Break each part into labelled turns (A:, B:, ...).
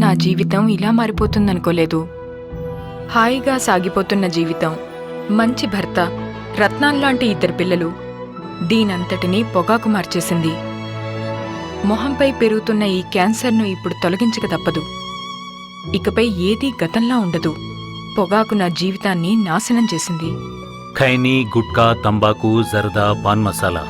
A: నా జీవితం ఇలా మారిపోతుందనుకోలేదు. హాయిగా సాగిపోతున్న జీవితం, మంచి భర్త, రత్నాల్లాంటి 2 పిల్లలు, దీనంతటినీ పొగాకు మార్చేసింది. మొహంపై పెరుగుతున్న ఈ క్యాన్సర్ను ఇప్పుడు తొలగించక తప్పదు. ఇకపై ఏదీ గతంలా ఉండదు. పొగాకు నా జీవితాన్ని నాశనం చేసింది.
B: ఖైనీ, గుట్కా, తంబాకు, జర్దా, పాన్ మసాలా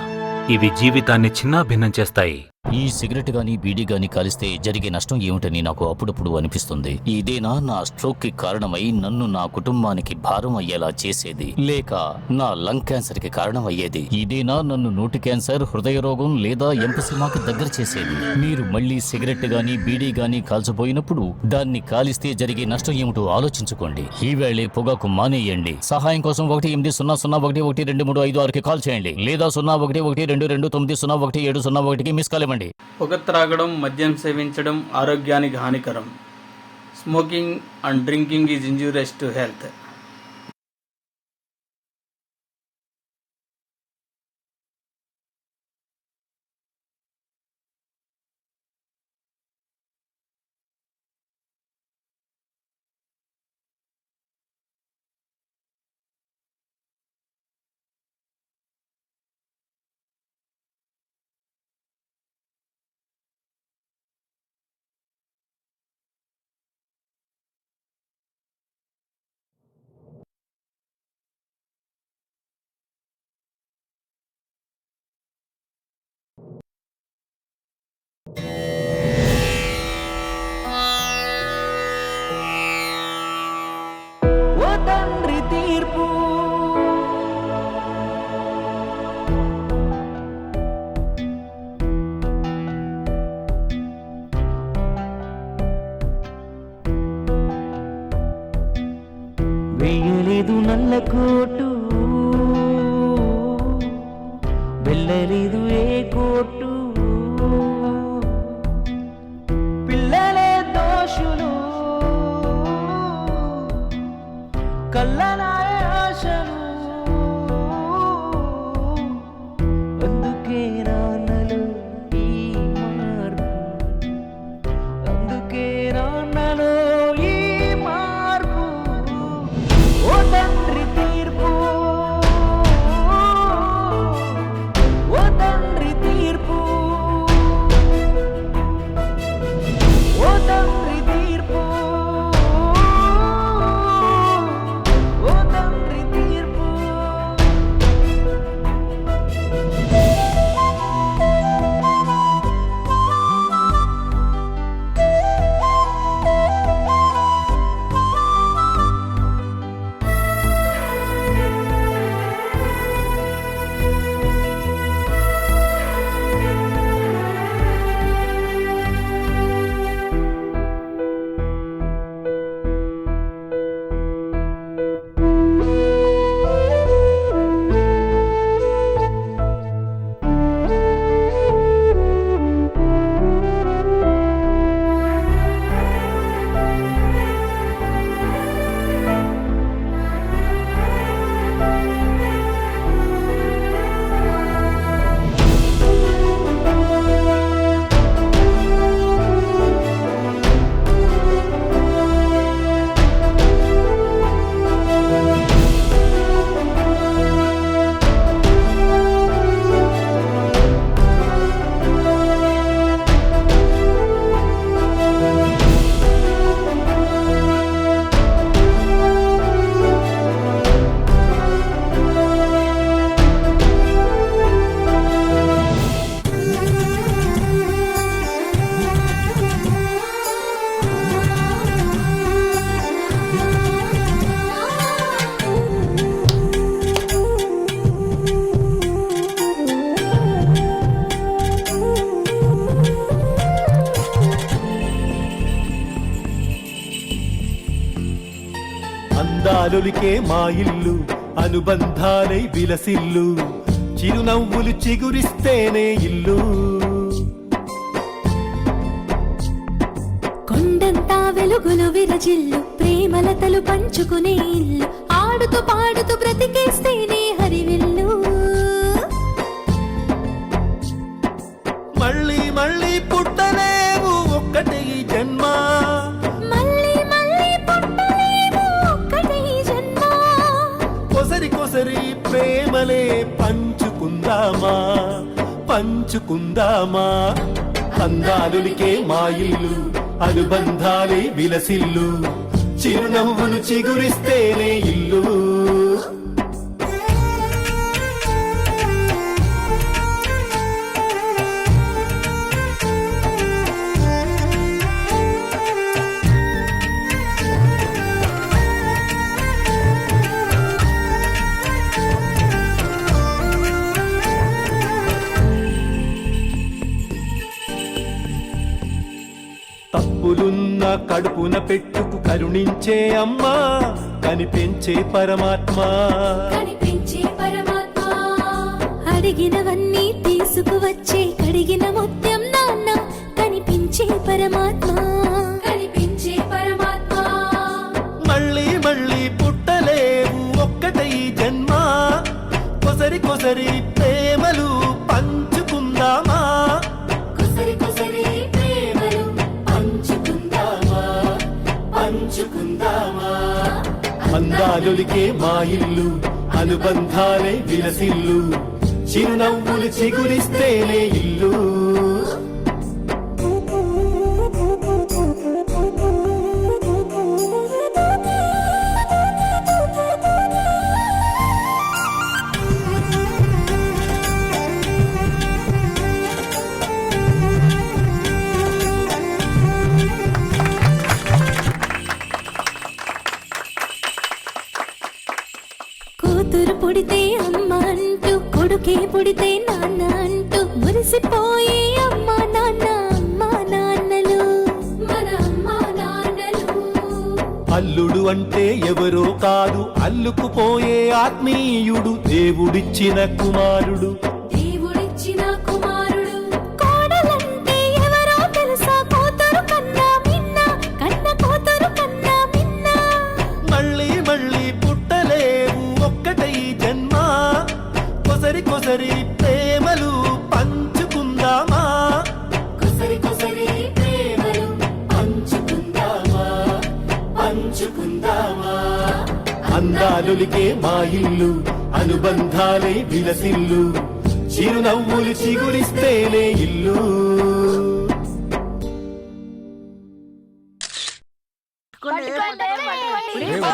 B: ఇవి జీవితాన్ని చిన్నాభిన్నం చేస్తాయి.
C: ఈ సిగరెట్ గాని బీడీ గాని కాలిస్తే జరిగే నష్టం ఏమిటని నాకు అప్పుడప్పుడు అనిపిస్తుంది. ఇదేనా నా స్ట్రోక్ కి కారణమై నన్ను నా కుటుంబానికి భారం అయ్యేలా చేసేది, లేక నా లంగ్ క్యాన్సర్ కి కారణం అయ్యేది? ఇదేనా నన్ను నోటి క్యాన్సర్, హృదయ రోగం లేదా ఎంపసిమాకి దగ్గర చేసేది? మీరు మళ్ళీ సిగరెట్ గాని బీడీ గాని కాల్చబోయినప్పుడు దాన్ని కాలిస్తే జరిగే నష్టం ఏమిటో ఆలోచించుకోండి. ఈవేళే పొగాకు మానేయండి. సహాయం కోసం 18001112356కి కాల్ చేయండి, లేదా 011229011701కి మిస్ కాల్ ఇవ్వండి.
D: పొగ త్రాగడం, మద్యం సేవించడం ఆరోగ్యానికి హానికరం. Smoking and drinking is injurious to health.
E: వేయలేదు నల్ల కోటు, వెళ్ళలేదు ఏ కోటు, పిల్లలే దోషులు, కళ్ళనాయ ఆశలు. అందుకే నాన్నలు ఈ మార్పు, అందుకే నాన్నలు ఈ మార్పు. ఓ తండ్రి తీర్పు, ఓ తండ్రి తీర్పు, ఓ తండ్రి తీర్పు, ఓ తండ్రి తీర్పు.
F: అందాలొలికే మా ఇల్లు, అనుబంధాలై విలసిల్లు, చిరునవ్వులు చిగురిస్తేనే ఇల్లు.
G: కొండంతా వెలుగులు విరజిల్లు, ప్రేమలతలు పంచుకునే ఇల్లు, ఆడుతూ పాడుతూ బ్రతికేస్తేనే హరివిల్లు.
F: మళ్ళీ మళ్ళీ పంచుకుందామా అందాలులికే మా ఇల్లు అనుబంధాలే విలసిల్లు చిరునవ్వులు చిగురిస్తేనే ఇల్లు తప్పులున్న కడుపున పెట్టుకు కరుణించే అమ్మా కనిపించే పరమాత్మ
G: కనిపించే పరమాత్మ అడిగినవన్నీ తీసుకువచ్చే కడిగిన ముత్యం నాన్న కనిపించే పరమాత్మ కనిపించే పరమాత్మ
F: మళ్ళీ మళ్ళీ పుట్టలేవు ఒక్కటై జన్మ కొసరి కొసరి ప్రేమలు పంచుకుందామా
G: కొసరి కొసరి ప్రేమలు పంచుకుందామా పంచుకుందామా
F: అందాలులికే మా ఇల్లు అనుబంధాలే విలసిల్లు చిరునవ్వులు చిగురిస్తేనే ఇల్లు
G: కూతురు పుడితే అమ్మ అంటూ కొడుకే పుడితే నాన్న అంటూ మురిసిపోయే అమ్మ నాన్నలు మన అమ్మ నాన్నలు
F: అల్లుడు అంటే ఎవరో కాదు అల్లుకుపోయే ఆత్మీయుడు దేవుడిచ్చిన కుమారుడు
G: దేవుడిచ్చిన కుమారుడు కోడలంటే ఎవరో తెలుసా కూతురు కన్నా మిన్న కన్న కూతురు కన్నా మిన్న
F: మళ్ళీ మళ్ళీ పుట్టలేవు ఒక్కటై జన్మ కొసరి కొసరి ప్రేమలు పంచుకుందామా
G: కొసరి కొసరి ప్రేమలు పంచుకుందామా పంచుకుందామా
F: అందాలులికే మా ఇల్లు అనుబంధాలే విలసిల్లు చిరునవ్వులు చిగురిస్తేనే ఇల్లు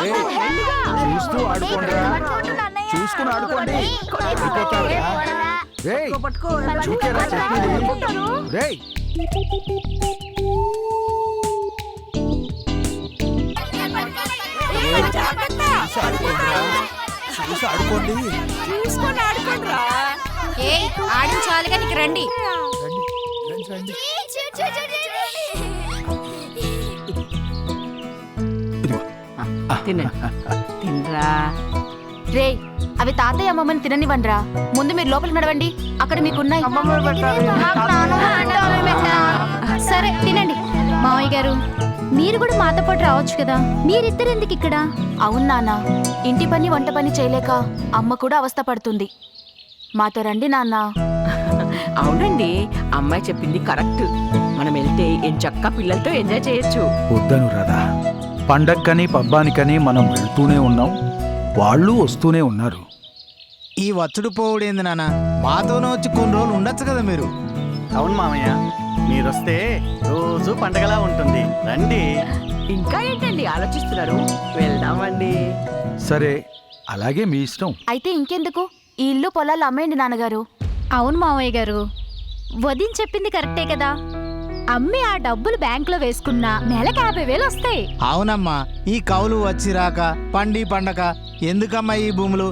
H: చూస్తూ ఆడుకోండిరా చూసుకుని ఆడుకోండి రేయ్, చూకేరా చెప్పేది? రేయ్ చూసి ఆడుకోండి
I: ఆడించాలిగా నీకు రండి
H: రండి రండి
I: తినరా రే అవి తాతయ్య అమ్మమ్మని తిననివ్వండిరా ముందు మీరు లోపలికి నడవండి అక్కడ మీకున్నాయి సరే తినండి మావయ్య గారు మీరు కూడా మాతో పాటు రావచ్చు కదా మీరిద్దరు ఎందుకు ఇక్కడ అవును నాన్న ఇంటి పని వంట పని చేయలేక అమ్మ కూడా అవస్థ పడుతుంది మాతో రండి నాన్న
J: అవునండి అమ్మాయి చెప్పింది కరెక్ట్ మనం వెళ్తే ఎంచక్కా పిల్లలతో ఎంజాయ్ చేయొచ్చు
H: వద్దను రాదా పండక్కని పబ్బానికని మనం వెళ్తూనే ఉన్నాం వాళ్ళు వస్తూనే ఉన్నారు.
K: ఈ వచ్చుడు పోవుడేంది నాన్న మాతోనే వచ్చి కొన్ని రోజులు ఉండొచ్చు కదా మీరు.
L: అవును మామయ్య మీరొస్తే రోజు పండగలా ఉంటుంది రండి.
J: ఇంకా ఏంటండి ఆలోచిస్తున్నారు వెళ్దామండి.
H: సరే అలాగే మీ ఇష్టం.
I: అయితే ఇంకెందుకు ఈ ఇల్లు పొలాలు అమ్మేయండి నాన్నగారు.
M: అవును మావయ్య గారు వదిన చెప్పింది కరెక్టే కదా అమ్మి ఆ డబ్బులు బ్యాంకులో వేసుకున్నా నెలకు 50,000 వస్తాయి.
K: అవునమ్మా ఈ కౌలు వచ్చి రాక పండి పండక ఎందుకమ్మా ఈ భూములు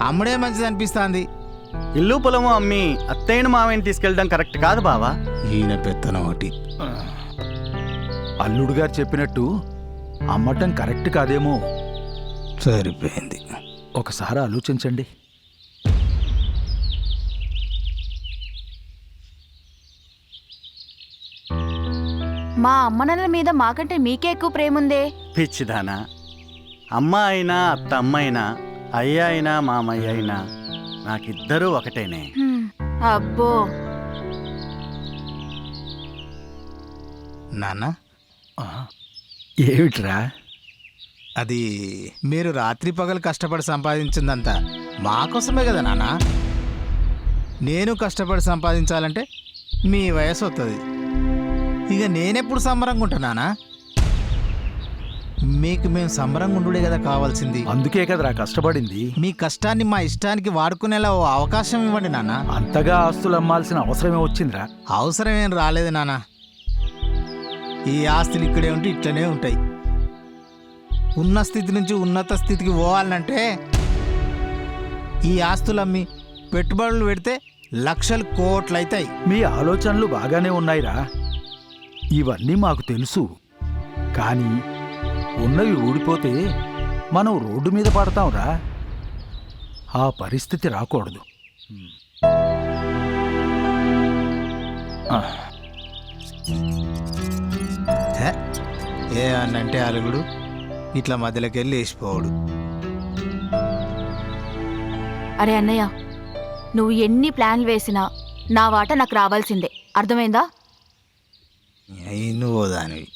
K: అమ్ముడే మంచిది అనిపిస్తాంది.
L: ఇల్లు పొలము అమ్మి అత్తయ్యను మామయ్యని తీసుకెళ్ళడం కరెక్ట్ కాదు బావా.
K: ఈయన పెత్తనం ఒకటి.
H: అల్లుడు గారు చెప్పినట్టు అమ్మటం కరెక్ట్ కాదేమో.
K: సరిపోయింది.
H: ఒకసారి ఆలోచించండి.
I: మా అమ్మనల మీద మాకంటే మీకే ఎక్కువ ప్రేమ ఉందే.
L: పిచ్చిదానా, అమ్మ అయినా అత్త అమ్మ అయినా అయ్య అయినా మామయ్య అయినా నాకిద్దరూ ఒకటేనే.
I: అబ్బో
K: నాన్న
H: ఏమిట్రా
K: అది మీరు రాత్రి పగలు కష్టపడి సంపాదించిందంతా మాకోసమే కదా నాన్న. నేను కష్టపడి సంపాదించాలంటే మీ వయసు వస్తుంది. ఇక నేనెప్పుడు సంబరంగా ఉంటున్నానా? మీకు మేము సంబరంగా ఉండుడే కదా కావాల్సింది.
H: అందుకే కదరా కష్టపడింది.
K: మీ కష్టాన్ని మా ఇష్టానికి వాడుకునేలా ఓ అవకాశం ఇవ్వండి నాన్న.
H: అంతగా ఆస్తులు అమ్మాల్సిన అవసరమే వచ్చిందిరా.
K: అవసరమేం రాలేదు నాన్న. ఈ ఆస్తులు ఇక్కడే ఉంటే ఇట్లనే ఉంటాయి. ఉన్న స్థితి నుంచి ఉన్నత స్థితికి పోవాలంటే ఈ ఆస్తులు అమ్మి పెట్టుబడులు పెడితే లక్షలు కోట్లు అవుతాయి.
H: మీ ఆలోచనలు బాగానే ఉన్నాయిరా, ఇవన్నీ మాకు తెలుసు. కానీ ఉన్నవి ఊడిపోతే మనం రోడ్డు మీద పడతాంరా. ఆ పరిస్థితి రాకూడదు.
K: ఏమన్నంటే అలుగుడు ఇట్లా మధ్యలోకి వెళ్ళి వేసిపోవడు.
I: అరే అన్నయ్య, నువ్వు ఎన్ని ప్లాన్లు వేసినా నా వాట నాకు రావాల్సిందే, అర్థమైందా?
K: నువ్వు దానివి.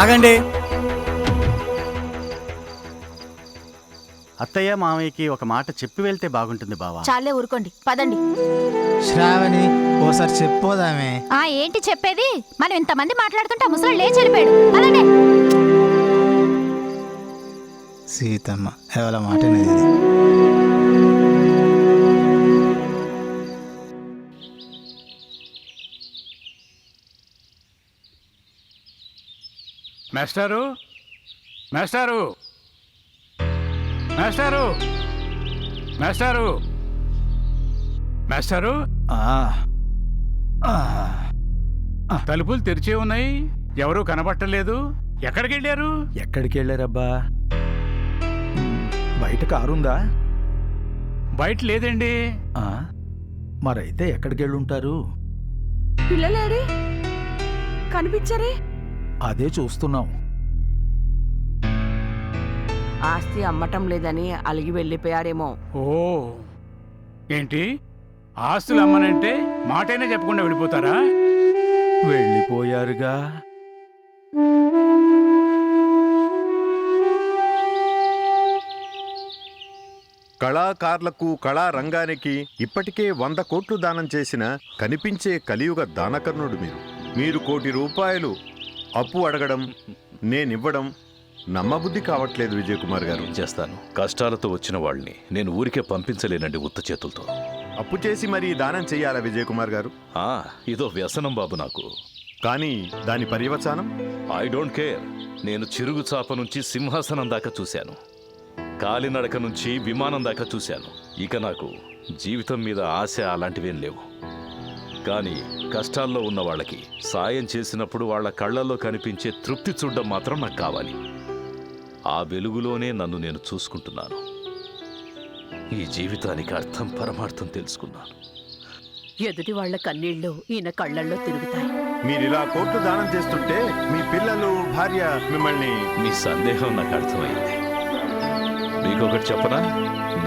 L: ఆగండి. అత్తయ్య మామయ్యకి ఒక మాట చెప్పి వెళ్తే బాగుంటుంది బావా.
I: చాలే ఊరుకోండి, పదండి.
K: శ్రావణి ఓసారి చెప్పోదామే.
M: ఏంటి చెప్పేది? మనం ఇంతమంది మాట్లాడుతుంటే ఆ ముసలి లేచి వెళ్ళిపోయాడు. అలానే
K: సీతమ్మ ఎవల మాట అనేది.
H: మాస్టారు, మాస్టారు, మాస్టారు, మాస్టారు, మాస్టారు. తలుపులు తెరిచే ఉన్నాయి, ఎవరూ కనబట్టలేదు. ఎక్కడికి వెళ్ళారు? ఎక్కడికి వెళ్ళారబ్బా? బయట కారుందా? బయట లేదండి. మరైతే ఎక్కడికి వెళ్ళుంటారు?
J: పిల్లలేరి కనిపించరే?
H: అదే చూస్తున్నాం.
J: ఆస్తి అమ్మటం లేదని అలిగి వెళ్ళిపోయారేమో.
H: ఓ, ఏంటి ఆస్తులు అమ్మనంటే మాటైనా చెప్పకుండా వెళ్ళిపోతారా? వెళ్ళిపోయారుగా.
N: కళాకారులకు, కళారంగానికి ఇప్పటికే 100 కోట్లు దానం చేసిన కనిపించే కలియుగ దానకర్ణుడు మీరు. మీరు 1 కోటి రూపాయలు అప్పు అడగడం, నేనివ్వడం నమ్మబుద్ధి కావట్లేదు విజయ్ కుమార్ గారు.
O: చేస్తాను. కష్టాలతో వచ్చిన వాళ్ళని నేను ఊరికే పంపించలేనండి ఉత్త చేతులతో.
N: అప్పు చేసి మరీ దానం చెయ్యాలా విజయ్ కుమార్ గారు?
O: ఇదో వ్యసనం బాబు నాకు.
N: కానీ దాని పర్యవసానం?
O: I don't care. నేను చిరుగు చాప నుంచి సింహాసనం దాకా చూశాను, కాలినడక నుంచి విమానం దాకా చూశాను. ఇక నాకు జీవితం మీద ఆశ అలాంటివేం లేవు. కానీ కష్టాల్లో ఉన్న వాళ్ళకి సాయం చేసినప్పుడు వాళ్ళ కళ్ళల్లో కనిపించే తృప్తి చూడడం మాత్రం నాకు కావాలి. ఆ వెలుగులోనే నన్ను నేను చూసుకుంటున్నాను. ఈ జీవితానికి అర్థం పరమార్థం తెలుసుకున్నాను.
J: ఎదుటి వాళ్ళ కన్నీళ్లు ఈయన కళ్ళల్లో తిరుగుతాయి.
N: మీరిలా కోట్లు దానం చేస్తుంటే మీ పిల్లలు, భార్య మిమ్మల్ని...
O: మీ సందేహం నాకు అర్థమైంది. మీకొకటి చెప్పనా?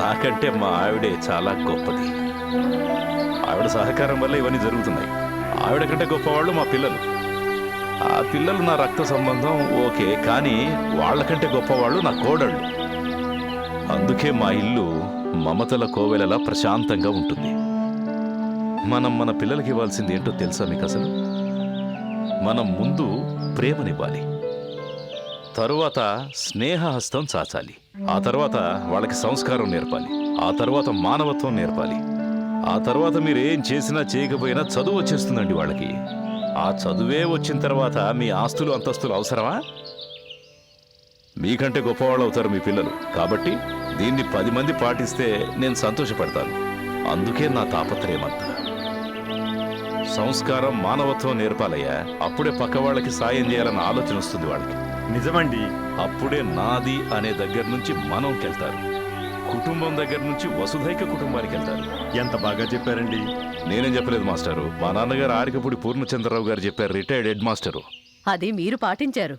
O: నాకంటే మా ఆవిడే చాలా గొప్పది. ఆవిడ సహకారం వల్ల ఇవన్నీ జరుగుతున్నాయి. ఆవిడ కంటే గొప్పవాళ్ళు మా పిల్లలు. ఆ పిల్లలు నా రక్త సంబంధం ఓకే, కానీ వాళ్ళకంటే గొప్పవాళ్ళు నా కోడళ్ళు. అందుకే మా ఇల్లు మమతల కోవెలలా ప్రశాంతంగా ఉంటుంది. మనం మన పిల్లలకి ఇవ్వాల్సింది ఏంటో తెలుసా మీకు అసలు? మనం ముందు ప్రేమనివ్వాలి, తరువాత స్నేహహస్తం చాచాలి, ఆ తర్వాత వాళ్ళకి సంస్కారం నేర్పాలి, ఆ తర్వాత మానవత్వం నేర్పాలి, ఆ తర్వాత మీరు ఏం చేసినా చేయకపోయినా చదువు వచ్చేస్తుందండి వాళ్ళకి. ఆ చదువే వచ్చిన తర్వాత మీ ఆస్తులు అంతస్తులు అవసరమా? మీకంటే గొప్పవాళ్ళు అవుతారు మీ పిల్లలు. కాబట్టి దీన్ని 10 మంది పాటిస్తే నేను సంతోషపడతాను. అందుకే నా తాపత్రయం అంతా. సంస్కారం, మానవత్వం నేర్పాలయ్యా. అప్పుడే పక్క వాళ్ళకి సాయం చేయాలన్న ఆలోచన వస్తుంది వాళ్ళకి.
N: నిజమండి.
O: అప్పుడే నాది అనే దగ్గర నుంచి మనంకెళ్తారు, కుటుంబం దగ్గర నుంచి వసుధైక కుటుంబానికి వెళ్తారు.
N: ఎంత బాగా చెప్పారండి.
O: నేనేం చెప్పలేదు మాస్టారు, మా నాన్నగారు ఆరికపూడి పూర్ణచంద్రరావు గారు చెప్పారు, రిటైర్డ్ హెడ్ మాస్టరు.
J: అది మీరు పాటించారు.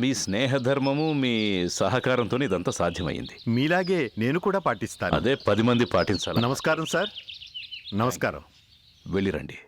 O: మీ స్నేహధర్మము మీ సహకారంతో ఇదంతా సాధ్యమైంది.
N: మీలాగే నేను కూడా పాటిస్తాను.
O: అదే 10 మంది పాటించాలి.
N: నమస్కారం సార్. నమస్కారం.
O: వెళ్ళిరండి.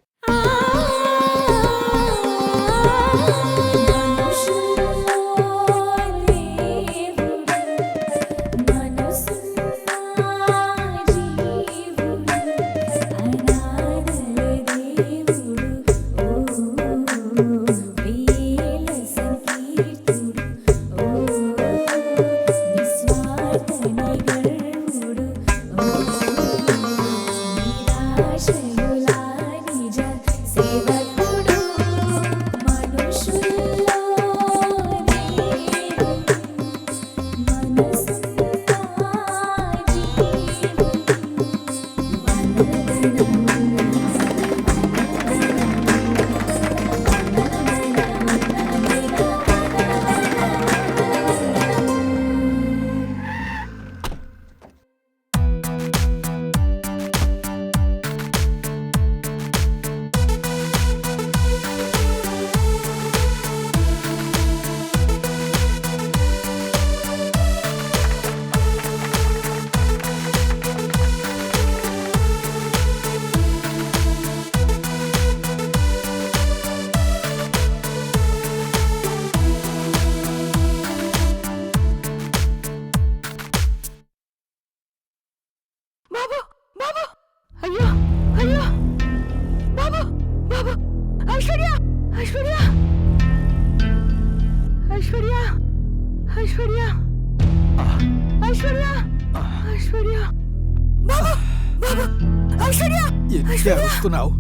H: వస్తున్నావు?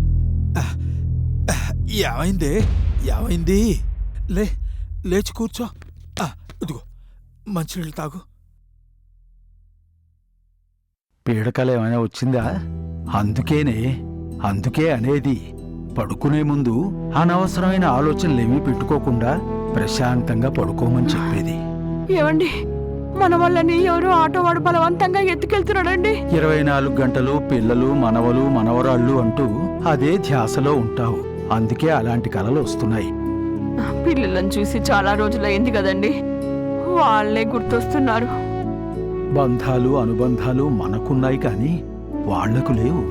H: ఏమైంది? ఏమైంది? లేచి కూర్చో. ఇదిగో మంచినీళ్ళు తాగు. పీడకల ఏమైనా వచ్చిందా? అందుకే అనేది పడుకునే ముందు అనవసరమైన ఆలోచనలేమీ పెట్టుకోకుండా ప్రశాంతంగా పడుకోమని చెప్పేది.
J: ఏమండి, మన వల్లని ఎవరో ఆటోవాడు బలవంతంగా ఎత్తుకెళ్తున్నాడండి.
H: 24 గంటలు పిల్లలు, మనవలు, మనవరాళ్ళు అంటూ అదే ధ్యాసలో ఉంటావు. అందుకే అలాంటి కలలు వస్తున్నాయి.
J: పిల్లలను చూసి చాలా రోజులైంది కదండి, వాళ్ళే గుర్తొస్తున్నారు.
H: బంధాలు, అనుబంధాలు మనకున్నాయి కానీ వాళ్లకు లేవు.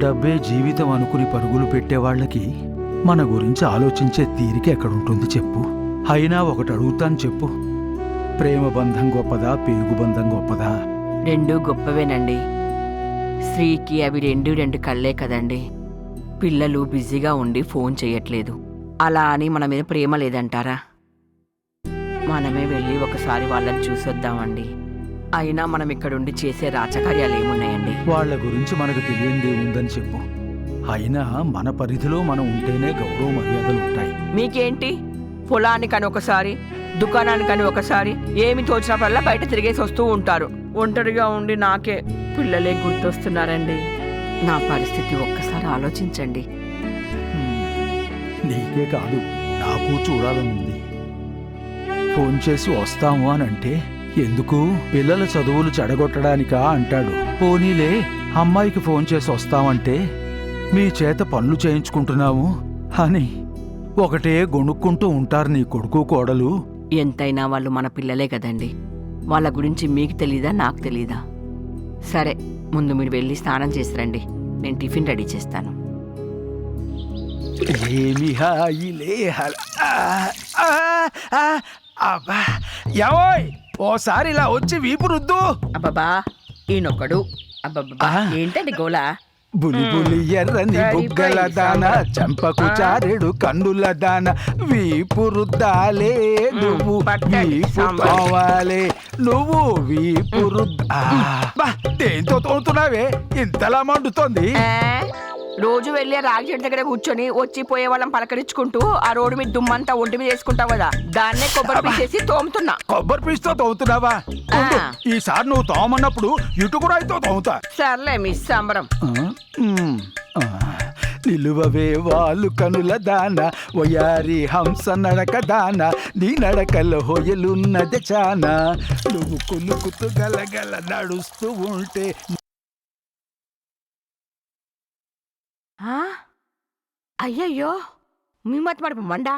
H: డబ్బే జీవితం అనుకుని పరుగులు పెట్టేవాళ్లకి మన గురించి ఆలోచించే తీరిక ఎక్కడుంటుంది చెప్పు? అయినా ఒకటి అడుగుతాను చెప్పు, ప్రేమ బంధం గొప్పదా, పేగు బంధం గొప్పదా?
J: రెండూ గొప్పవేనండి. స్త్రీకి అవి రెండు కళ్ళే కదండి. పిల్లలు బిజీగా ఉండి ఫోన్ చేయట్లేదు, అలా అని మన మీద ప్రేమ లేదంటారా? మనమే వెళ్ళి ఒకసారి వాళ్ళని చూసొద్దామండి. అయినా మనం ఇక్కడుండి చేసే రాచకార్యాలు ఏమున్నాయండి?
H: వాళ్ల గురించి మనకు తెలియందే ఉందని చెప్పు. అయినా మన పరిధిలో మనం ఉంటేనే గౌరవ మర్యాదలుంటాయి.
J: మీకేంటి, పొలానికని ఒకసారి, దుకాణానికని ఒకసారి, ఏమి తోచినప్పుడల్లా బయట తిరిగేసి వస్తూ ఉంటారు. ఒంటరిగా ఉండి నాకే పిల్లలే గుర్తొస్తున్నారండి. నా పరిస్థితి ఒక్కసారి ఆలోచించండి.
H: నీకే కాదు, నాకు చూడాలనుంది. ఫోన్ చేసి వస్తాము అనంటే ఎందుకు? పిల్లల చదువులు చెడగొట్టడానికా అంటాడు. పోనీలే, అమ్మాయికి ఫోన్ చేసి వస్తామంటే మీ చేత పనులు చేయించుకుంటున్నాము అని ఒకటే గొణుక్కుంటూ ఉంటారు నీ కొడుకు కోడలు.
J: ఎంతైనా వాళ్ళు మన పిల్లలే కదండి. వాళ్ళ గురించి మీకు తెలీదా, నాకు తెలీదా? సరే, ముందు మీరు వెళ్ళి స్నానం చేసి రండి, నేను టిఫిన్ రెడీ చేస్తాను.
H: ఏమి హాయిలే యావోయ్, ఓసారి ఇలా వచ్చి వీపు రుద్దు.
J: అబ్బబ్బా, ఈయనొక్కడు. అబ్బబ్బా, ఏంటండి గోలా?
H: బులి బులి ఎర్రని బుగ్గల దాన, చంపకు చారెడు కన్నుల దాన, వీపు రుద్దాలే నువ్వు, వీపు కావాలే నువ్వు, వీపు రుద్దా. దేంతో తోడుతున్నావే ఇంతలా మండుతోంది?
J: రోజు వెళ్ళి రాగి చెట్టు దగ్గర కూర్చొని వచ్చి పోయే వాళ్ళని పలకరించుకుంటూ ఆ రోడ్డు మీద దుమ్మంతా ఒంటి మీద వేసుకుంటావు కదా, దాన్నే కొబ్బరి పీసేసి తోముతున్నా.
H: కొబ్బరి పీసుతో తోముతున్నావా? ఈసారి నువ్వు తోమన్నప్పుడు ఇటుకురాయితో తోముతా.
J: సర్లే, మీ సంబరం.
H: నిలువవే వాలు కనుల దాన, వయారి హంస నడక దాన, నీ నడకలో హొయలున్నది చానా, నువ్వు కులుకుతూ గలగల నడుస్తూ ఉంటే.
J: అయ్యయ్యో, మీ మత మడప మండా,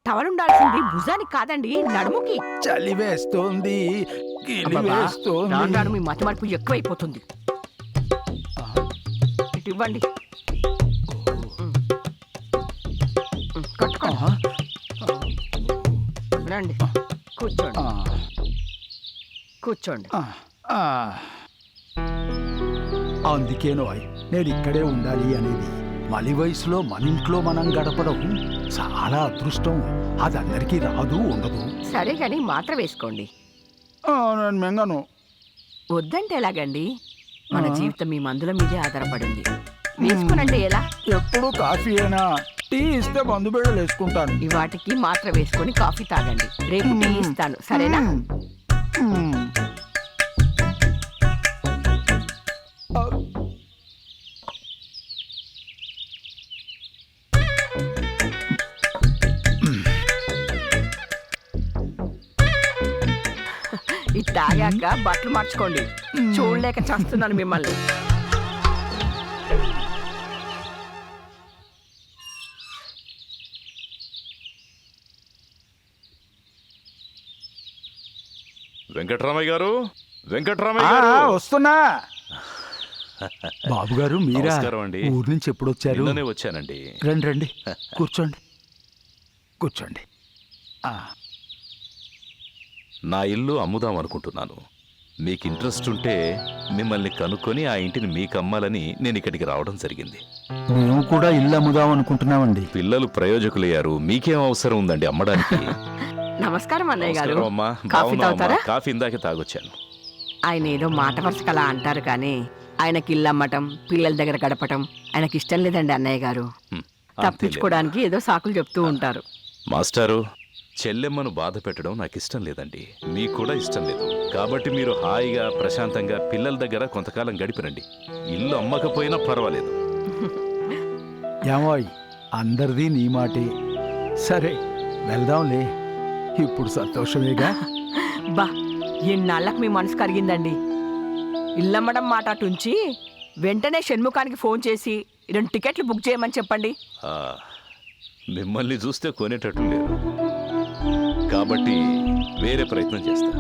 J: టవల్ ఉండాల్సింది భుజానికి కాదండి, నడుముకి.
H: చలి వేస్తోంది, గిలి
J: అబ్బబ్బా,
H: వేస్తోంది.
J: రాను రాను మీ మతి మార్పు ఎక్కువైపోతుంది. ఇటు ఇవ్వండి. కట్టుకోండి. రండి, కూర్చోండి. కూర్చోండి.
H: అందుకేనో నేను ఇక్కడే ఉండాలి అనేది. మలి వయసులో మన ఇంట్లో మనం గడపడం చాలా అదృష్టం. అది అందరికీ రాదు, ఉండదు.
J: సరే గాని మాత్ర వేసుకోండి.
H: నేను మెంగను.
J: వద్దంటే ఎలాగండి? మన జీవితం మీ మందుల మీదే ఆధారపడింది. వేసుకోనంటే ఎలా?
H: ఎప్పుడు కాఫీ అయినా, టీ ఇస్తే మందు బిళ్ళలు వేసుకుంటాను.
J: ఈ వాటికి మాత్ర వేసుకొని కాఫీ తాగండి. రేపు టీ ఇస్తాను, సరేనా? ఇది తాగాక బట్టలు మార్చుకోండి. చూడలేక చేస్తున్నాను మిమ్మల్ని.
O: వెంకట్రామయ్య గారు, వెంకట్రామయ్య గారు,
H: వస్తున్నా. బాబు గారు మీరా?
O: నమస్కారం అండి.
H: ఊరు నుంచి ఎప్పుడు వచ్చారు?
O: నిన్ననే వచ్చానండి.
H: రండి రండి, కూర్చోండి కూర్చోండి.
O: నా ఇల్లు అమ్ముదాం అనుకుంటున్నాను. మీకు ఇంట్రెస్ట్ ఉంటే మిమ్మల్ని కనుక్కొని ఆ ఇంటిని మీకు అమ్మాలని నేను ఇక్కడికి రావడం జరిగింది.
H: మేము కూడా ఇల్లు అమ్ముదాం అనుకుంటున్నామండి.
O: పిల్లలు ప్రయోజకులయ్యారు, మీకేం అవసరం ఉందండి అమ్మడానికి?
J: నమస్కారం అన్నయ్య గారు.
O: నమస్కారం అమ్మా.
J: కాఫీ
O: బాగున్నావమ్మా?
J: తాగుతారా?
O: కాఫీ ఇందాకే తాగొచ్చాను.
J: ఆయన ఏదో మాట వరుసకు అలా అంటారు కానీ ఆయనకి ఇల్లు అమ్మటం, పిల్లల దగ్గర గడపటం ఆయనకి ఇష్టం లేదండి అన్నయ్య గారు. తప్పించుకోవడానికి ఏదో సాకులు చెప్తూ ఉంటారు.
O: మాస్టారు, చెల్లెమ్మను బాధ పెట్టడం నాకు ఇష్టం లేదండి, మీకు కూడా ఇష్టం లేదు. కాబట్టి మీరు హాయిగా ప్రశాంతంగా పిల్లల దగ్గర కొంతకాలం గడిపిరండి. ఇల్లు అమ్మకపోయినా పర్వాలేదు.
H: ఏమోయ్, అందరిది నీ మాటే. సరే వెళ్దాంలే, ఇప్పుడు సంతోషమేగా.
J: బా, ఎన్నాళ్ళకు మీ మనసు కరిగిందండి. ఇల్లమ్మడం మాట అటుంచి వెంటనే షణ్ముఖానికి ఫోన్ చేసి 2 టికెట్లు బుక్ చేయమని చెప్పండి.
O: మిమ్మల్ని చూస్తే కొనేటట్టు లేరు, కాబట్టి వేరే ప్రయత్నం చేస్తా.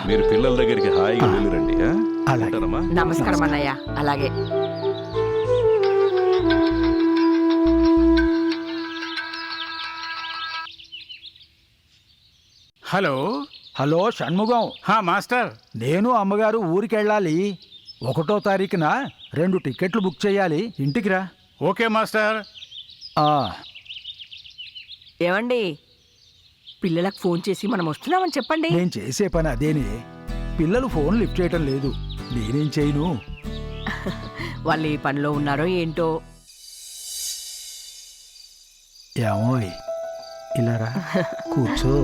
O: మీరు పిల్లల దగ్గరికి హాయిగా వెళ్ళిరండి. ఉంటానమ్మా.
J: నమస్కారం అన్నయ్య. అలాగే.
H: Hello hello, Shanmukham. మాస్టర్, నేను అమ్మగారు ఊరికెళ్ళాలి. 1వ తారీఖున 2 టికెట్లు బుక్ చేయాలి. ఇంటికి రా. Okay master.
J: ఏమండి, పిల్లలకు ఫోన్ చేసి మనం వస్తున్నామని చెప్పండి.
H: నేను చేసే పని అదేనే. పిల్లలు ఫోన్ లిఫ్ట్ చేయటం లేదు, నేనేం చేయను.
J: వాళ్ళు ఏ పనిలో ఉన్నారో ఏంటో.
H: ఏమోయ్, ఇలా రా, కూర్చో.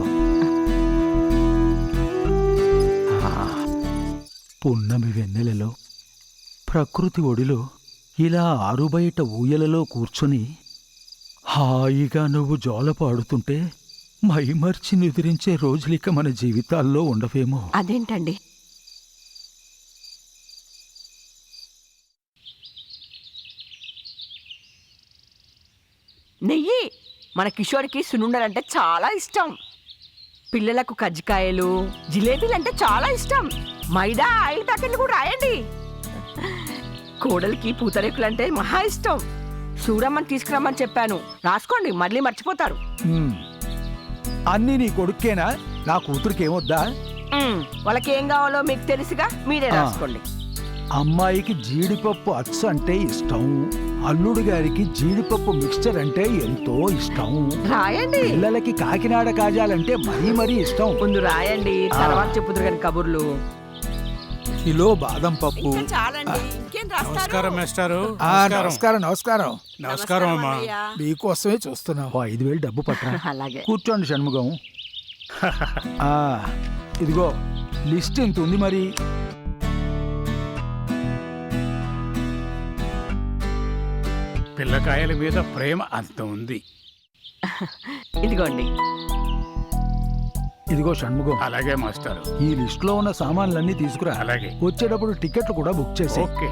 H: పున్నమి వెన్నెలలో ప్రకృతి ఒడిలో ఇలా ఆరుబయట ఊయలలో కూర్చొని హాయిగా నువ్వు జోల పాడుతుంటే మైమర్చి నిద్రించే రోజులిక మన జీవితాల్లో ఉండవేమో.
J: అదేంటండి? నెయ్యి. మన కిషోర్కి సున్నుండలంటే చాలా ఇష్టం. పిల్లలకు కజ్జికాయలు, జిలేబీలు అంటే చాలా ఇష్టం. మైదా ఆయిల్ ప్యాకెట్లు కూడా రాయండి. కోడలికి పూతరేకులంటే మహా ఇష్టం. చూడమ్మని తీసుకురమ్మని చెప్పాను, రాసుకోండి, మళ్ళీ మర్చిపోతారు.
H: అన్నీ నీ కొడుకేనా? నా కూతురికేమొద్దా?
J: వాళ్ళకి ఏం కావాలో మీకు తెలుసుగా, మీరే రాసుకోండి.
H: అమ్మాయికి జీడిపప్పు అచ్చు అంటే ఇష్టం, అల్లుడు గారికి జీడిపప్పు మిక్స్చర్ అంటే ఎంతో ఇష్టం.
J: రాయండి.
H: పిల్లలకి కాకినాడ కాజాలంటే మరీ మరీ ఇష్టం.
J: ముందు రాయండి, తర్వాత చెప్పుదురు కానీ కబుర్లు.
H: కిలో బాదం పప్పు.
J: నమస్కారం
H: మాస్టారు. నమస్కారం నమస్కారం నమస్కారం అమ్మా. మీకోసమే చూస్తున్నాం. 5,000 డబ్బు పట్టరా.
J: అలాగే.
H: కూర్చోండి షణ్ముఖం. ఇదిగో లిస్ట్ ఎంత ఉంది మరి.
P: పిల్లకాయల మీద ప్రేమ అంత ఉంది.
J: ఇదిగోండి.
H: ఇదిగో షణ్ముఖం.
P: అలాగే మాస్టర్.
H: ఈ లిస్ట్ లో ఉన్న సామాన్లన్నీ తీసుకురా.
P: అలాగే.
H: వచ్చేటప్పుడు టికెట్లు కూడా బుక్ చేసి.
P: ఓకే.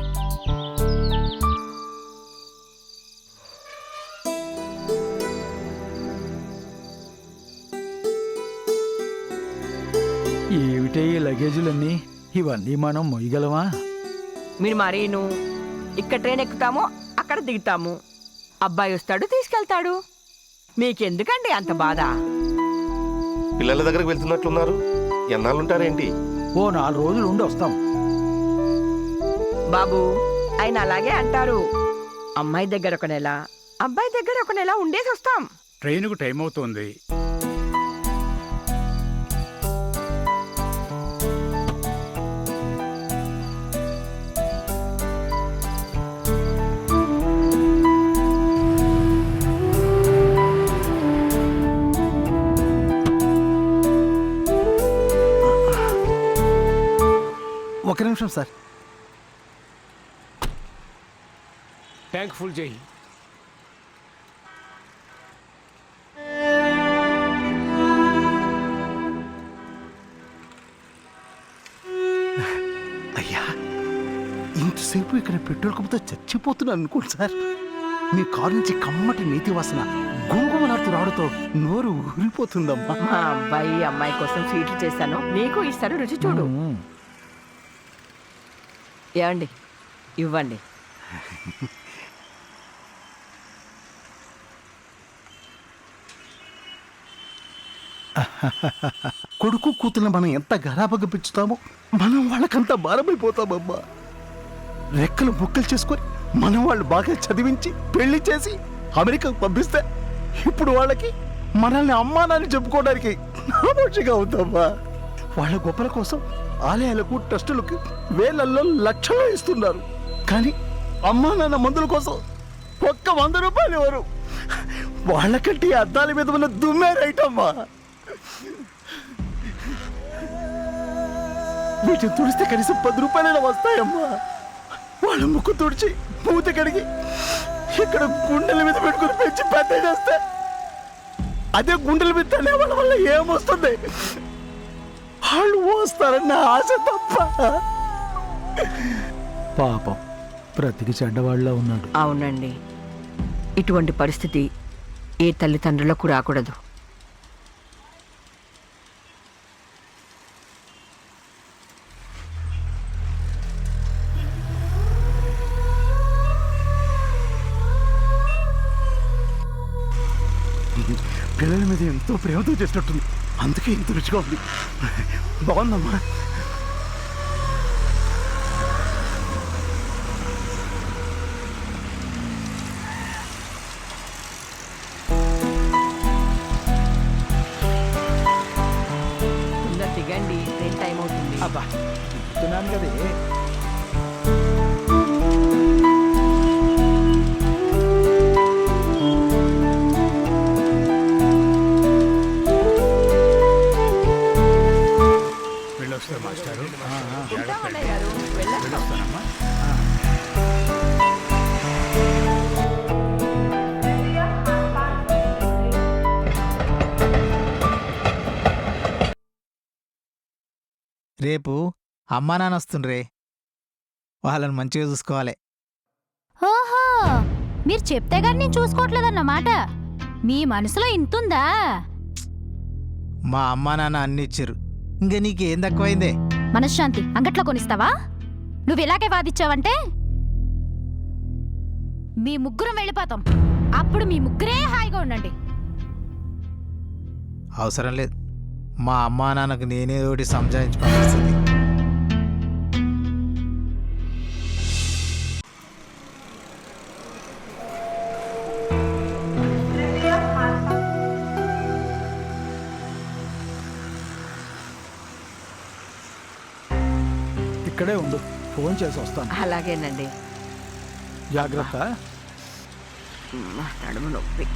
H: ఏమిటే ఈ లగేజీలన్నీ? ఇవన్నీ మనం మొయ్యగలమా?
J: మీరు మరీను ఇక్కడ ట్రైన్ ఎక్కుతాము, అక్కడ దిగుతాము. అబ్బాయి వస్తాడు, తీసుకెళ్తాడు. మీకెందుకండి అంత బాధ?
Q: పిల్లల దగ్గరకు వెళ్తున్నట్లున్నారు. ఎన్నాళ్ళుంటారేంటి?
H: ఓ 4 రోజులు ఉండి వస్తాం.
J: బాబు ఆయన అలాగే అంటారు. అమ్మాయి దగ్గర 1 నెల, అబ్బాయి దగ్గర 1 నెల ఉండేసి వస్తాం.
P: ట్రైన్కు టైం అవుతోంది.
K: ఒక నిమిషం సార్.
P: ట్యాంక్ ఫుల్ చేయి.
F: అయ్యా, ఇంతసేపు ఇక్కడ పెట్రోల్ కంపుతో చచ్చిపోతున్నాను అనుకోండి సార్. మీ కారు నుంచి కమ్మటి నీతి వాసన గుంగుమలాడుతూ రావడంతో నోరు ఊరిపోతుందమ్మా.
J: మా అబ్బాయి అమ్మాయి కోసం స్వీట్లు చేశాను, నీకు ఇస్తాను, రుచి చూడు. ఏమండి, ఇవ్వండి.
F: కొడుకు కూతుర్ని మనం ఎంత గరాబగా పెంచుతామో మనం వాళ్ళకంతా భారమైపోతామమ్మా. రెక్కలు ముక్కలు చేసుకొని మనం వాళ్ళు బాగా చదివించి పెళ్లి చేసి అమెరికాకు పంపిస్తే ఇప్పుడు వాళ్ళకి మనల్ని అమ్మానాన్ని చెప్పుకోవడానికి నామోషిగా అవుతామా. వాళ్ళ గొప్పల కోసం ఆలయాలకు ట్రస్టులకు వేలల్లో లక్షలు ఇస్తున్నారు. కానీ అమ్మా నాన్న మందుల కోసం ఒక్క 100 రూపాయలు ఇవ్వరు. వాళ్ళకంటే అద్దాల మీద ఉన్న దుమ్మే రైటమ్మా. వీటిని తుడిస్తే కనీసం 10 రూపాయలైనా వస్తాయమ్మా. వాళ్ళ ముక్కు తుడిచి మూత కడిగి ఇక్కడ గుండెల మీద పెట్టుకుని పెంచి పెద్ద చేస్తే అదే గుండెల మీద తనే వాళ్ళ వల్ల ఏమొస్తుంది? వాళ్ళు వస్తారన్న ఆశ తప్ప.
H: పాపం బ్రతికి చెడ్డవాళ్ళ ఉన్నాడు.
J: అవునండి, ఇటువంటి పరిస్థితి ఏ తల్లిదండ్రులకు రాకూడదు.
F: పిల్లల మీద ఎంతో ప్రేమతో చేసినట్టుంది, అందుకే ఇంత రుచిగా ఉంది. బాగుందమ్మా.
J: తొందర దిగండి, ట్రైన్ టైం అవుతుంది.
H: అబ్బా చెప్తున్నాను కదే.
P: వెళ్ళొస్తా మాస్టారు.
J: వెళ్ళొస్తానమ్మా.
K: రేపు అమ్మా నాన్న వస్తుండ్రే, వాళ్ళని మంచిగా చూసుకోవాలి.
M: ఓహో, మీరు చెప్తే గాని నేను చూసుకోవట్లేదన్నమాట. మీ మనసులో ఇంతుందా?
K: మా అమ్మా నాన్న అన్ని ఇచ్చారు, ఇంకా నీకేం తక్కువైందే?
M: మనశ్శాంతి అంగట్లో కొనిస్తావా? నువ్వు ఇలాగే వాదిచ్చావంటే మీ ముగ్గురం వెళ్ళిపోతాం. అప్పుడు మీ ముగ్గురే హాయిగా ఉండండి.
K: అవసరం లేదు, మా అమ్మా నాన్నకు నేనే ఒకటి సంజాయించి పంపిస్తుంది.
H: ఇక్కడే ఉండు, ఫోన్ చేసి వస్తాను.
J: అలాగేనండి.
H: జాగ్రత్త.
J: నడుము నొప్పి.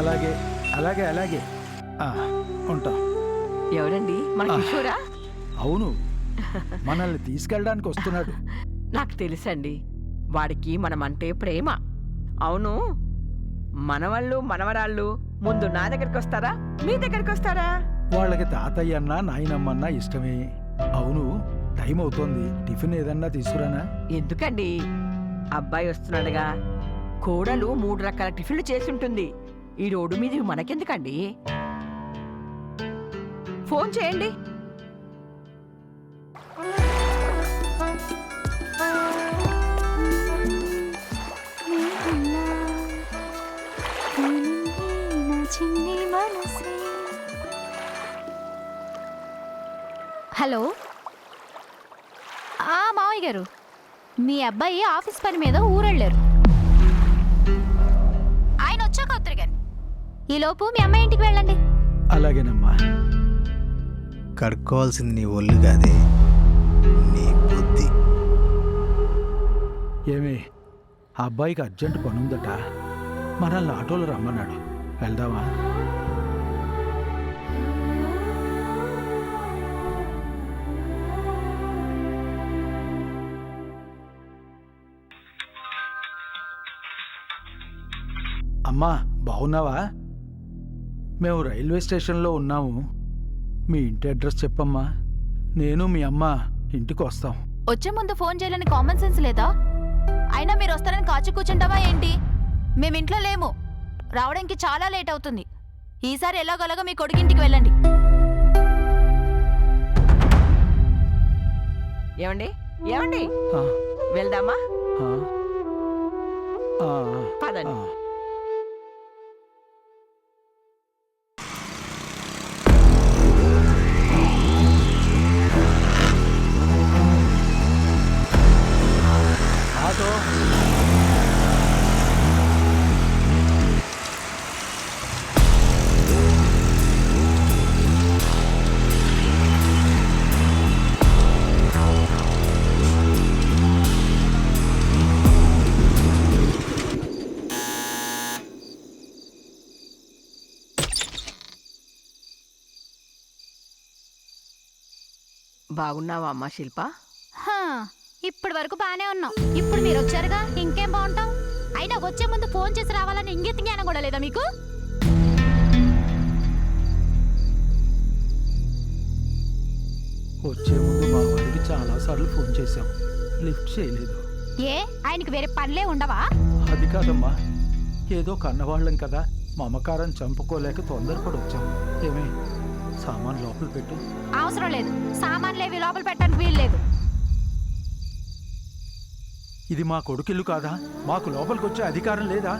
H: అలాగే అలాగే అలాగే ఉంటాం.
J: ఎవరండి? మన కిషోరా?
H: అవును, మనల్ని తీసుకెళ్ళడానికి వస్తున్నాడు.
J: నాకు తెలుసండి, వాడికి మనమంటే ప్రేమ. అవును, మనవాళ్ళు మనవరాళ్ళు ముందు నా దగ్గరికి వస్తారా, మీ దగ్గరికి వస్తారా?
H: వాళ్ళకి తాతయ్య అన్నా నాయనమ్మన్నా ఇష్టమే. అవును, టైం అవుతోంది, టిఫిన్ ఏదన్నా తీసుకురానా?
J: ఎందుకండి, అబ్బాయి వస్తున్నాడుగా, కోడలు 3 రకాల టిఫిన్లు చేసి ఉంటుంది. ఈ రోడ్డు మీద మనకెందుకండి? ఫోన్ చేయండి.
M: హలో, మావయ్య గారు, మీ అబ్బాయి ఆఫీస్ పని మీద ఊరెళ్ళారు. ఆయన వచ్చాక వద్దరు కానీ ఈలోపు మీ అమ్మాయి ఇంటికి వెళ్ళండి.
H: అలాగేనమ్మా.
K: కడుక్కోవాల్సింది నీ ఒళ్ళు కాదే, నీ బుద్ధి.
H: ఏమే, ఆ అబ్బాయికి అర్జెంట్ పనుందట, మనల్ని ఆటోలో రమ్మన్నాడు, వెళ్దామా? అమ్మా, బాగున్నావా? మేము రైల్వే స్టేషన్లో ఉన్నాము. మీ ఇంటి అడ్రస్ చెప్పమ్మా, నేను మీ అమ్మ ఇంటికి వస్తాం.
I: వచ్చే ముందు ఫోన్ చేయాలని కామన్ సెన్స్ లేదా? అయినా మీరు వస్తారని కాచి కూర్చుంటావా ఏంటి? మేము ఇంట్లో లేము, రావడానికి చాలా లేట్ అవుతుంది. ఈసారి ఎలాగోలాగా మీ కొడుకింటికి వెళ్ళండి.
J: ఏమండి ఏమండి, వెళ్దామా? పదండి. బాగున్నావా అమ్మా శిల్ప?
M: ఇప్పటి వరకు బానే ఉన్నాం. ఇప్పుడు మీరు వచ్చారుగా, ఇంకేం బాగుంటాం. అయినా వచ్చే ముందు ఫోన్ చేసి రావాలని ఇంగిత జ్ఞానం కూడా లేదా మీకు?
H: వచ్చే ముందు మా వాడికి చాలాసార్లు ఫోన్ చేశాం, లిఫ్ట్ చేయలేదు.
M: ఏ, ఆయనకి వేరే పనులే ఉండవా?
H: అది కాదమ్మా, ఏదో కన్నవాళ్ళం కదా, మమకారం చంపుకోలేక తొందరపడి వచ్చాం. ఏమే, సామాన్ లోపల పెట్టు.
M: అవసరం లేదు, సామాన్లేవి లోపల పెట్టడానికి వీల్లేదు.
H: ఇది మా కొడుకిల్లు కాదా? మాకు లోపలికి వచ్చే అధికారం లేదా?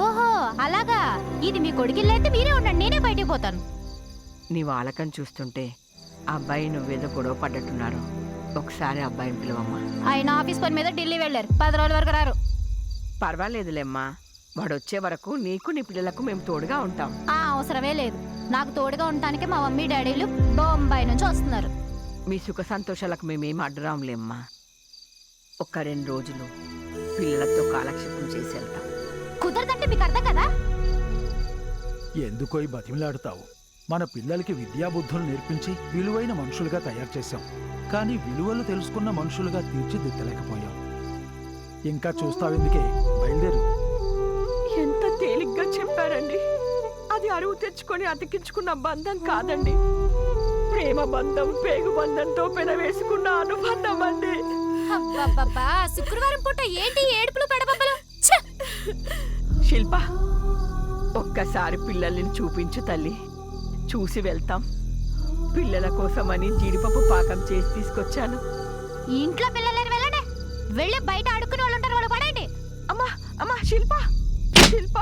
M: ఓహో అలాగా, ఇది మీ కొడుకిల్లైతే మీరే ఉండండి, నేనే బయటికి పోతాను.
J: నీ వాళ్ళకని చూస్తుంటే అబ్బాయి నువ్వేదో గొడవ పడ్డట్టున్నారు. ఒకసారి అబ్బాయిని పిలవమ్మా.
M: ఆయన ఆఫీస్ పని మీద ఢిల్లీ వెళ్ళారు, 10 రోజుల వరకు రారు.
J: పర్వాలేదులేమ్మా, వాడు వచ్చే వరకు నీకు నీ పిల్లలకు మేము తోడుగా ఉంటాం.
M: అవసరమే లేదు, నాకు తోడుగా ఉండటానికి మా మమ్మీ డాడీలు బొంబాయి నుంచి వస్తున్నారు.
J: మీ సుఖ సంతోషాలకు మేమేం అడ్డురాంలేమ్మా. ఒక్క 2 రోజులు పిల్లలతో కాలక్షేపం చేసి వెళ్తాం.
M: కుదరదంటే మీకు అర్థం కదా?
H: ఎందుకో ఈ బతిమిలాడుతావు? మన పిల్లలకి విద్యాబుద్ధులు నేర్పించి విలువైన మనుషులుగా తయారు చేశాం, కానీ విలువలు తెలుసుకున్న మనుషులుగా తీర్చిదిద్దలేకపోయాం. ఇంకా చూస్తావెందుకే, బయలుదేరు.
J: ఎంత తేలిగ్గా చెప్పారండి. అది అరువు తెచ్చుకొని అతికించుకున్న బంధం కాదండి, ప్రేమ బంధం, పేగు బంధంతో పెనవేసుకున్న అనుబంధం అండి.
M: శుక్రవారం పూట ఏంటి ఏడుపులు పెడబబ్బలు?
J: శిల్ప, ఒక్కసారి పిల్లల్ని చూపించు తల్లి, చూసి వెళ్తాం. పిల్లల కోసమని జీడిపప్పు పాకం చేసి తీసుకొచ్చాను.
M: ఇంట్లో పిల్లలు వెళ్ళండి, వెళ్ళి బయట అడుక్కునే వాళ్ళు ఉంటారు, వాళ్ళు పడండి.
J: అమ్మా అమ్మా, శిల్ప శిల్ప.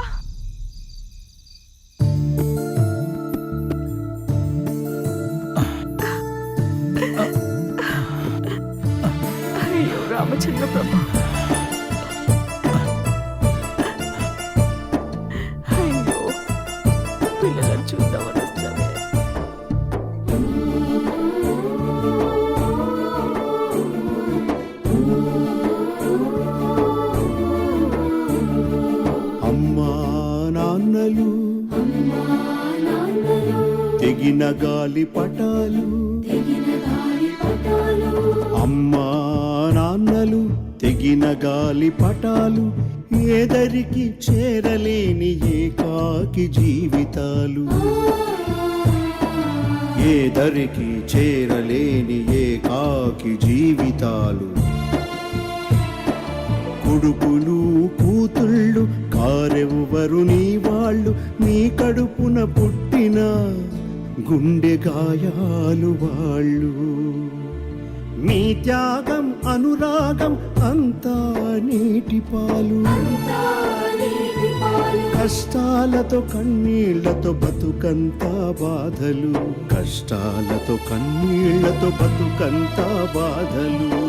J: అయ్యో రామచంద్ర ప్రభు, అయ్యో పిల్లలను చూద్దామని వచ్చామే.
F: అమ్మా నాన్నలు తెగిన గాలి పటాలు, అమ్మా నాన్నలు తెగిన గాలి పటాలు,
R: ఏదరికి చేరలేని ఏకాకి జీవితాలు, ఏదరికి చేరలేని ఏకాకి జీవితాలు. కొడుకులు కూతుళ్ళు కారెవ్వరు నీ వాళ్ళు, నీ కడుపున పుట్టిన గుండె గాయాలు వాళ్ళు. మీ త్యాగం అనురాగం అంతా నీటి పాలు, కష్టాలతో కన్నీళ్లతో బతుకంతా బాధలు, కష్టాలతో కన్నీళ్లతో బతుకంతా బాధలు.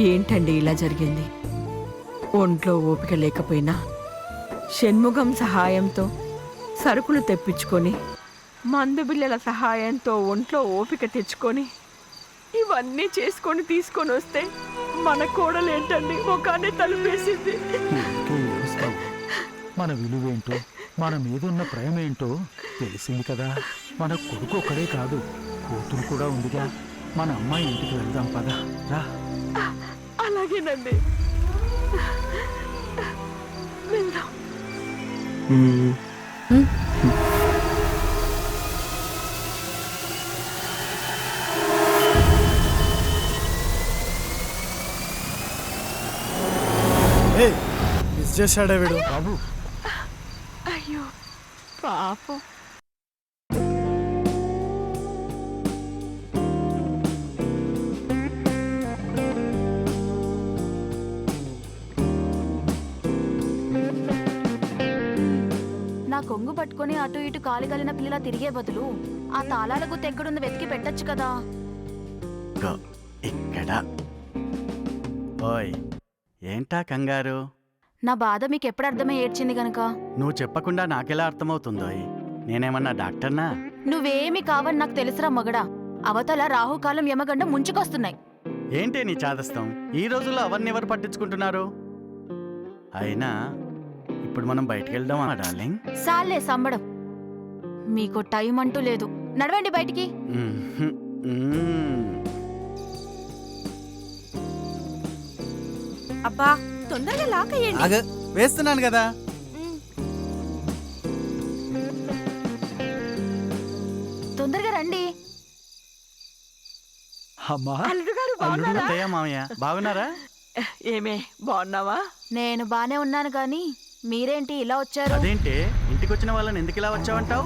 J: ఏంటండి ఇలా జరిగింది? ఒంట్లో ఓపిక లేకపోయినా షణ్ముఖం సహాయంతో సరుకులు తెప్పించుకొని, మందు బిళ్ళల సహాయంతో ఒంట్లో ఓపిక తెచ్చుకొని, ఇవన్నీ చేసుకొని తీసుకొని వస్తే మన కోడలు ఏంటండి ముఖాన్ని తలుపేసింది.
H: మన విలువేంటో, మన మీదున్న ప్రేమ ఏంటో తెలిసింది కదా. మన కొడుకు ఒక్కడే కాదు, కూతురు కూడా ఉందిగా. మన అమ్మాయి ఇంటికి వెళ్దాం పదా, రా.
J: అలాగేనండి, వెళ్దాం.
R: మిస్ చేశాడే వీడు.
H: బాబు,
J: అయ్యో పాపం.
I: నా కొంగు పట్టుకొని అటు ఇటు కాలిగలిన పిల్లలా తిరిగే బదులు ఆ తాళాల గుర్తు ఎక్కడుంది వెతికి పెట్టచ్చు కదా.
L: ఇక్కడ ఓయ్, ఏంటా కంగారు?
I: నా బాధ మీకు ఎప్పుడు అర్థమై ఏడ్చింది గనక.
L: నువ్వు చెప్పకుండా నాకెలా అర్థమవుతుందో? నేనేమన్నా డాక్టర్నా?
I: నువ్వేమి కావని నాకు తెలుసురా మగడా. అవతల రాహుకాలం యమగండం ముంచుకొస్తున్నాయి.
L: ఏంటి నీ చాదస్తం? ఈ రోజుల్లో అవన్నీ ఎవరు పట్టించుకుంటున్నారు? అయినా ఇప్పుడు మనం బయటికి వెళ్దామా డార్లింగ్?
I: సాలే సంబడం, మీకు టైం అంటూ లేదు. నడవండి బయటికి.
G: అబ్బా తొందరగా లాక్ అయ్యండి.
L: వేస్తున్నాను కదా.
I: తొందరగా రండి.
H: అమ్మా,
L: అత్తయ్య మామయ్య బాగున్నారా?
J: ఏమే బాగున్నావా?
I: నేను బానే ఉన్నాను గాని మీరేంటి ఇలా వచ్చారు?
L: అదేంటి ఇంటికి వచ్చిన వాళ్ళని ఎందుకు ఇలా వచ్చావంటావు?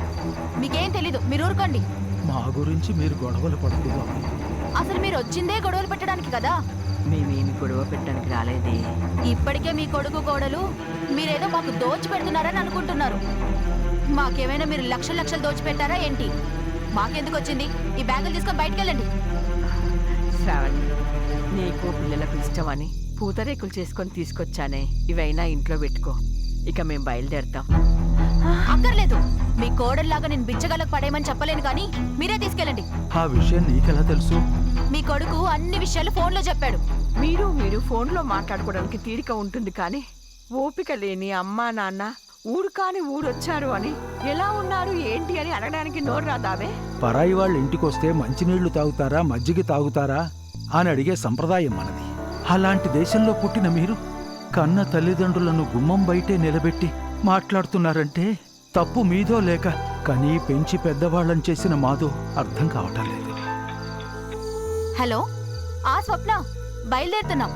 I: మీకేం తెలీదు, మీరు ఊరుకోండి.
H: మా గురించి మీరు గొడవలు పడుతుందా?
I: అసలు మీరు వచ్చిందే గొడవలు పెట్టడానికి కదా.
J: మేమేమి గొడవ పెట్టడానికి రాలేదే.
I: ఇప్పటికే మీ కొడుకు కోడలు మీరేదో మాకు దోచి పెడుతున్నారని అనుకుంటున్నారు. మాకేమైనా మీరు లక్షలు లక్షలు దోచి పెట్టారా ఏంటి? మాకెందుకు వచ్చింది? ఈ బ్యాగులు తీసుకొని బయటికి వెళ్ళండి.
J: శ్రావణి, నీకు పిల్లలకు ఇష్టమని పూతరేకులు చేసుకొని తీసుకొచ్చానే, ఇవైనా ఇంట్లో పెట్టుకో. ఇక మేము బయలుదేరుతాం.
I: అక్కర్లేదు, మీ కోడల్లాగా నేను బిచ్చగాలకు పడేయమని చెప్పలేను కానీ మీరే తీసుకెళ్ళండి.
H: ఆ విషయం నీకెలా తెలుసు?
I: మీ కొడుకు అన్ని విషయాలు ఫోన్లో చెప్పాడు.
J: మీరు ఫోన్లో మాట్లాడుకోవడానికి తీరిక ఉంటుంది కానీ ఓపిక లేని అమ్మా నాన్న ఊరు కాని ఊరొచ్చారు అని, ఎలా ఉన్నారు ఏంటి అని అడగడానికి నోరు రాదావే?
H: పరాయి వాళ్ళ ఇంటికొస్తే మంచినీళ్లు తాగుతారా, మజ్జిగ తాగుతారా అని అడిగే సంప్రదాయం మనది. అలాంటి దేశంలో పుట్టిన మీరు కన్న తల్లిదండ్రులను గుమ్మం బయటే నిలబెట్టి మాట్లాడుతున్నారంటే తప్పు మీదో లేక కనీ పెంచి పెద్దవాళ్ళని చేసిన మాదో అర్థం కావటం లేదు.
I: హలో, ఆ స్వప్న, బయలుదేరుతున్నాం.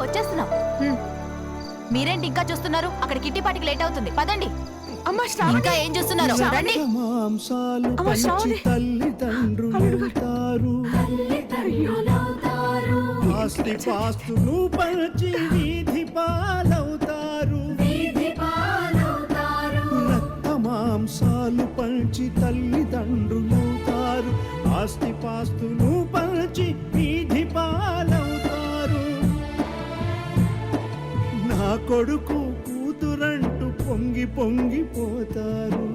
I: వచ్చేస్తున్నాం. మీరేంటి ఇంకా చూస్తున్నారు? అక్కడ కిట్టిపాటికి లేట్ అవుతుంది, పదండి. ఇంకా ఏం చూస్తున్నారు? రండి.
R: మాంసాలు పంచి తల్లిదండ్రులవుతారు, ఆస్తి పాస్తులు పంచి వీధి పాలవుతారు. రక్త మాంసాలు పంచి తల్లిదండ్రులవుతారు, ఆస్తి పాస్తులు పంచి వీధి పాలవుతారు. నా కొడుకు కూతురంటూ పొంగి పొంగిపోతారు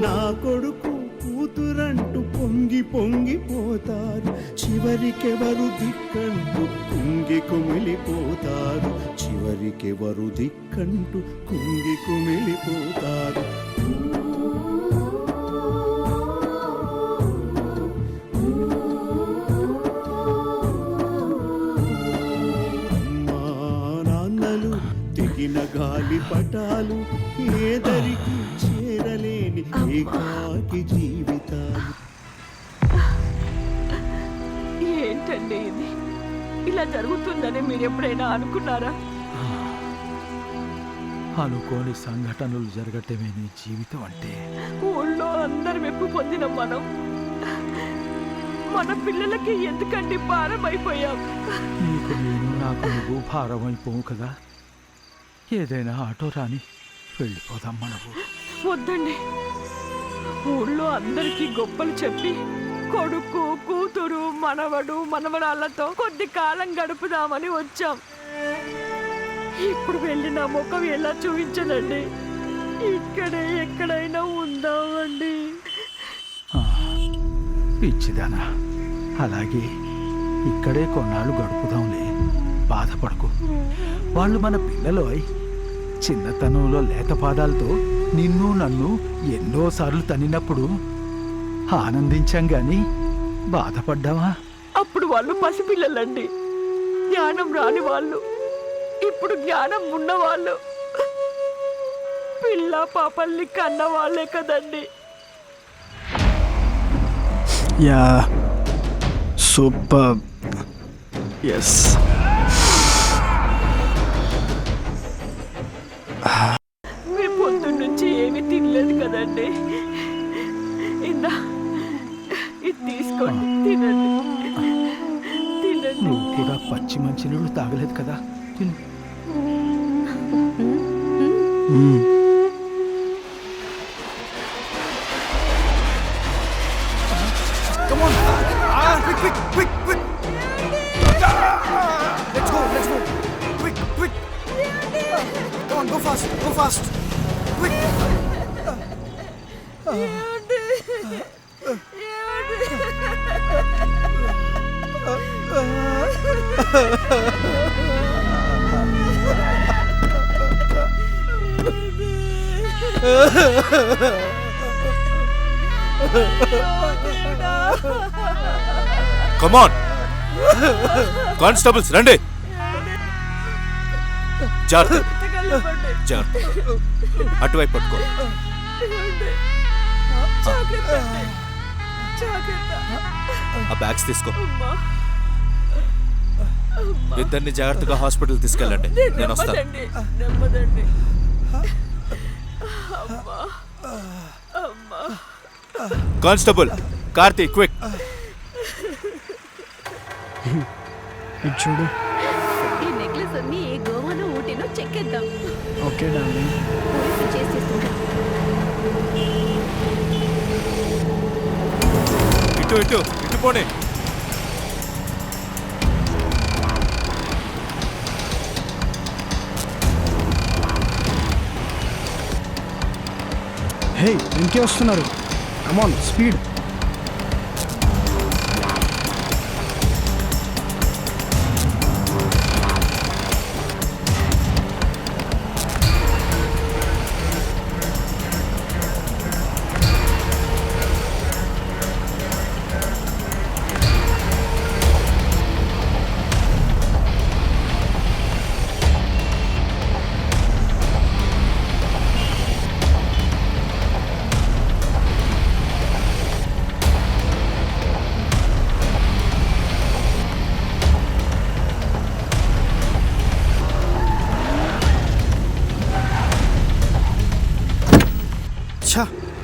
R: నా కొడుకు కూతురంటూ పొంగి పొంగిపోతారు చివరికెవరు దిక్కంటూ కుంగి కుమిలిపోతారు చివరికెవరు దిక్కంటూ కుంగి కుమిలిపోతారు తెగిన గాలి పటాలు ఏదరికి చేరలేని ఏకాకి జీవితాలు.
J: ఏంటండి ఇది? ఇలా జరుగుతుందని మీరు ఎప్పుడైనా అనుకున్నారా?
H: అనుకోని సంఘటనలు జరగటమే నీ జీవితం అంటే.
J: ఊళ్ళో అందరి మెప్పు పొందిన మనం మన పిల్లలకి ఎందుకండి భారం అయిపోయాం?
H: నీకు నేను నాకు నువ్వు భారం అయిపోవు కదా. ఏదైనా ఆటో రాని వెళ్ళిపోదాం మనము.
J: వద్దండి. ఊళ్ళో అందరికీ గొప్పలు చెప్పి కొడుకు కూతురు మనవడు మనవరాళ్లతో కొద్ది కాలం గడుపుదామని వచ్చాం. ఇప్పుడు వెళ్ళి నా ముఖం ఎలా చూపించనండి? ఇక్కడే ఎక్కడైనా ఉందామండి.
H: పిచ్చిదానా, అలాగే ఇక్కడే కొన్నాళ్ళు గడుపుదాంలే. బాధపడకు. వాళ్ళు మన పిల్లలు అయి చిన్నతనంలో లేత పాదాలతో నిన్ను నన్ను ఎన్నోసార్లు తన్నినప్పుడు ఆనందించాం గాని బాధపడ్డావా?
J: అప్పుడు వాళ్ళు పసిపిల్లలండి, జ్ఞానం రాని వాళ్ళు. ఇప్పుడు జ్ఞానం ఉన్నవాళ్ళు, పిల్ల పాపల్ని కన్నవాళ్లే కదండి.
S: Yeah super. ఎస్.
J: మీరు పొద్దున్న నుంచి ఏమీ తినలేదు కదండి. ఇందా ఇది తీసుకోండి, తినండి. తినండి.
H: నువ్వు కూడా పచ్చి మంచినీళ్ళు తాగలేదు కదా. తిను.
S: Come on. Quick, quick, quick, quick. Let's go, let's go. Quick, quick. Come on, go fast, go fast. Quick.
Q: Come on. Constables రండి. జాగ్రత్త, జాగ్రత్త. అటువైపు పట్టుకో. ఆ బ్యాగ్స్ తీసుకో. ఇద్దరిని జాగ్రత్తగా హాస్పిటల్ తీసుకెళ్ళండి. నేను వస్తాను. Constable Karthik, quick.
S: చూడు.
G: ఈ నెక్లెస్ అన్ని ఏ గోవాను ఊటీలో చెక్కేద్దాం.
S: Okay darling.
G: పోలీసులు చేసేసుకుంటాం.
Q: ఇటు ఇటు ఇటు పోనీ.
S: హే, ఇంకే వస్తున్నారు. కమాన్, స్పీడ్.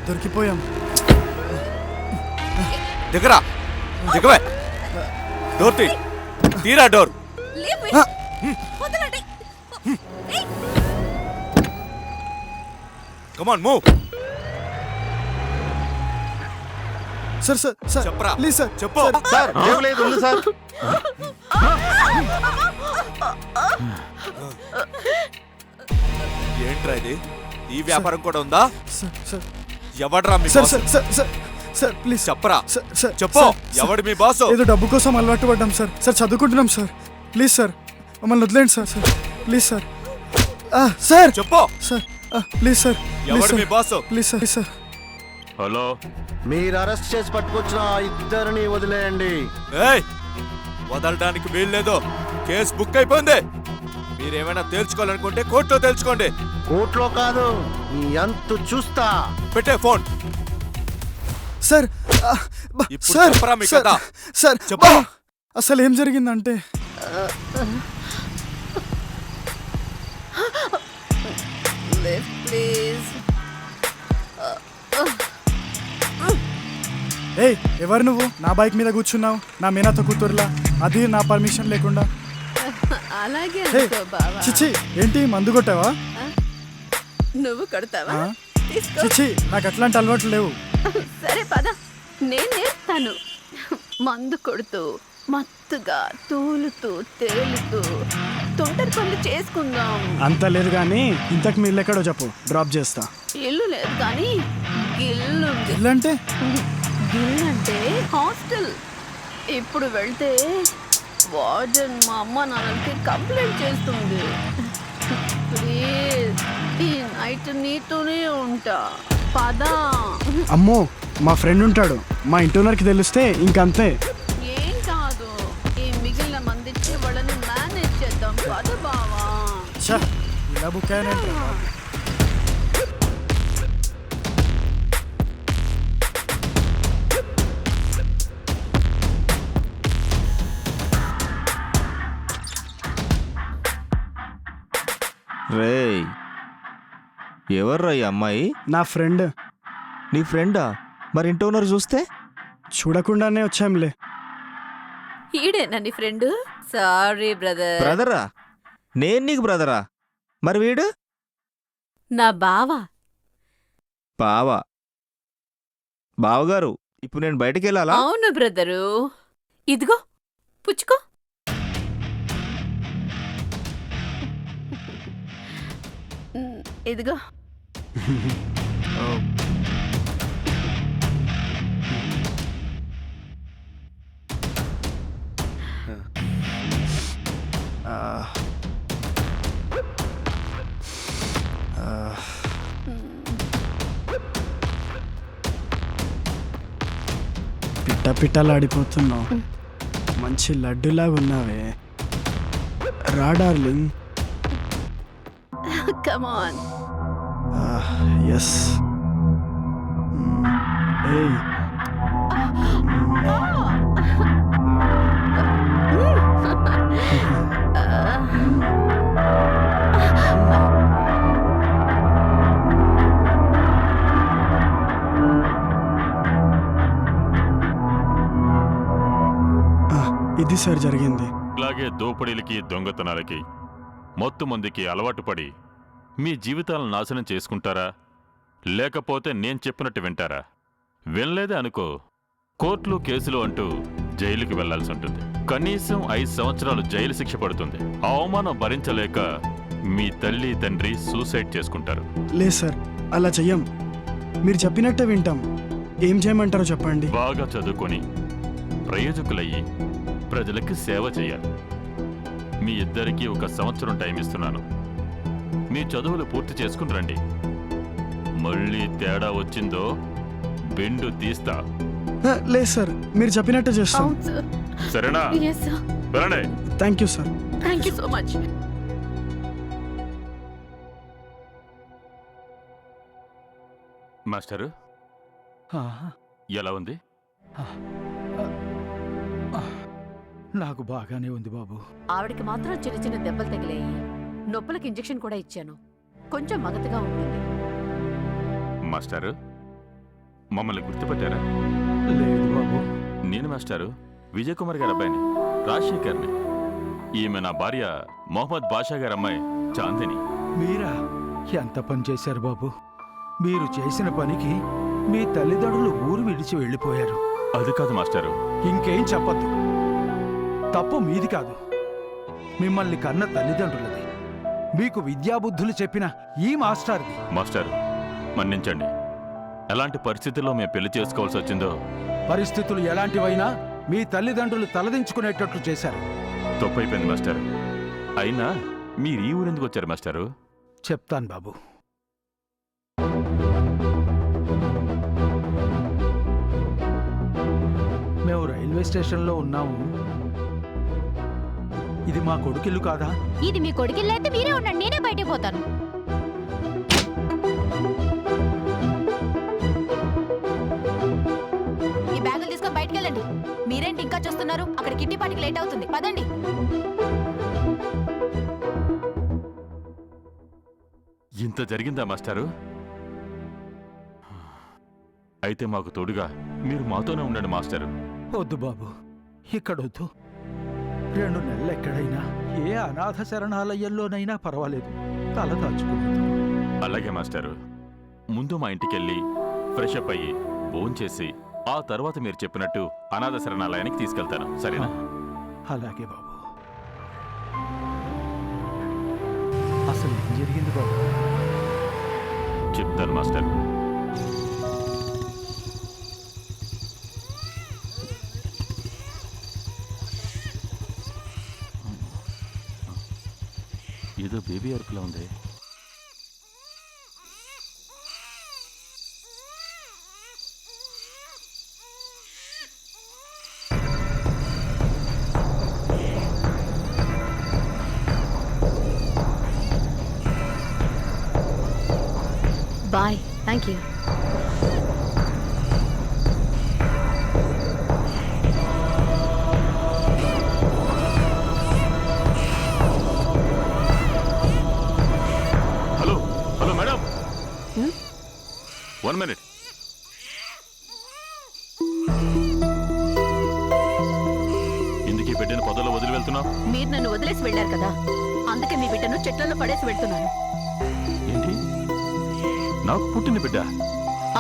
S: దొరికిపోయాం.
Q: దిగరా, దిగవే. డోర్ తీ, తీరా డోర్. కమాన్, మూవ్.
S: సార్ సార్ సార్
Q: చెప్పరా,
S: ప్లీజ్ సార్.
Q: చెప్పు.
N: సార్ ఏం లేదు, ఉంది సార్.
Q: ఏంట్రా ఇది? ఈ వ్యాపారం కూడా ఉందా?
S: సార్
Q: ఎవడ్రా మీ
S: sir
Q: boss?
S: Sir sir sir sir please
Q: చెప్పరా?
S: సార్
Q: చెప్పు, ఎవడు మీ బాసు?
S: ఏదో డబ్బు కోసం అలవాటు పడ్డాం సార్. సార్ చదువుకుంటున్నాం సార్. ప్లీజ్ సార్ మమ్మల్ని వదిలేండి sir. Sir please sir. Sir
Q: చెప్పు
S: సార్. Please sir.
Q: ఎవడు మీ boss?
S: Please sir. Please sir.
O: Hello,
L: మీరు అరెస్ట్ చేసి పట్టుకొచ్చిన ఆ ఇద్దరిని వదిలేయండి.
Q: ఏయ్, వదలడానికి వీల్లేదు. కేసు బుక్ అయిపోయింది. మీరేమైనా తేల్చుకోవాలనుకుంటే కోర్టులో తేల్చుకోండి.
L: కోర్టులో కాదు, ఎంత చూస్తా.
Q: పెట్టే ఫోన్.
S: సార్
Q: ఇప్పుడు
S: సార్
Q: చెప్పరా మీ
S: సార్
Q: కథ?
S: సార్
Q: చెప్పు.
S: అసలు ఏం జరిగిందంటే
G: ప్లీజ్.
S: ఏయ్ ఎవరు నువ్వు? నా బైక్ మీద కూర్చున్నావు నా మీనాతో కూతురులా, అది నా పర్మిషన్ లేకుండా.
G: అలాగే
S: ఏయ్,
G: అనుకో బావా.
S: చిచి ఏంటి మందు కొట్టావా?
G: నువ్వు కొడతావా?
S: ఆ?
G: తీసుకో.
S: చిచి నాకు అట్లాంటి అలవాట్లు లేవు.
G: సరే పద, నేను నేర్తాను. మందు కొడుతూ మత్తుగా తూలుతూ తేలుతూ తొందర పనులు చేసుకుందాం.
S: అంత లేదు కానీ ఇంతకు మీ ఇల్లు ఎక్కడో చెప్పు, డ్రాప్ చేస్తా.
G: ఇల్లు లేదు కానీ గిల్లు ఉంది.
S: ఇల్లు అంటే?
G: గిల్లు అంటే హాస్టల్. ఇప్పుడు వెళ్తే వార్డెన్ మా అమ్మ నాన్నకి కంప్లైంట్ చేస్తుంది. ప్లీజ్ ఈ నైట్ నీతోనే ఉంటా. పదా.
S: అమ్మో మా ఫ్రెండ్ ఉంటాడు, మా ఇంటి ఓనర్కి తెలిస్తే ఇంకంతే.
G: ఏం కాదు, ఈ మిగిలిన మంది ఇచ్చే వాళ్ళని మేనేజ్ చేద్దాం. పద బావా.
S: ఛ, ఇలా బుక్ అయ్యానంటే
Q: రేయ్, ఎవర్రా ఈ అమ్మాయి?
S: నా ఫ్రెండ్.
Q: నీ ఫ్రెండా? మరి ఇంటి ఓనర్ చూస్తే?
S: చూడకుండానే వచ్చాంలే.
G: ఈడేనా నీ ఫ్రెండ్? Sorry brother.
Q: బ్రదరా? నేను నీకు బ్రదరా? మరి వీడు?
G: నా బావా.
Q: బావా? బావగారు, ఇప్పుడు నేను బయటికి వెళ్ళాలా?
G: అవును బ్రదరు. ఇదిగో పుచ్చుకో. ఇదిగో.
S: పిట్ట పిట్టలాడిపోతున్నావు. మంచి లడ్డులాగా ఉన్నావే. రా డార్లింగ్.
G: Come on.
S: ఎస్. ఏయ్ ఇది సార్ జరిగింది.
T: ఇలాగే దోపిడీలకి దొంగతనాలకి మొత్తం మందికి అలవాటు పడి మీ జీవితాలను నాశనం చేసుకుంటారా, లేకపోతే నేను చెప్పినట్టు వింటారా? వినలేదే అనుకో, కోర్టులు కేసులు అంటూ జైలుకి వెళ్లాల్సి ఉంటుంది. కనీసం 5 సంవత్సరాలు జైలు శిక్ష పడుతుంది. అవమానం భరించలేక మీ తల్లి తండ్రి సూసైడ్ చేసుకుంటారు.
S: లేదు సార్, అలా చెయ్యం. మీరు చెప్పినట్టే వింటాం. ఏం చేయమంటారో చెప్పండి.
T: బాగా చదువుకొని ప్రయోజకులయ్యి ప్రజలకి సేవ చేయాలి. మీ ఇద్దరికీ 1 సంవత్సరం టైం ఇస్తున్నాను. మీ చదువులు పూర్తి చేసుకుని రండి. మళ్ళీ తేడా వచ్చిందో బెండు తీస్తా.
S: లేదు సార్, మీరు చెప్పినట్టే చేస్తాం.
T: సరేనా? వెళ్ళండి.
S: Thank you sir.
G: Thank you so much.
T: Master, ఎలా ఉంది?
H: నాకు బాగానే ఉంది బాబు.
G: ఆవిడకి మాత్రం చిన్న చిన్న దెబ్బలు తగిలాయి. నొప్పులకు ఇంజెక్షన్ కూడా ఇచ్చాను. కొంచెం మగతగా ఉంటుంది.
T: మాస్టారు, మమ్మల్ని గుర్తుపట్టారా?
H: లేదు బాబు.
T: నేను మాస్టారు విజయ్ కుమార్ గారి అబ్బాయిని, రాజశేఖర్ని. ఈమె నా భార్య మొహమ్మద్ బాషా గారి అమ్మాయి చాందిని.
H: మీరా? ఎంత పని చేశారు బాబు. మీరు చేసిన పనికి మీ తల్లిదండ్రులు ఊరు విడిచి వెళ్ళిపోయారు.
T: అది కాదు మాస్టారు.
H: ఇంకేం చెప్పద్దు. తప్పు మీది కాదు, మిమ్మల్ని కన్న తల్లిదండ్రులది. మీకు విద్యాబుద్ధులు చెప్పిన ఈ మాస్టర్ది.
T: మాస్టర్ మన్నించండి. ఎలాంటి పరిస్థితుల్లో మేము పెళ్లి చేసుకోవాల్సి వచ్చిందో.
H: పరిస్థితులు ఎలాంటివైనా మీ తల్లిదండ్రులు తలదించుకునేటట్లు చేశారు.
T: తప్పైపోయింది మాస్టర్. అయినా మీరు ఈ ఊరెందుకు వచ్చారు మాస్టారు?
H: చెప్తాను బాబు. మేము రైల్వే స్టేషన్లో ఉన్నాము. ఇది మా కొడుకిల్లు కాదా?
M: ఇది మీ కొడుకిల్లు అయితే మీరే ఉండండి, నేనే బయటికి పోతాను.
G: ఈ బ్యాగులు తీసుకొని బయటికి వెళ్ళండి. మీరేంటి ఇంకా చూస్తున్నారు? అక్కడ కిట్టి పాటికి లేట్ అవుతుంది, పదండి.
T: ఇంత జరిగిందా మాస్టారు? అయితే మాకు తోడుగా మీరు మాతోనే ఉండండి మాస్టారు.
H: వద్దు బాబు, ఇక్కడొద్దు. 2 నెలలు ఎక్కడైనా ఏ అనాథ శరణాలయంలోనైనా పర్వాలేదు, తల దాచుకుంటాం.
T: అలాగే మాస్టారు. ముందు మా ఇంటికెళ్ళి ఫ్రెష్ అప్ అయ్యి భోంచేసి ఆ తర్వాత మీరు చెప్పినట్టు అనాథ శరణాలయానికి తీసుకెళ్తాను, సరేనా?
H: అలాగే బాబు. అసలు ఏం జరిగింది బాబు?
T: చెప్తాను మాస్టర్. ఏదో బేబీ అరుపులా ఉంది.
G: Bye, thank you.
T: Hello hello madam, 1 minute. ఎందుకు ఈ బిడ్డను పొదలో వదిలి వెళ్తున్నావు?
G: మీరు నన్ను వదిలేసి వెళ్ళారు కదా, అందుకే మీ బిడ్డను చెట్లలో పడేసి వెళ్తున్నాను.
T: ఏంటి? నాకు పుట్టిన బిడ్డ?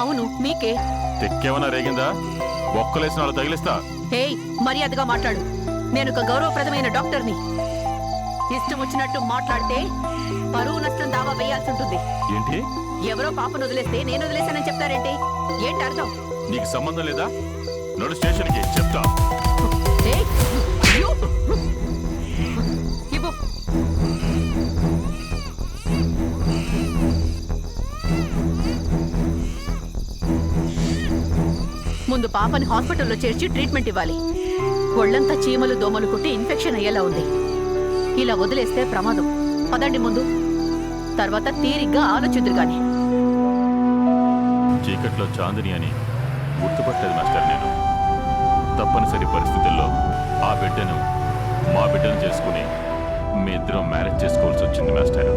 G: అవును, మీకే.
T: తెక్కేమన్నా రేగిందా? బొక్కలేసిన వాళ్ళు తగిలిస్తా.
G: హేయ్, మర్యాదగా మాట్లాడు. నేను ఒక గౌరవప్రదమైన డాక్టర్ని. ఇష్టం వచ్చినట్టు మాట్లాడితే పరువు నష్టం దావా వేయాల్సి ఉంటుంది.
T: ఏంటి?
G: ఎవరో పాపను వదిలేస్తే నేను వదిలేశానని చెప్తారేంటి? ఏంటి అర్థం?
T: నీకు సంబంధం లేదా? నడు స్టేషన్కి, చెప్తా.
G: ఏయ్, అయ్యో! ఇవ్వు. ముందు పాపని హాస్పిటల్లో చేర్చి ట్రీట్మెంట్ ఇవ్వాలి. ఒళ్ళంతా చీమలు దోమలు కుట్టి ఇన్ఫెక్షన్ అయ్యేలా ఉంది. ఇలా వదిలేస్తే ప్రమాదం. పదండి ముందు, తర్వాత తీరిగ్గా ఆలోచిద్దురు గాని.
T: చీకట్లో చాందిని అని గుర్తుపట్టలేదు మాస్టర్ నేను. తప్పనిసరి పరిస్థితుల్లో ఆ బిడ్డను మా బిడ్డను చేసుకుని మీ ఇద్దరం మ్యారేజ్ చేసుకోవాల్సి వచ్చింది మాస్టర్.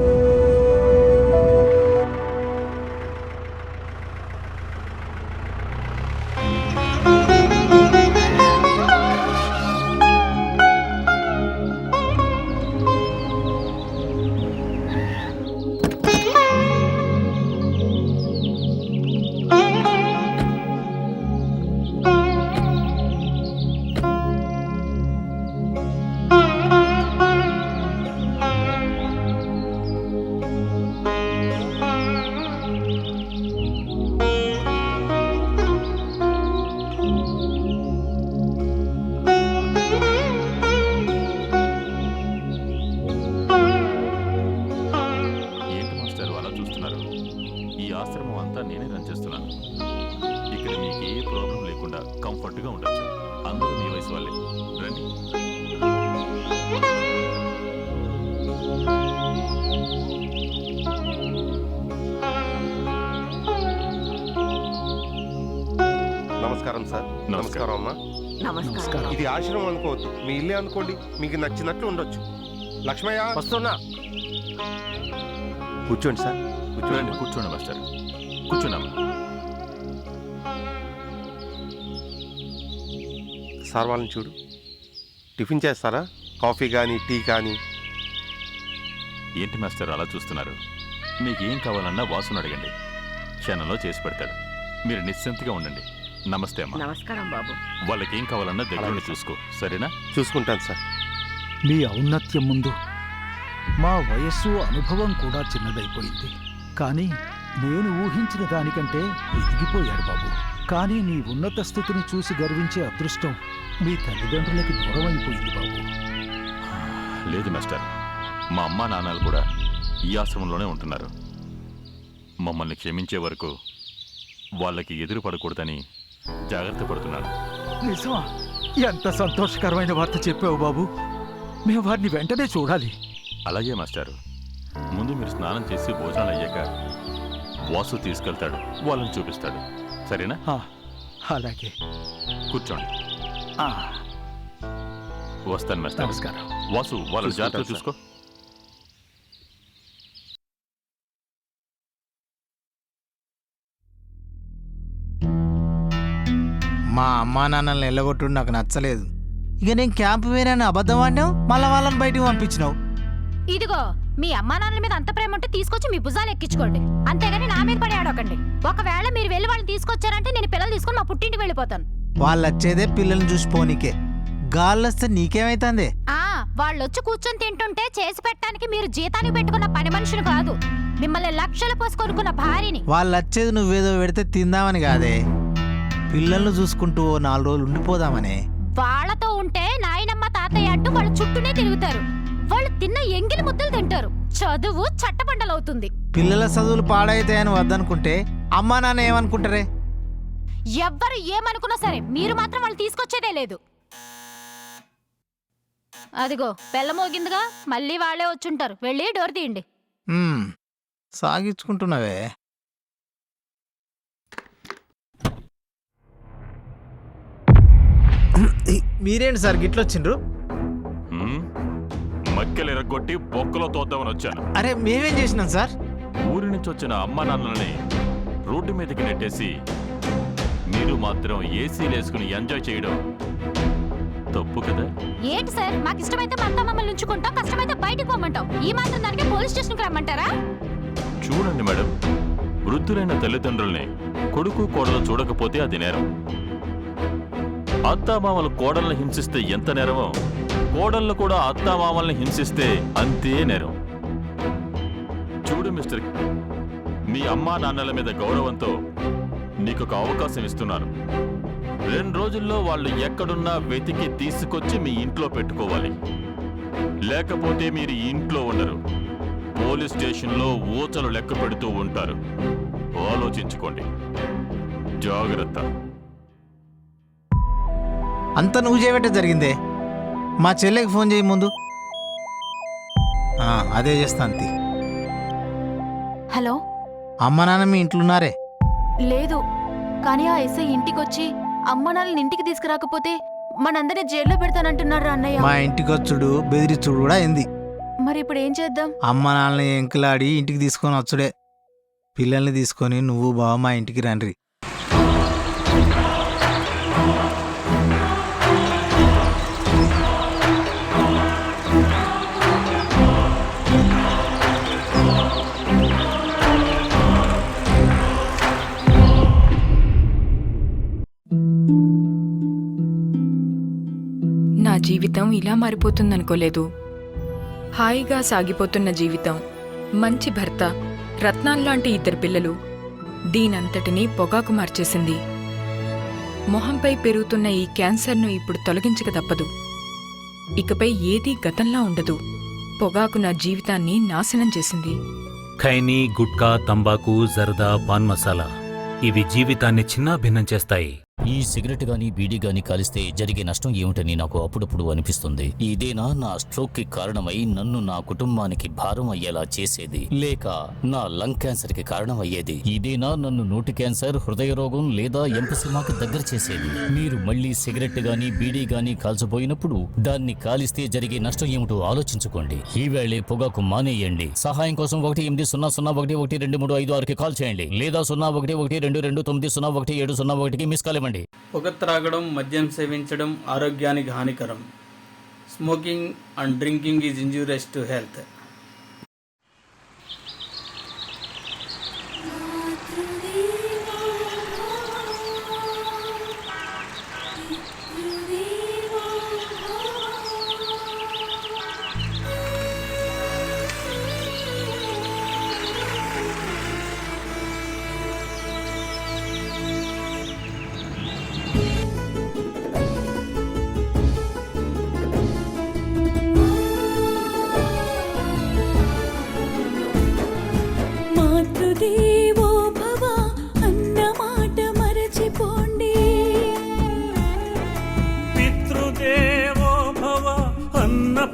T: కంఫర్ట్గా ఉండొచ్చు. అందరూ మీ వయసు వాళ్ళే. రండి.
N: నమస్కారం సార్. నమస్కారం అమ్మా.
J: నమస్కారం.
N: ఇది ఆశ్రమం అనుకోవద్దు, మీ ఇల్లే అనుకోండి. మీకు నచ్చినట్లు ఉండొచ్చు. లక్ష్మయ్య వస్తున్నా. కూర్చోండి సార్.
T: కూర్చోండి. కూర్చోండి మాస్టర్. కూర్చున్నామా.
N: సార్ వాళ్ళని చూడు. టిఫిన్ చేస్తారా? కాఫీ కానీ టీ కానీ?
T: ఏంటి మాస్టర్ అలా చూస్తున్నారు? మీకేం కావాలన్నా వాసుని అడగండి, క్షణంలో చేసి పెడతాడు. మీరు నిశ్చింతగా ఉండండి. నమస్తే అమ్మా.
J: నమస్కారం బాబు.
T: వాళ్ళకి ఏం కావాలన్నా దగ్గర చూసుకో, సరేనా?
N: చూసుకుంటాను సార్.
H: మీ ఔన్నత్యం ముందు మా వయస్సు అనుభవం కూడా చిన్నదైపోయింది. కానీ నేను ఊహించిన దానికంటే ఎదిగిపోయారు బాబు. కానీ నీ ఉన్నత స్థితిని చూసి గర్వించే అదృష్టం మీ తల్లిదండ్రులకి దూరం అయిపోయింది బాబు.
T: లేదు మాస్టర్, మా అమ్మా నాన్నలు కూడా ఈ ఆశ్రమంలోనే ఉంటున్నారు. మమ్మల్ని క్షమించే వరకు వాళ్ళకి ఎదురు పడకూడదని జాగ్రత్త పడుతున్నాను.
H: నిజమా? ఎంత సంతోషకరమైన వార్త చెప్పావు బాబు. మేము వారిని వెంటనే చూడాలి.
T: అలాగే మాస్టారు, ముందు మీరు స్నానం చేసి భోజనాలు అయ్యాక వాసు తీసుకెళ్తాడు, వాళ్ళని చూపిస్తాడు. సరేనా?
H: అలాగే.
T: కూర్చోండి. వస్తాను మాస్టర్.
H: నమస్కారం.
T: వాసు, వాళ్ళ జాగ్రత్త చూసుకో.
K: మా అమ్మా నాన్నల్ని వెళ్ళగొట్టుడు నాకు నచ్చలేదు. ఇక నేను క్యాంపు వేరని అబద్ధం ఆడినావు, మళ్ళీ వాళ్ళని బయటకు పంపించినావు.
M: ఇదిగో మీ అమ్మా నాన్నల మీద అంత ప్రేమ ఉంటే తీసుకొచ్చి మీ భుజాలు ఎక్కించుకోండి, అంతేగాని నా మీద పడి ఆడకండి. ఒకవేళ మీరు వెళ్ళి వాళ్ళని తీసుకొచ్చారంటే నేను పిల్లలు తీసుకొని మా పుట్టింటికి వెళ్ళిపోతాను.
K: వాళ్ళు వచ్చేదే పిల్లల్ని చూసి పోనీకే. గాళ్ళొస్తే నీకేమైతుంది?
M: వాళ్ళు వచ్చి కూర్చొని తింటుంటే చేసి పెట్టడానికి మీరు జీతానికి పెట్టుకున్న పని మనుషులు కాదు, మిమ్మల్ని లక్షలు పోసి కొనుక్కున్న భార్యని.
K: వాళ్ళు వచ్చేది నువ్వేదో పెడితే తిందామని కాదే, పిల్లల్ని చూసుకుంటూ 4 రోజులు ఉండిపోదామని.
M: వాళ్ళతో ఉంటే నాయనమ్మ తాతయ్య అంటూ వాళ్ళ చుట్టూనే తిరుగుతారు. వాళ్ళు తిన్న ఎంగిలి ముద్దలు తింటారు. చదువు చట్టబండలవుతుంది.
K: పిల్లల చదువులు పాడైతాయని వద్దనుకుంటే అమ్మా నాన్న ఏమనుకుంటారే?
M: ఎవ్వరు ఏమనుకున్నా సరే మీరు మాత్రం వాళ్ళు తీసుకొచ్చేదే లేదు. అదిగో బెల్ల మోగిందిగా, మళ్ళీ వాళ్ళే వచ్చుంటారు. వెళ్ళి డోర్ తీయండి.
K: సాగించుకుంటున్నావే. మీరేంటి సార్ గిట్లొచ్చిండ్రు?
T: మక్కెలు ఎరగొట్టి బొక్కలో తోద్దామని వచ్చాను.
K: అరే మేమేం చేసినాం సార్?
T: ఊరి నుంచి వచ్చిన అమ్మా నాన్నల్ని రోడ్డు మీదకి నెట్టేసి మీరు మాత్రం ఏసీలు వేసుకుని ఎంజాయ్ చేయడం తప్పు కదా?
M: ఏంటి సార్, మాకు ఇష్టమైతే మా అత్త మమ్మల్ని ఉంచుకుంటాం, కష్టమైతే బయటకు పోమంటాం. ఈ మాత్రం దానికి పోలీస్ స్టేషన్కి రమ్మంటారా?
T: చూడండి మేడం, వృద్ధులైన తల్లిదండ్రుల్ని కొడుకు కోడలు చూడకపోతే అది నేరం. అత్తామామలు కోడల్ని హింసిస్తే ఎంత నేరమో, కోడళ్ళు కూడా అత్తామామల్ని హింసిస్తే అంతే నేరం. చూడు మిస్టర్, మీ అమ్మా నాన్నల మీద గౌరవంతో నీకొక అవకాశం ఇస్తున్నాను. 2 రోజుల్లో వాళ్ళు ఎక్కడున్నా వెతికి తీసుకొచ్చి మీ ఇంట్లో పెట్టుకోవాలి. లేకపోతే మీరు ఇంట్లో ఉండరు, పోలీస్ స్టేషన్లో ఊచలు లెక్క పెడుతూ ఉంటారు. ఆలోచించుకోండి, జాగ్రత్త.
K: అంత నువ్వు చేయబట్టే జరిగిందే. మా చెల్లెకి ఫోన్ చేయి ముందు. అదే చేస్తాను.
I: హలో,
K: అమ్మ నాన్న మీ ఇంట్లోన్నారే?
I: లేదు, కానీ ఆ ఎస్ఐ ఇంటికొచ్చి అమ్మ నాన్నని ఇంటికి తీసుకురాకపోతే మనందరినీ జైల్లో పెడతానంటున్నారు అన్నయ్య.
K: మా ఇంటికొచ్చుడు బెదిరిచ్చుడు కూడా అయింది.
I: మరి ఇప్పుడు ఏం చేద్దాం?
K: అమ్మ నాన్నని ఎంకులాడి ఇంటికి తీసుకొని వచ్చుడే. పిల్లల్ని తీసుకొని నువ్వు బావ మా ఇంటికి రండి.
A: నా జీవితం ఇలా మారిపోతుందనుకోలేదు. హాయిగా సాగిపోతున్న జీవితం, మంచి భర్త, రత్నాల్లాంటి 2 పిల్లలు, దీనంతటినీ పొగాకు మార్చేసింది. మొహంపై పెరుగుతున్న ఈ క్యాన్సర్ను ఇప్పుడు తొలగించక తప్పదు. ఇకపై ఏదీ గతంలా ఉండదు. పొగాకు నా జీవితాన్ని నాశనం చేసింది.
B: ఖైనీ, గుట్కా, తంబాకు, జర్దా, పాన్ మసాలా ఇవి జీవితాన్ని చిన్నాభిన్నం చేస్తాయి.
C: ఈ సిగరెట్ గాని బీడీ గాని కాలిస్తే జరిగే నష్టం ఏమిటని నాకు అప్పుడప్పుడు అనిపిస్తుంది. ఇదేనా నా స్ట్రోక్ కి కారణమై నన్ను నా కుటుంబానికి భారం అయ్యేలా చేసేది, లేక నా లంగ్ క్యాన్సర్ కి కారణం అయ్యేది? ఇదేనా నన్ను నోటి క్యాన్సర్, హృదయ రోగం లేదా ఎంపసిమాకి దగ్గర చేసేది? మీరు మళ్ళీ సిగరెట్ గాని బీడీ గాని కాల్చబోయినప్పుడు దాన్ని కాలిస్తే జరిగే నష్టం ఏమిటో ఆలోచించుకోండి. ఈవేళే పొగాకు మానేయండి. సహాయం కోసం 1-800-112-123-56కి కాల్ చేయండి, లేదా 01122901-701కి మిస్ కాల్ ఇవ్వండి.
D: పొగ త్రాగడం, మద్యం సేవించడం ఆరోగ్యానికి హానికరం. Smoking and drinking is injurious to health.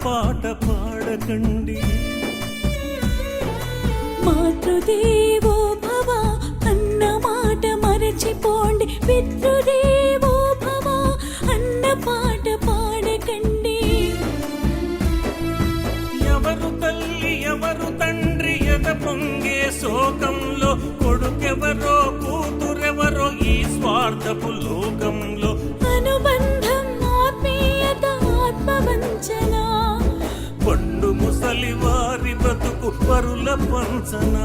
R: పాట పాడకండి.
E: మాతృదేవో భవ అన్న మాట మరచిపోండి, పితృదేవో భవ అన్న పాట పాడకండి.
R: ఎవరు తల్లి ఎవరు తండ్రి ఎద పొంగే శోకంలో, కొడుకెవరో కూతురెవరో ఈ స్వార్థపు లోకంలో.
E: అనుబంధం ఆత్మీయత ఆత్మవంచన,
R: పండు ముసలి వారి బతుకు పరుల పంచన,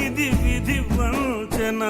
R: ఇది విధి వంచన.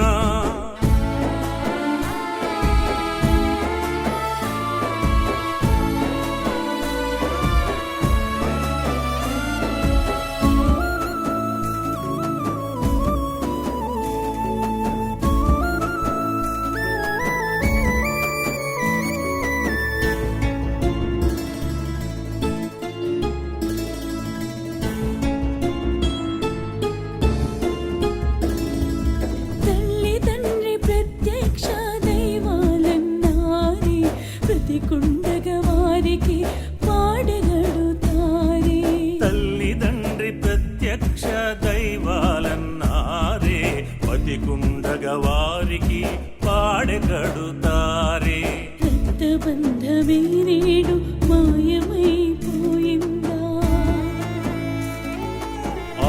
E: తల్లిదండ్రి ప్రత్యక్ష దైవాలన్నారే,
R: బతికుండగ వారికి పాడెగడుతారే.
E: రక్తబంధమే నేడు మాయమైపోయిందా,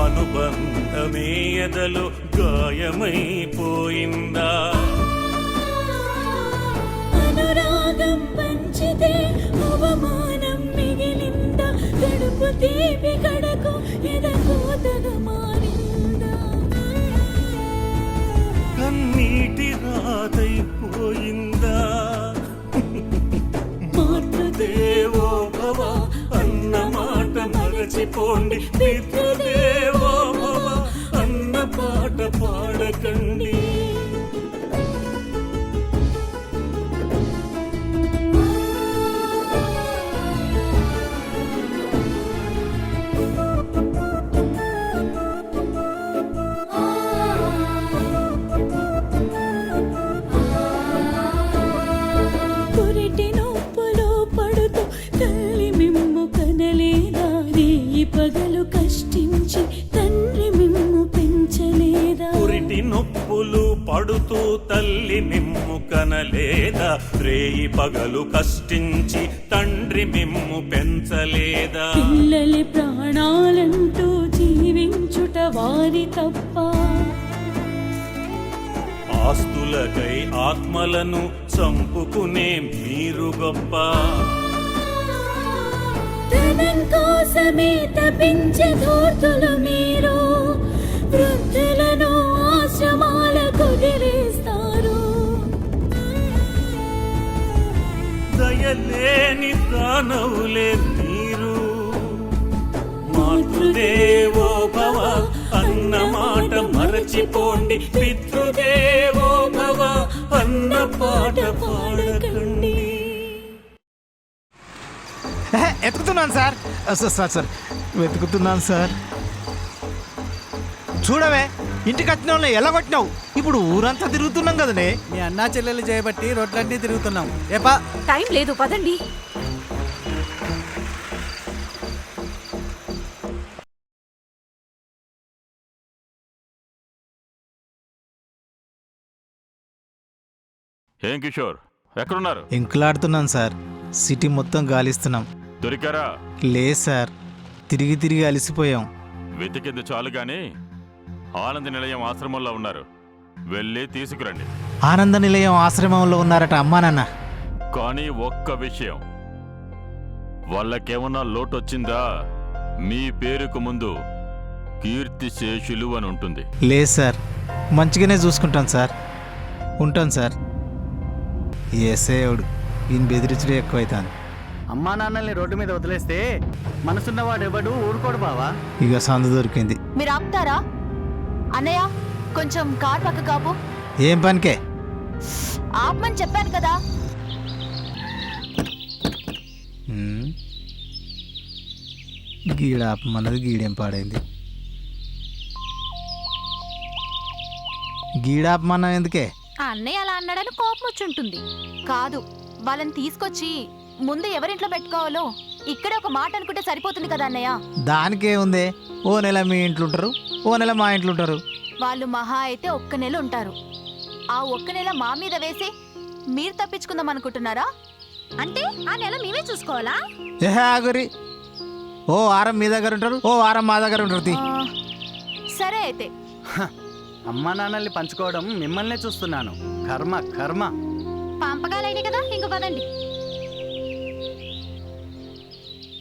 R: అనుబంధమే ఎదలో గాయమైపోయిందా.
E: అనురాగం పంచితే అవమానం మిగిలిందా, గడుపు తీపి గడకు ఎదకోతగా మారిందా.
R: కన్నీటి రాతైపోయిందా. మాతృదేవో భవ అన్న మాట మరచిపోండి, పితృదేవో భవ అన్న పాట పాడకండి.
E: పురిటి నొప్పులో పడుతూ తల్లి మిమ్ము కనలేదా, రేయి పగలు కష్టించి తండ్రి మిమ్ము పెంచలేదా.
R: పురిటి నొప్పులు పడుతూ తల్లి మిమ్ము కనలేదా, రేయి పగలు కష్టించి తండ్రి మిమ్ము పెంచలేదా.
E: పిల్లలి ప్రాణాలంటూ జీవించుట వారి తప్ప,
R: ఆస్తులకై ఆత్మలను చంపుకునే మీరు గొప్ప.
E: ధనం కోసమే తపించే ధూర్తులు మీరు, వృద్ధులను ఆశ్రమాలకు వదిలేస్తారు.
R: దయలేని దానవులే మీరు. మాతృదేవో భవ అన్న మాట మరచిపోండి, పితృదేవో భవ అన్న పాట పాడకండి.
K: ఎత్తుకుతున్నాను సార్. సార్ సార్ వెతుకుతున్నాను సార్. చూడవే, ఇంటికి వచ్చిన వాళ్ళని ఎలా కొట్టినావు. ఇప్పుడు ఊరంతా తిరుగుతున్నాం కదనే.
U: మీ అన్నా చెల్లెలు చేయబట్టి రోడ్లన్నీ తిరుగుతున్నాం. ఏపా
G: టైం లేదు, పదండి.
T: ఏం కిషోర్, ఎక్కడున్నారు?
K: ఎంకులాడుతున్నాను సార్. సిటీ మొత్తం గాలిస్తున్నాం.
T: దొరికారా?
K: లేదు సార్, తిరిగి తిరిగి అలసిపోయాం.
T: వెతికింది చాలు గాని ఆనంద నిలయం ఆశ్రమంలో ఉన్నారు, వెళ్ళి తీసుకురండి.
K: ఆనంద నిలయం ఆశ్రమంలో ఉన్నారట అమ్మా నాన్న.
T: కానీ ఒక్క విషయం, వాళ్ళకేమన్నా లోటొచ్చిందా? మీ పేరుకు ముందు కీర్తిశేషులు అని ఉంటుంది.
K: లేదు సార్, మంచిగానే చూసుకుంటాను సార్. ఉంటాను సార్. ఏసేవుడు ఈయన బెదిరించడే ఎక్కువైతాను.
L: అమ్మా నాన్నల్ని రోడ్డు మీద వదిలేస్తే మనసున్నవాడు ఎవడు ఊరుకోడు బావా.
K: ఇక సందు దొరికింది.
I: మీరు ఆపుతారా? అన్నయ్య, కొంచెం కార్ పక్క కాపు.
K: ఏం పనికే?
I: ఆపమని చెప్పాను కదా.
K: గీడ ఆపమన్నది గీడేం పాడైంది. గీడ ఆపమన్నా ఎందుకే?
I: ఆ అన్నయ్య అలా అన్నాడని కోపం వచ్చి ఉంటుంది. కాదు, వాళ్ళని తీసుకొచ్చి ముందు ఎవరింట్లో పెట్టుకోవాలో ఇక్కడ ఒక మాట అనుకుంటే సరిపోతుంది కదా అన్నయ్య.
K: దానికేముంది, ఓ నెల మీ ఇంట్లో ఉంటారు, ఓ నెల మా ఇంట్లో ఉంటారు.
I: వాళ్ళు మహా అయితే ఒక్క నెల ఉంటారు. ఆ ఒక్క నెల మా మీద వేసి మీరు తప్పించుకుందాం అనుకుంటున్నారా?
M: అంటే ఆ నెల మేమే చూసుకోవాలా?
K: ఆగురి, ఓ వారం మీ దగ్గర ఉంటారు, ఓ వారం మా దగ్గర ఉంటారు.
I: సరే అయితే.
L: అమ్మా నాన్నల్ని పంచుకోవడం మిమ్మల్నే చూస్తున్నాను. కర్మ కర్మ.
M: పంపకాలైన కదా, ఇంక పదండి.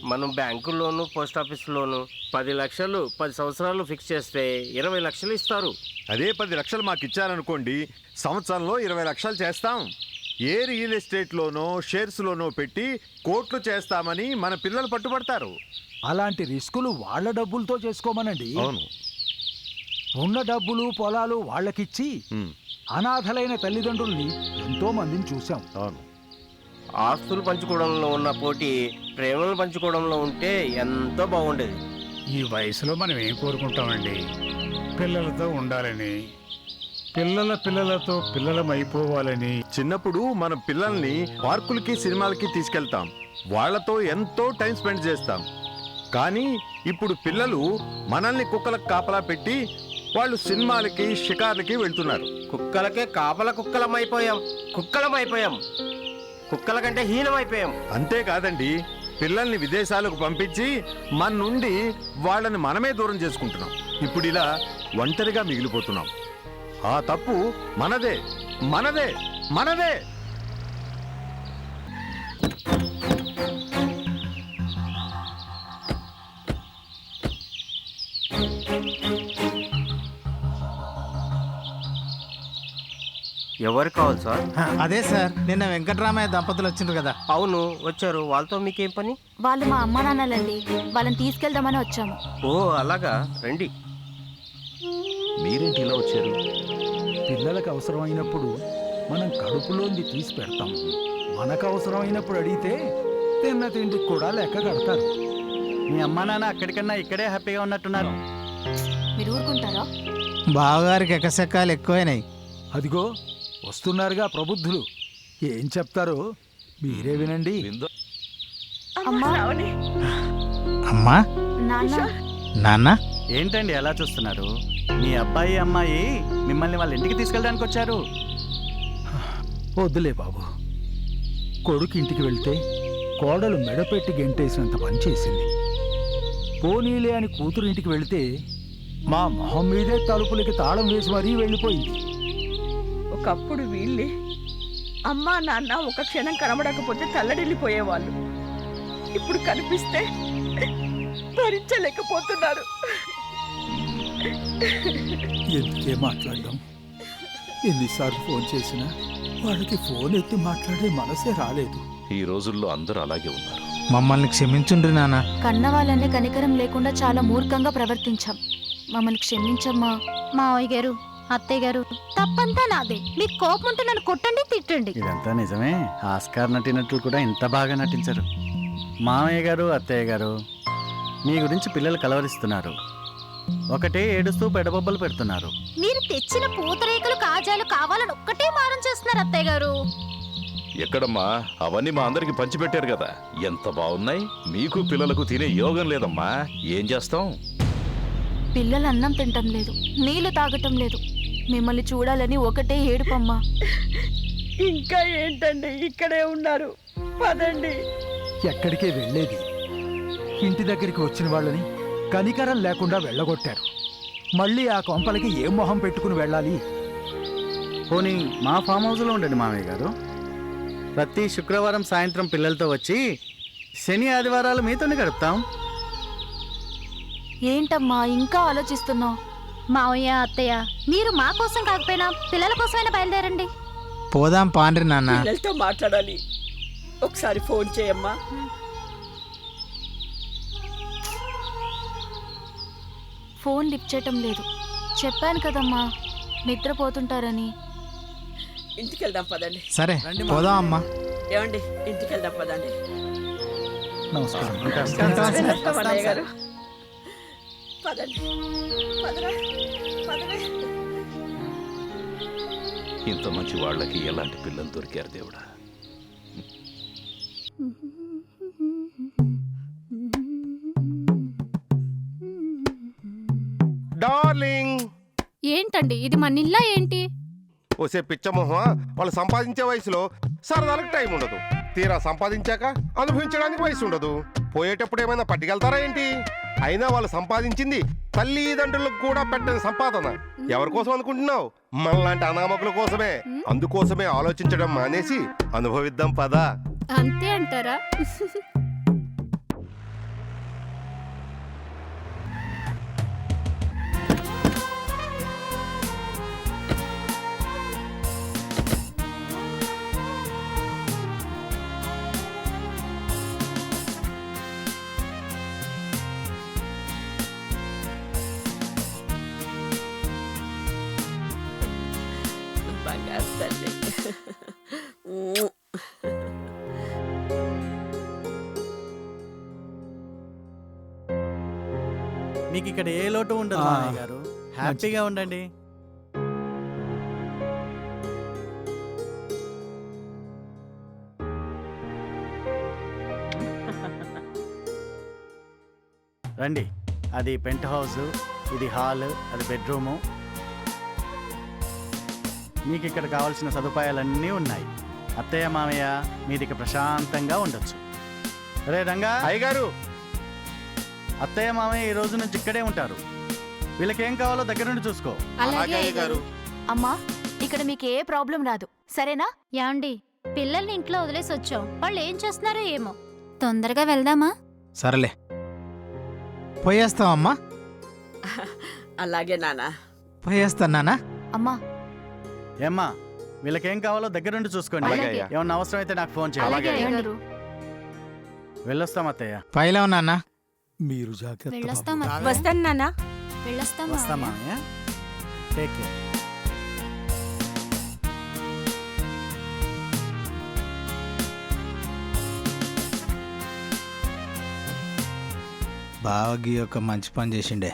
P: మనం బ్యాంకు లోను, పోస్ట్ ఆఫీస్ లోను 10 లక్షలు 10 సంవత్సరాలు ఫిక్స్ చేస్తే 20 లక్షలు ఇస్తారు.
N: అదే 10 లక్షలు మాకు ఇచ్చారనుకోండి, సంవత్సరంలో 20 లక్షలు చేస్తాం. ఏ రియల్ ఎస్టేట్లోనో షేర్స్లోనో పెట్టి కోట్లు చేస్తామని మన పిల్లలు పట్టుబడతారు.
H: అలాంటి రిస్కులు వాళ్ళ డబ్బులతో చేసుకోమనండి.
N: అవును.
H: ఉన్న డబ్బులు పొలాలు వాళ్ళకిచ్చి అనాథలైన తల్లిదండ్రుల్ని ఎంతో మందిని చూశాం.
N: అవును.
P: ఆస్తులు పంచుకోవడంలో ఉన్న పోటీ ప్రేమలు పంచుకోవడంలో ఉంటే ఎంతో బాగుండేది.
V: ఈ వయసులో మనం ఏం కోరుకుంటామండి? పిల్లలతో ఉండాలని, పిల్లలతో పిల్లలమైపోవాలని.
N: చిన్నప్పుడు మన పిల్లల్ని పార్కులకి సినిమాలకి తీసుకెళ్తాం, వాళ్లతో ఎంతో టైం స్పెండ్ చేస్తాం. కానీ ఇప్పుడు పిల్లలు మనల్ని కుక్కలకు కాపలా పెట్టి వాళ్ళు సినిమాలకి షికార్లకి వెళ్తున్నారు.
P: కుక్కలకే కాపల కుక్కలమైపోయాం. కుక్కల కంటే హీనమైపోయాం.
N: అంతేకాదండి, పిల్లల్ని విదేశాలకు పంపించి మన నుండి వాళ్ళని మనమే దూరం చేసుకుంటున్నాం. ఇప్పుడు ఇలా ఒంటరిగా మిగిలిపోతున్నాం. ఆ తప్పు మనదే మనదే మనదే.
P: ఎవరు కావాలి సార్?
K: అదే సార్, నిన్న వెంకటరామయ్య దంపతులు వచ్చిండ్రు కదా.
P: అవును, వచ్చారు. వాళ్ళతో మీకేం పని?
I: వాళ్ళు మా అమ్మా నాన్నలండి, వాళ్ళని తీసుకెళ్దామని వచ్చాము.
P: ఓ అలాగా, రండి.
O: మీరేంటి ఇలా వచ్చారు?
H: పిల్లలకు అవసరమైనప్పుడు మనం కడుపులోంది తీసి పెడతాం. మనకు అవసరమైనప్పుడు అడిగితే తిన్న తిండికి కూడా లెక్క కడతారు.
L: మీ అమ్మా నాన్న అక్కడికన్నా ఇక్కడే హ్యాపీగా ఉన్నట్టున్నారు.
I: మీరు ఊరుకుంటారా?
K: బావగారికి ఎకసెక్కాలు ఎక్కువైనాయి.
H: అదిగో వస్తున్నారుగా ప్రబుద్ధులు. ఏం చెప్తారో మీరే వినండి.
I: అమ్మా,
K: అమ్మా,
I: నాన్న,
K: నాన్న.
L: ఏంటండి ఎలా చూస్తున్నారు? మీ అబ్బాయి అమ్మాయి మిమ్మల్ని వాళ్ళ ఇంటికి తీసుకెళ్ళడానికి వచ్చారు.
H: వద్దులే బాబు. కొడుకు ఇంటికి వెళ్తే కోడలు మెడపెట్టి గెంటేసినంత పని చేసింది. పోనీలే అని కూతురు ఇంటికి వెళితే మా మొహం మీదే తలుపులకి తాళం వేసి మరీ వెళ్ళిపోయింది.
J: ఒకప్పుడు వీళ్ళే అమ్మా నాన్న ఒక క్షణం కనబడకపోతే తల్లడిల్లిపోయేవాళ్ళు. ఇప్పుడు కనిపిస్తే భరించలేకపోతున్నారు.
H: ఎందుకే మాట్లాడడం? ఎన్నిసార్లు ఫోన్ చేసినా వాళ్ళకి ఫోన్ ఎత్తి మాట్లాడే మనసే రాలేదు.
O: ఈ రోజుల్లో అందరూ అలాగే ఉన్నారు.
K: మమ్మల్ని క్షమించుండ్రి నాన్న.
I: కన్న వాళ్ళనే కనికరం లేకుండా చాలా మూర్ఖంగా ప్రవర్తించాం. మమ్మల్ని క్షమించమ్మా.
M: మావయ్య గారు, అత్తయ్య గారు, తప్పంతా నాదే. మీకు కోపం ఉంటే నన్ను కొట్టండి, తిట్టండి.
L: ఇదంతా నిజమే. ఆస్కార్ నటినట్లు కూడా ఇంత బాగా నటించరు. మామయ్య గారు, అత్తయ్య గారు, మీ గురించి పిల్లలు కలవరిస్తున్నారు. ఒకటే ఏడుస్తూ పెడబొబ్బలు పెడుతున్నారు.
M: మీరు తెచ్చిన పూతరేకులు కాజాలు కావాలని ఒక్కటే మారం చేస్తున్నారు అత్తయ్య గారు.
O: ఎక్కడమ్మా, అవన్నీ మా అందరికి పంచిపెట్టారు కదా, ఎంత బాగున్నాయి. మీకు పిల్లలకు తినే యోగం లేదమ్మా, ఏం చేస్తాం?
I: పిల్లలు అన్నం తింటం లేదు, నీళ్లు తాగటం లేదు. మిమ్మల్ని చూడాలని ఒకటే ఏడుపమ్మా.
J: ఇంకా ఏంటండి, ఇక్కడే ఉన్నారు, పదండి.
H: ఎక్కడికే వెళ్ళేది? ఇంటి దగ్గరికి వచ్చిన వాళ్ళని కనికరం లేకుండా వెళ్ళగొట్టారు. మళ్ళీ ఆ కొంపలకి ఏం మొహం పెట్టుకుని వెళ్ళాలి?
L: పోనీ మా ఫామ్ హౌస్లో ఉండండి మామయ్య గారు. ప్రతి శుక్రవారం సాయంత్రం పిల్లలతో వచ్చి శని ఆదివారాలు మీతోనే గడుపుతాం.
I: ఏంటమ్మా ఇంకా ఆలోచిస్తున్నావు?
M: మావయ్య, అత్తయ్య, మీరు మా కోసం కాకపోయినా పిల్లల కోసమైనా బయలుదేరండి.
K: పోదాం పాండ్రి నాన్న.
J: పిల్లలతో మాట్లాడాలి, ఒకసారి ఫోన్ చేయమ్మా.
I: ఫోన్ లిఫ్ట్ చేయటం లేదు. చెప్పాను కదమ్మా నిద్రపోతుంటారని.
J: ఇంటికి వెళ్దాం పదండి.
K: సరే పోదాం అమ్మా.
J: ఏమండి, ఇంటికి వెళ్దాం పదండి.
H: నమస్కారం.
J: వెళ్తాం అన్నయ్య గారు. పదండి, పదరా, పదరా.
O: ఇంత మంచి వాళ్ళకి ఎలాంటి పిల్లలు దొరికారు దేవుడా.
M: ఏంటండి ఇది మన ఇల్లా ఏంటి?
F: ఓసే పిచ్చమోహ, వాళ్ళు సంపాదించే వయసులో సరదాలకు టైం ఉండదు, తీరా సంపాదించాక అనుభవించడానికి వయసు ఉండదు. పోయేటప్పుడు ఏమైనా పట్టుకెళ్తారా ఏంటి? అయినా వాళ్ళు సంపాదించింది తల్లిదండ్రులకు కూడా పెట్టని సంపాదన. ఎవరి కోసం అనుకుంటున్నావు? మనలాంటి అనామకుల కోసమే. అందుకోసమే ఆలోచించడం మానేసి అనుభవిద్దాం పదా.
M: అంతే అంటారా?
U: మీకు ఇక్కడ ఏ లోటు ఉండదు మామయ్య గారు, హ్యాపీగా ఉండండి. రండి, అది పెంట్ హౌస్, ఇది హాల్, అది బెడ్రూము. మీకు ఇక్కడ కావాల్సిన సదుపాయాలన్నీ ఉన్నాయి. అత్తయ్య మామయ్య మీదిక ప్రశాంతంగా ఉండొచ్చు. రే రంగా
F: అయ్యగారు,
U: అత్తయ్య మామయ్య ఈ రోజు నుంచి ఇక్కడే ఉంటారు. వీళ్ళకేం కావాలో దగ్గర నుండి చూసుకో.
I: అమ్మా, ఇక్కడ మీకు ఏ ప్రాబ్లం రాదు, సరేనా?
M: యాండి పిల్లల్ని ఇంట్లో వదిలేసి వచ్చాం, వాళ్ళు ఏం చేస్తున్నారో ఏమో. తొందరగా వెళ్దామా?
K: సరేలే, పోయేస్తావమ్మా?
J: అలాగే నానా.
K: పోయేస్తానా?
I: అమ్మా,
U: ఏమ్మా, వీళ్ళకేం కావాలో దగ్గర నుండి చూసుకోండి. ఏమన్నా అవసరం అయితే నాకు ఫోన్ చేయాలి. వెళ్ళొస్తాం అత్తయ్య.
K: పైలో ఉన్నా.
H: మీరు జాగ్రత్త.
M: వెళ్ళొస్తాం.
J: వస్తాను నానా.
M: వెళ్ళొస్తాం.
U: వస్తాం మామయ్య. Take care.
K: బావకి ఒక మంచి పని చేసిండే.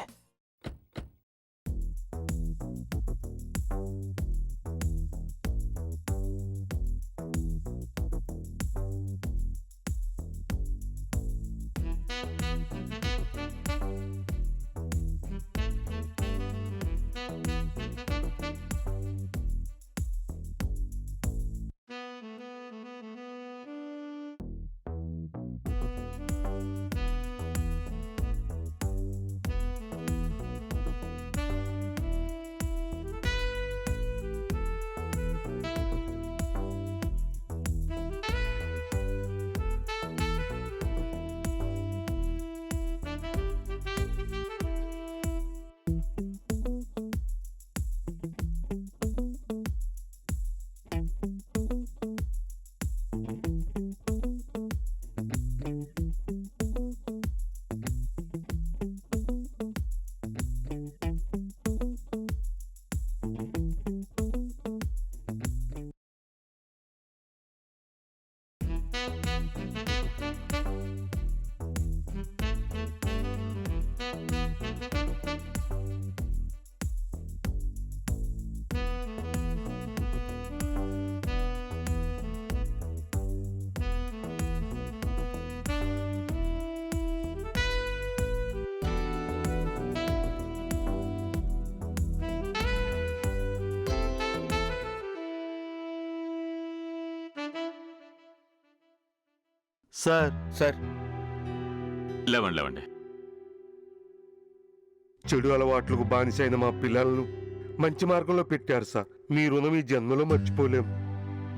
N: సార్
T: లేవండి.
N: చెడు అలవాట్లకు బానిసైన మా పిల్లలను మంచి మార్గంలో పెట్టారు సార్. మీ రుణం ఈ జన్మలో మర్చిపోలేం.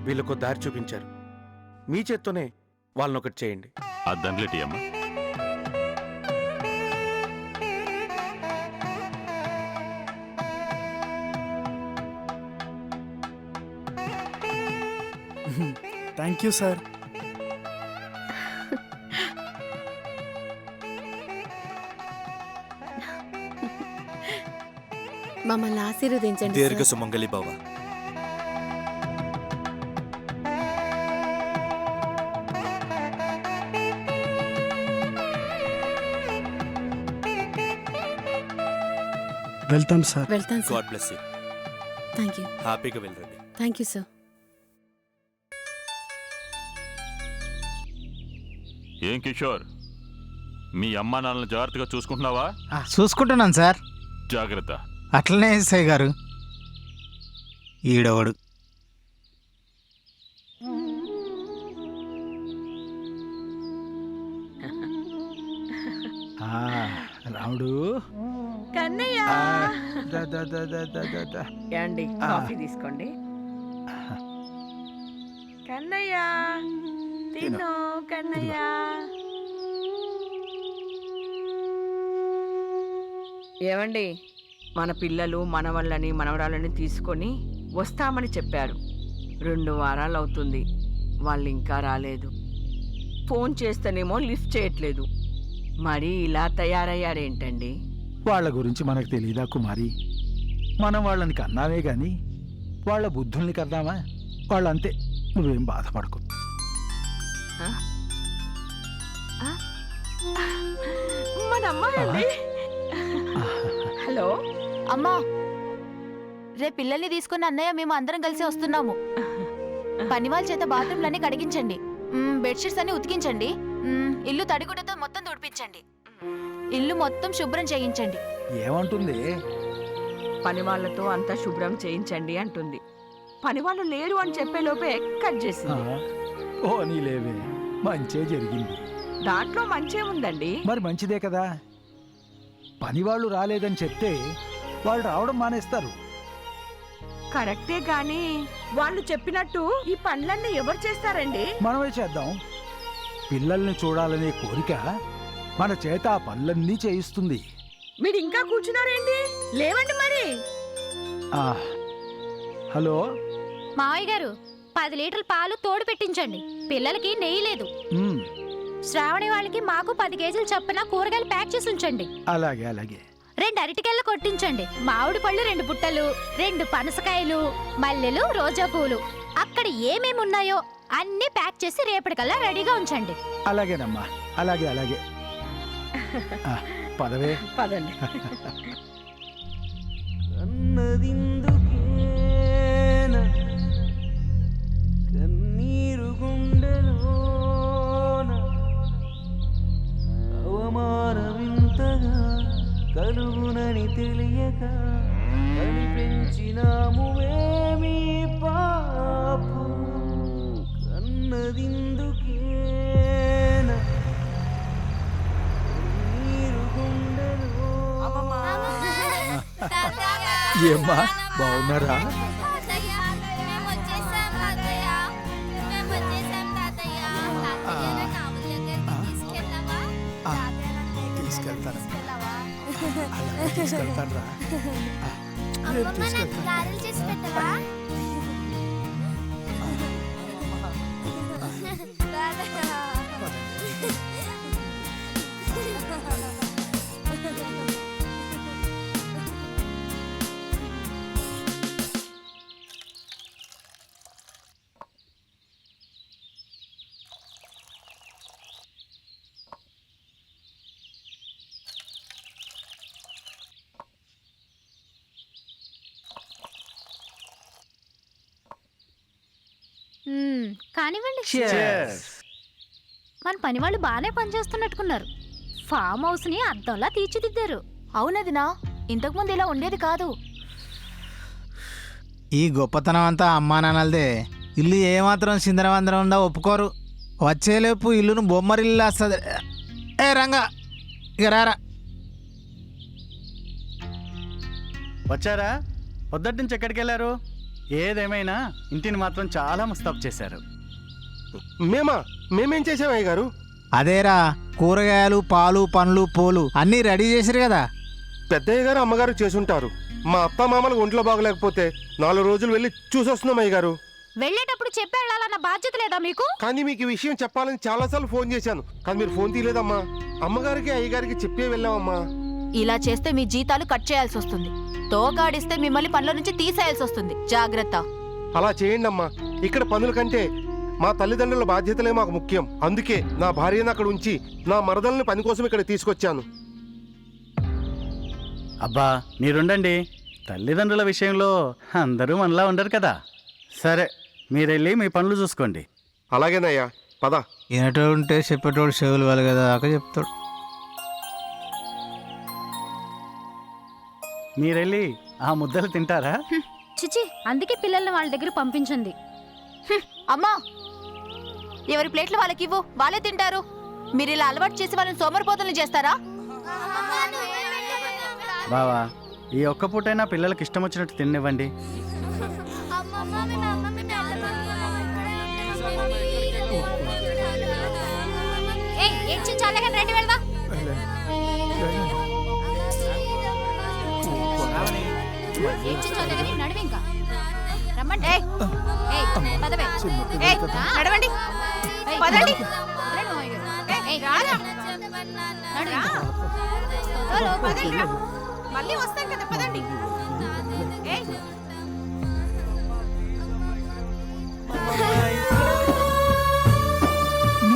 Q: వీళ్ళకు దారి చూపించారు, మీ చేత్తోనే వాళ్ళని ఒకటి చేయండి.
T: అద్దంలేటి అమ్మ.
S: Thank you sir.
W: మమ్మల్ని ఆశీర్వదించండి.
Q: దీర్ఘ సుమంగళి భవ.
S: వెళ్తాం సార్.
W: వెళ్తాం sir.
Q: God bless you.
W: Thank you.
Q: హ్యాపీగా వెళ్ళండి.
W: Thank you sir.
T: ఏం కిషోర్, మీ అమ్మా నాన్నలను జాగ్రత్తగా చూసుకుంటున్నావా?
K: చూసుకుంటున్నాను సార్.
T: జాగ్రత్త.
K: అట్లనే ఎస్ఐ గారు. ఈడవడు.
H: రాముడు
J: కన్నయ్య
H: దా, దా, దా, దా, దా, దా, దా.
J: ఏమండి కాఫీ తీసుకోండి. కన్నయ్య తిను కన్నయ్య. ఏమండి మన పిల్లలు మనవళ్ళని మనవరాళ్ళని తీసుకొని వస్తామని చెప్పారు. 2 వారాలు అవుతుంది, వాళ్ళు ఇంకా రాలేదు. ఫోన్ చేస్తేనేమో లిఫ్ట్ చేయట్లేదు. మరి ఇలా తయారయ్యారేంటండి?
H: వాళ్ళ గురించి మనకు తెలియదా కుమారి? మనం వాళ్ళని కన్నామే గాని వాళ్ళ బుద్ధుల్ని కన్నామా? వాళ్ళంతే, నువ్వేం బాధపడకు.
J: మన అమ్మాయి. హలో
I: అమ్మా, రేపు పిల్లల్ని తీసుకుని అన్నయ్య మేము అందరం కలిసి వస్తున్నాము. పని వాళ్ళ చేత బాత్రూమ్లన్నీ కడిగించండి, బెడ్షీట్స్ అన్ని ఉతికించండి, ఇల్లు తడిగుడ్డతో మొత్తం తుడిపించండి, ఇల్లు మొత్తం శుభ్రం చేయించండి.
H: ఏమంటుంది?
J: పని వాళ్ళతో అంతా శుభ్రం చేయించండి అంటుంది. పని వాళ్ళు లేరు అని చెప్పే లోపే కట్ చేసింది.
H: ఓ నీలేవే, మంచే జరిగింది.
J: దాంట్లో మంచే ఉందండి.
H: మరి మంచిదే కదా. పనివాళ్ళు రాలేదని చెప్తే వాళ్ళు రావడం మానేస్తారు.
J: కరెక్టే గాని వాళ్ళు చెప్పినట్టు ఈ పనులన్నీ ఎవరు చేస్తారండి?
H: మనమే చేద్దాం. పిల్లల్ని చూడాలనే కోరిక మన చేత ఆ పనులన్నీ చేయిస్తుంది.
J: మీరు ఇంకా కూర్చున్నారేంటి? లేవండి మరి.
H: హలో
M: మావయ్య గారు, 10 లీటర్ల పాలు తోడు పెట్టించండి. పిల్లలకి నెయ్యి లేదు. శ్రావణి వాళ్ళకి మాకు 10 కేజీలు చొప్పున కూరగాయలు ప్యాక్ చేసి ఉంచండి.
H: అలాగే అలాగే.
M: 2 అరటికెళ్ళు కొట్టించండి. మామిడి పళ్ళు 2 బుట్టలు, 2 పనసకాయలు, మల్లెలు, రోజా పూలు. అక్కడ ఏమేమి ఉన్నాయో అన్ని ప్యాక్ చేసి రేపటికల్లా రెడీగా ఉంచండి.
H: అలాగేనమ్మా, అలాగే అలాగే. పదవే.
J: పదండి.
R: కన్నీరు గుండెలోన అవమానమింతగా కలుగునని తెలియక కనిపించినాము ఏమీ పాపం. కన్నదిందుకేనా కన్నీరు గుండెలో.
H: ఏమ్మా, బాగున్నారా? తీసుకెళ్తాను రా.
M: కానివ్వండి. మన పని వాళ్ళు బాగానే పనిచేస్తున్నట్టుకున్నారు. ఫామ్ హౌస్ ని అద్దంలా తీర్చిదిద్దారు.
I: అవునదినా, ఇంతకుముందు ఇలా ఉండేది కాదు.
K: ఈ గొప్పతనం అంతా అమ్మా నాన్నలదే. ఇల్లు ఏమాత్రం సిందరవందరం ఉందా ఒప్పుకోరు. వచ్చేలోపు ఇల్లును బొమ్మరిల్లు వస్తుంది. ఏ రంగా, ఇక రారా.
U: వచ్చారా? పొద్దుటి నుంచి ఎక్కడికి వెళ్ళారు? ఏదేమైనా ఇంటిని మాత్రం చాలా ముస్తాబు చేశారు.
F: మేమేం చేసాం అయ్య గారు?
K: అదేరా, కూరగాయలు, పాలు, పండ్లు, పూలు అన్నీ రెడీ చేశారు కదా.
F: పెద్దయ్య గారు అమ్మగారు చేసుంటారు. మా అత్త మామలకు ఒంట్లో బాగలేకపోతే 4 రోజులు వెళ్ళి చూసొస్తున్నాం అయ్య గారు.
M: వెళ్ళేటప్పుడు చెప్పి వెళ్ళాలన్న బాధ్యత లేదా మీకు?
F: కానీ మీకు ఈ విషయం చెప్పాలని చాలాసార్లు ఫోన్ చేశాను, కానీ మీరు ఫోన్ తీయలేదమ్మా. అమ్మగారికి అయ్యగారికి చెప్పే వెళ్ళామమ్మా.
I: ఇలా చేస్తే మీ జీతాలు కట్ చేయాల్సి వస్తుంది. తోకాడిస్తే మిమ్మల్ని పనుల నుంచి తీసేయాల్సి వస్తుంది. జాగ్రత్త.
F: అలా చేయండి అమ్మా. ఇక్కడ పనుల కంటే మా తల్లిదండ్రుల బాధ్యతలే మాకు ముఖ్యం. అందుకే నా భార్యను అక్కడ ఉంచి నా మరదల్ని పని కోసం ఇక్కడ తీసుకొచ్చాను.
U: అబ్బా మీరుండండి. తల్లిదండ్రుల విషయంలో అందరూ మనలా ఉండరు కదా. సరే, మీరెళ్ళి మీ పనులు చూసుకోండి.
F: అలాగేనయ్యా, పద.
K: వినేటోడు ఉంటే చెప్పేటోడు చెవులు వాళ్ళు కదా చెప్తాడు.
U: మీరెళ్ళి ఆ ముద్దలు తింటారా?
M: చిచి, అందుకే పిల్లల్ని వాళ్ళ దగ్గర పంపించింది.
G: అమ్మా, ఎవరి ప్లేట్లు వాళ్ళకి ఇవ్వు, వాళ్ళే తింటారు. మీరు ఇలా అలవాటు చేసి వాళ్ళని సోమరిపోతులు చేస్తారా?
U: బావా, ఈ ఒక్క పూటైనా పిల్లలకి ఇష్టం వచ్చినట్టు తినివ్వండి.
M: రండి వెళ్దాం. నడువు ఇంకా రమ్మంటే పదవే
G: నడవండి, పదండి. మళ్ళీ వస్తాం కదా, పదండి.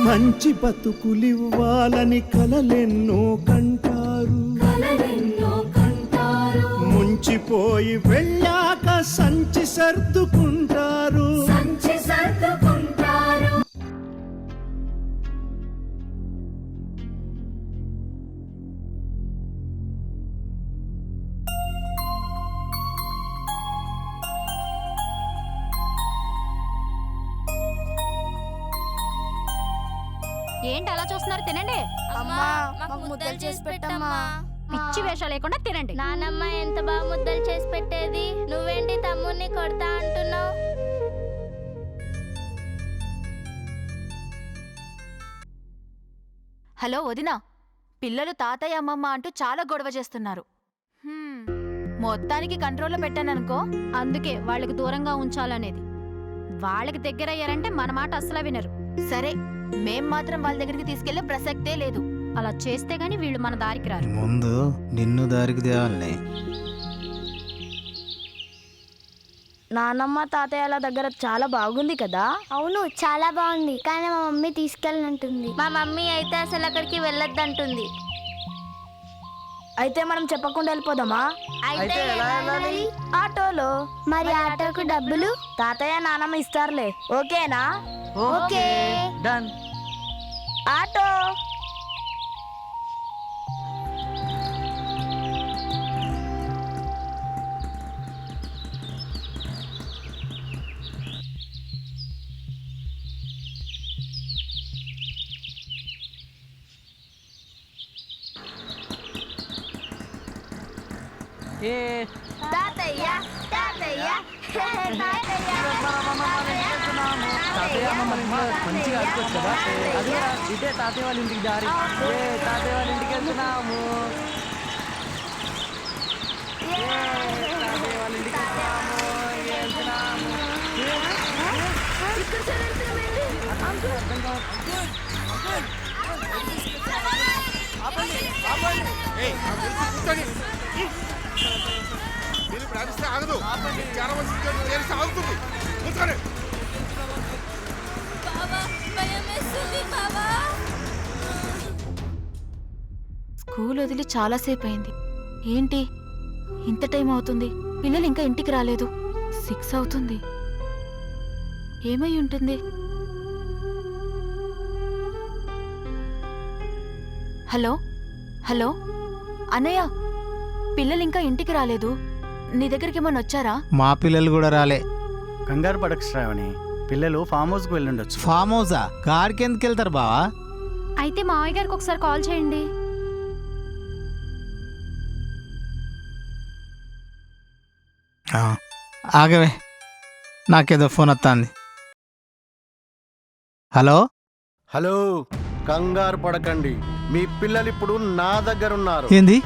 R: మంచి బతుకులివ్వాలని కలలెన్నో కంటారు, ముంచిపోయి వెళ్ళాక సంచి సర్దుకుంటారు.
M: ఏంటి అలా చూస్తున్నారు? తినండి.
I: అమ్మా, మాకు ముద్దలు చేసి పెట్టమ్మా.
M: పిచ్చి వేషాలు లేకుండా తినండి.
I: నానమ్మ ఎంత బాగా ముద్దలు చేసి పెట్టేది, నువ్వేంటి తమ్ముడిని కొడతా అంటున్నావు?
G: హలో వదినా, పిల్లలు తాతయ్య అమ్మమ్మ అంటూ చాలా గొడవ చేస్తున్నారు. మొత్తానికి కంట్రోల్లో పెట్టాననుకో.
M: అందుకే వాళ్ళకి దూరంగా ఉంచాలనేది. వాళ్ళకి దగ్గర అయ్యారంటే మన మాట అస్సలు వినరు.
G: సరే, మేం మాత్రం వాళ్ళ దగ్గరికి తీసుకెళ్లే ప్రసక్తే లేదు.
M: అలా చేస్తే గాని వీళ్ళు మన దారికి రారు.
K: ముందు నిన్ను దారికి తేవాలనే.
I: నానమ్మ తాతయ్యల దగ్గర చాలా బాగుంది కదా? అవును, చాలా బాగుంది. కానీ మా మమ్మీ తీసుకెళ్ళనంటుంది. మా మమ్మీ అయితే అసలు అక్కడికి వెళ్ళొద్దంటుంది. అయితే మనం చెప్పకుండా వెళ్ళిపోదామా? అయితే ఆటోలో. మరి ఆటోకు డబ్బులు తాతయ్య నానమ్మ ఇస్తారులే. ఓకేనా? Okay,
U: done.
I: ఆటో. తాతయ్య తాతయ్య
U: తాతయ్య మమ్మల్ని ఇంట్లో మంచిగా ఆడుకోవచ్చు కదా. అదే ఇదే తాతయ్య వాళ్ళ ఇంటికి దారి. తాతయ్య వాళ్ళ ఇంటికి వెళ్తున్నాము. తాతయ్య వాళ్ళ ఇంటికి వెళ్తున్నాము.
G: స్కూల్ వదిలి చాలాసేపు అయింది. ఏంటి ఇంత టైం అవుతుంది? పిల్లలు ఇంకా ఇంటికి రాలేదు. 6 అవుతుంది. ఏమై ఉంటుంది? హలో హలో అన్నయ్య, పిల్లలు ఇంకా ఇంటికి రాలేదు. నీ దగ్గరికి ఏమన్నా వచ్చారా?
K: మా పిల్లలు కూడా రాలే.
U: కంగారు పడకు శ్రావణి, పిల్లలు ఫామ్ హౌస్కి వెళ్ళుండొచ్చు.
K: ఫామ్ హౌసా? గారికి ఎందుకు వెళ్తారు బావా?
M: అయితే మావయ్య గారికి ఒకసారి కాల్ చేయండి.
K: ఆగవే, నాకేదో ఫోన్ వస్తుంది. హలో
U: హలో, కంగారు పడకండి, మీ పిల్లలు ఇప్పుడు నా దగ్గర ఉన్నారు.
K: ఏంది?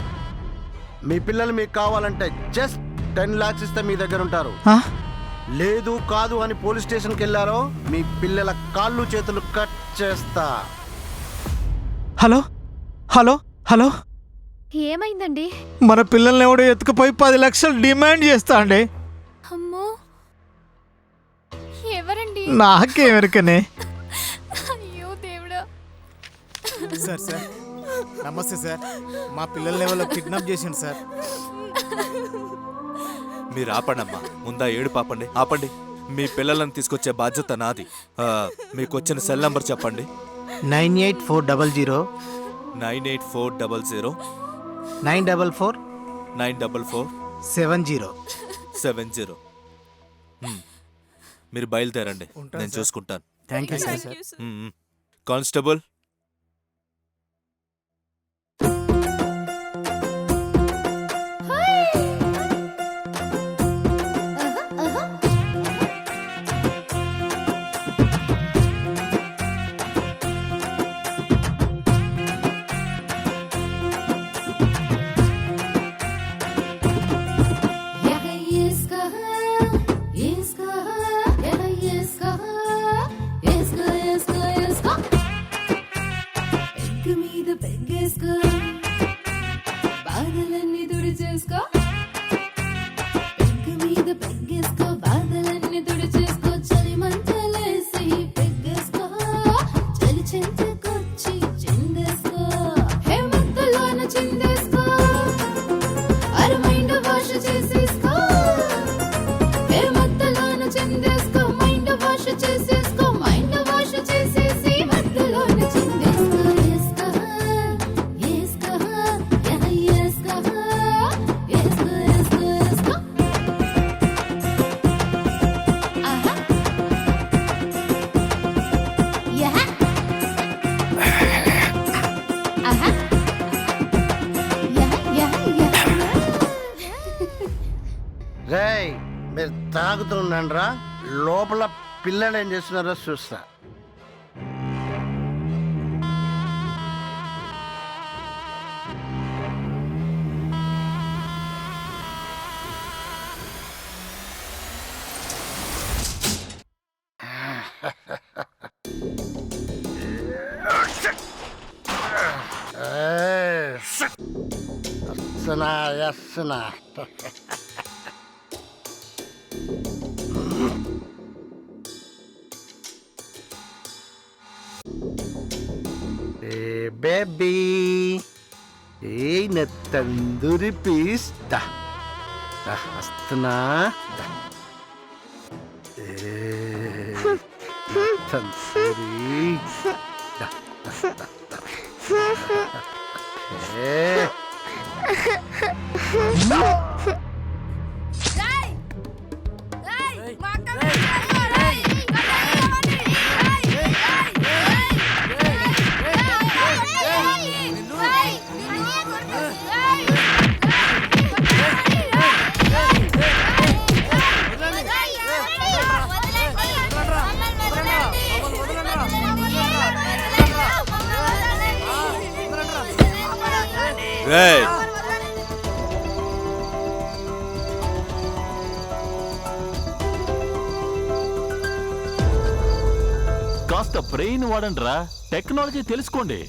U: మీ పిల్లలు మీకు కావాలంటే జస్ట్ 10 lakhs ఇస్తే మీ దగ్గర ఉంటారు. లేదు కాదు అని పోలీస్ స్టేషన్కి వెళ్ళారో మీ పిల్లల కాళ్ళు చేతులు కట్ చేస్తా.
K: హలో హలో హలో,
M: ఏమైందండి?
K: మన పిల్లల్ని ఎవడో ఎత్తుకుపోయి 10 లక్షలు డిమాండ్ చేస్తా అండి.
M: అమ్మో, ఎవరండి?
K: నాకేమెరకనే.
M: అయ్యో దేవుడా.
K: సార్ సార్ నమస్తే సార్, మా పిల్లల్ని ఎవరో కిడ్నాప్ చేసిండు సార్.
A: మీరు ఆపండమ్మా, ముందా ఏడు పాపండి, ఆపండి. మీ పిల్లలను తీసుకొచ్చే బాధ్యత నాది. మీకు వచ్చిన సెల్ నంబర్ చెప్పండి.
K: 98400
A: 98400
K: 944
A: 944
K: 70.
A: 70. మీరు బయలుదేరండి, నేను చూసుకుంటాను.
K: Thank you sir.
A: కానిస్టేబుల్,
E: బాధలన్నీ తుడిచేసుకో, పెగ్గు మీద పెగ్గేసుకో, బాధలన్నీ తుడిచేసుకో, చలి మంటలేసి పెగ్గేసుకో, చలి చెంతకొచ్చి చిందేసుకో, హేమంతలోన చిందేసుకో, మైండ్ వాష్ చేసేసుకో, హేమంతలోన చిందేసుకో, మైండ్ వాష్ చేసేసుకో, మైండ్ వాష్ చేసేసి మధ్యలోన చిందేసుకో.
U: రేయ్, మీరు తాగుతుండండ్రా, లోపల పిల్లలు ఏం చేస్తున్నారో చూస్తా. వస్తున్నా. బేబీ, ఏ తందూరి పీస్ వస్తున్నా. తందూరి
A: రేయ్,
T: కాస్త బ్రెయిన్ వాడండిరా, టెక్నాలజీ తెలుసుకోండి.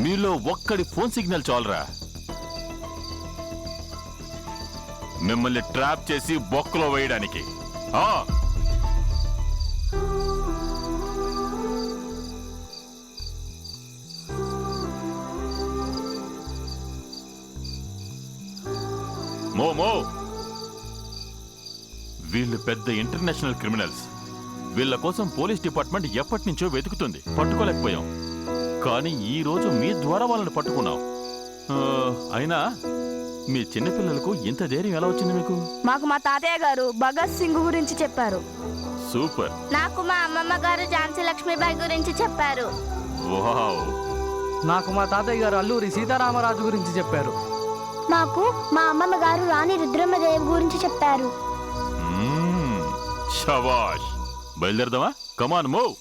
T: మీలో ఒక్కడి ఫోన్ సిగ్నల్ చాలరా మిమ్మల్ని ట్రాప్ చేసి బొక్కలో వేయడానికి. మోమో, వీళ్ళు పెద్ద ఇంటర్నేషనల్ క్రిమినల్స్. వీళ్ళ కోసం పోలీస్ డిపార్ట్మెంట్ ఎప్పటి నుంచో వెతుకుతుంది, పట్టుకోలేకపోయాం. కానీ ఈ రోజు మీ ద్వారా వాళ్ళని పట్టుకున్నాం. అయినా మీ చిన్నపిల్లలకు ఇంత ధైర్యం ఎలా వచ్చింది మీకు?
I: మాకు మా తాతయ్య గారు భగత్ సింగ్ గురించి చెప్పారు.
T: సూపర్.
I: నాకు మా అమ్మమ్మ గారు ఝాన్సీ లక్ష్మీబాయి గురించి చెప్పారు.
T: వావ్.
L: నాకు మా తాతయ్య గారు అల్లూరి సీతారామరాజు గురించి చెప్పారు.
I: నాకు మా అమ్మమ్మ గారు రాణి రుద్రమ్మదేవి గురించి చెప్పారు.
T: శభాష్. బయలుదేరదామా? Come on move.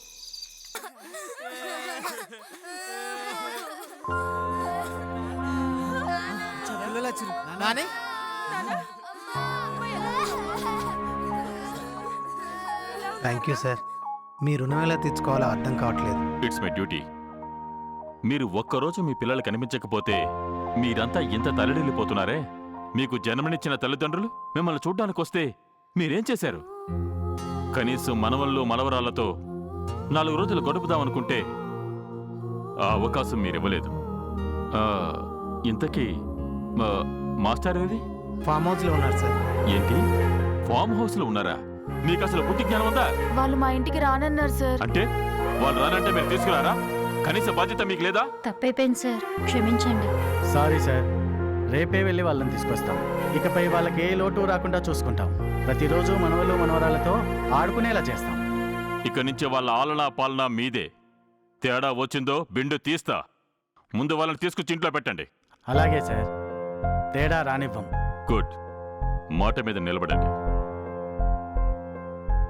K: Thank you sir. మీ రుణం ఎలా తెచ్చుకోవాలో అర్థం కావట్లేదు.
T: It's my duty. మీరు ఒక్కరోజు మీ పిల్లలు కనిపించకపోతే మీరంతా ఇంత తల్లడిల్లిపోతున్నారే. మీకు జన్మనిచ్చిన తల్లిదండ్రులు మిమ్మల్ని చూడ్డానికి వస్తే మీరేం చేశారు? కనీసం మనవళ్ళు మనవరాళ్లతో 4 రోజులు గడుపుదామనుకుంటే ఆ అవకాశం మీరివ్వలేదు. ఇంతకీ మాస్టర్ ఏది?
K: ఫామ్ హౌస్ లో ఉన్నారు సార్.
T: ఏంటి, ఫామ్ హౌస్ లో ఉన్నారా? మీకు అసలు బుద్ధి జ్ఞానం ఉందా?
I: వాళ్ళు మా ఇంటికి రానన్నారు సార్.
T: అంటే వాళ్ళు రానంటే మీరు తీసుకురారా? కనీస బాధ్యత మీకు లేదా?
W: తప్పైపోయింది సార్, క్షమించండి.
L: సారీ సార్, రేపే వెళ్ళి వాళ్ళని తీసుకొస్తాం. ఇకపై వాళ్ళకి ఏ లోటు రాకుండా చూసుకుంటాం. ప్రతిరోజు మనవలు మనవరాలతో ఆడుకునేలా చేస్తాం.
T: ఇక నుంచి వాళ్ళ ఆలనా పాలనా మీదే. తేడా వచ్చిందో బిండు తీస్తా. ముందు వాళ్ళని తీసుకొచ్చి ఇంట్లో పెట్టండి.
L: అలాగే సార్, తేడా రానివ్వం.
T: గుడ్. మాట మీద నిలబడండి.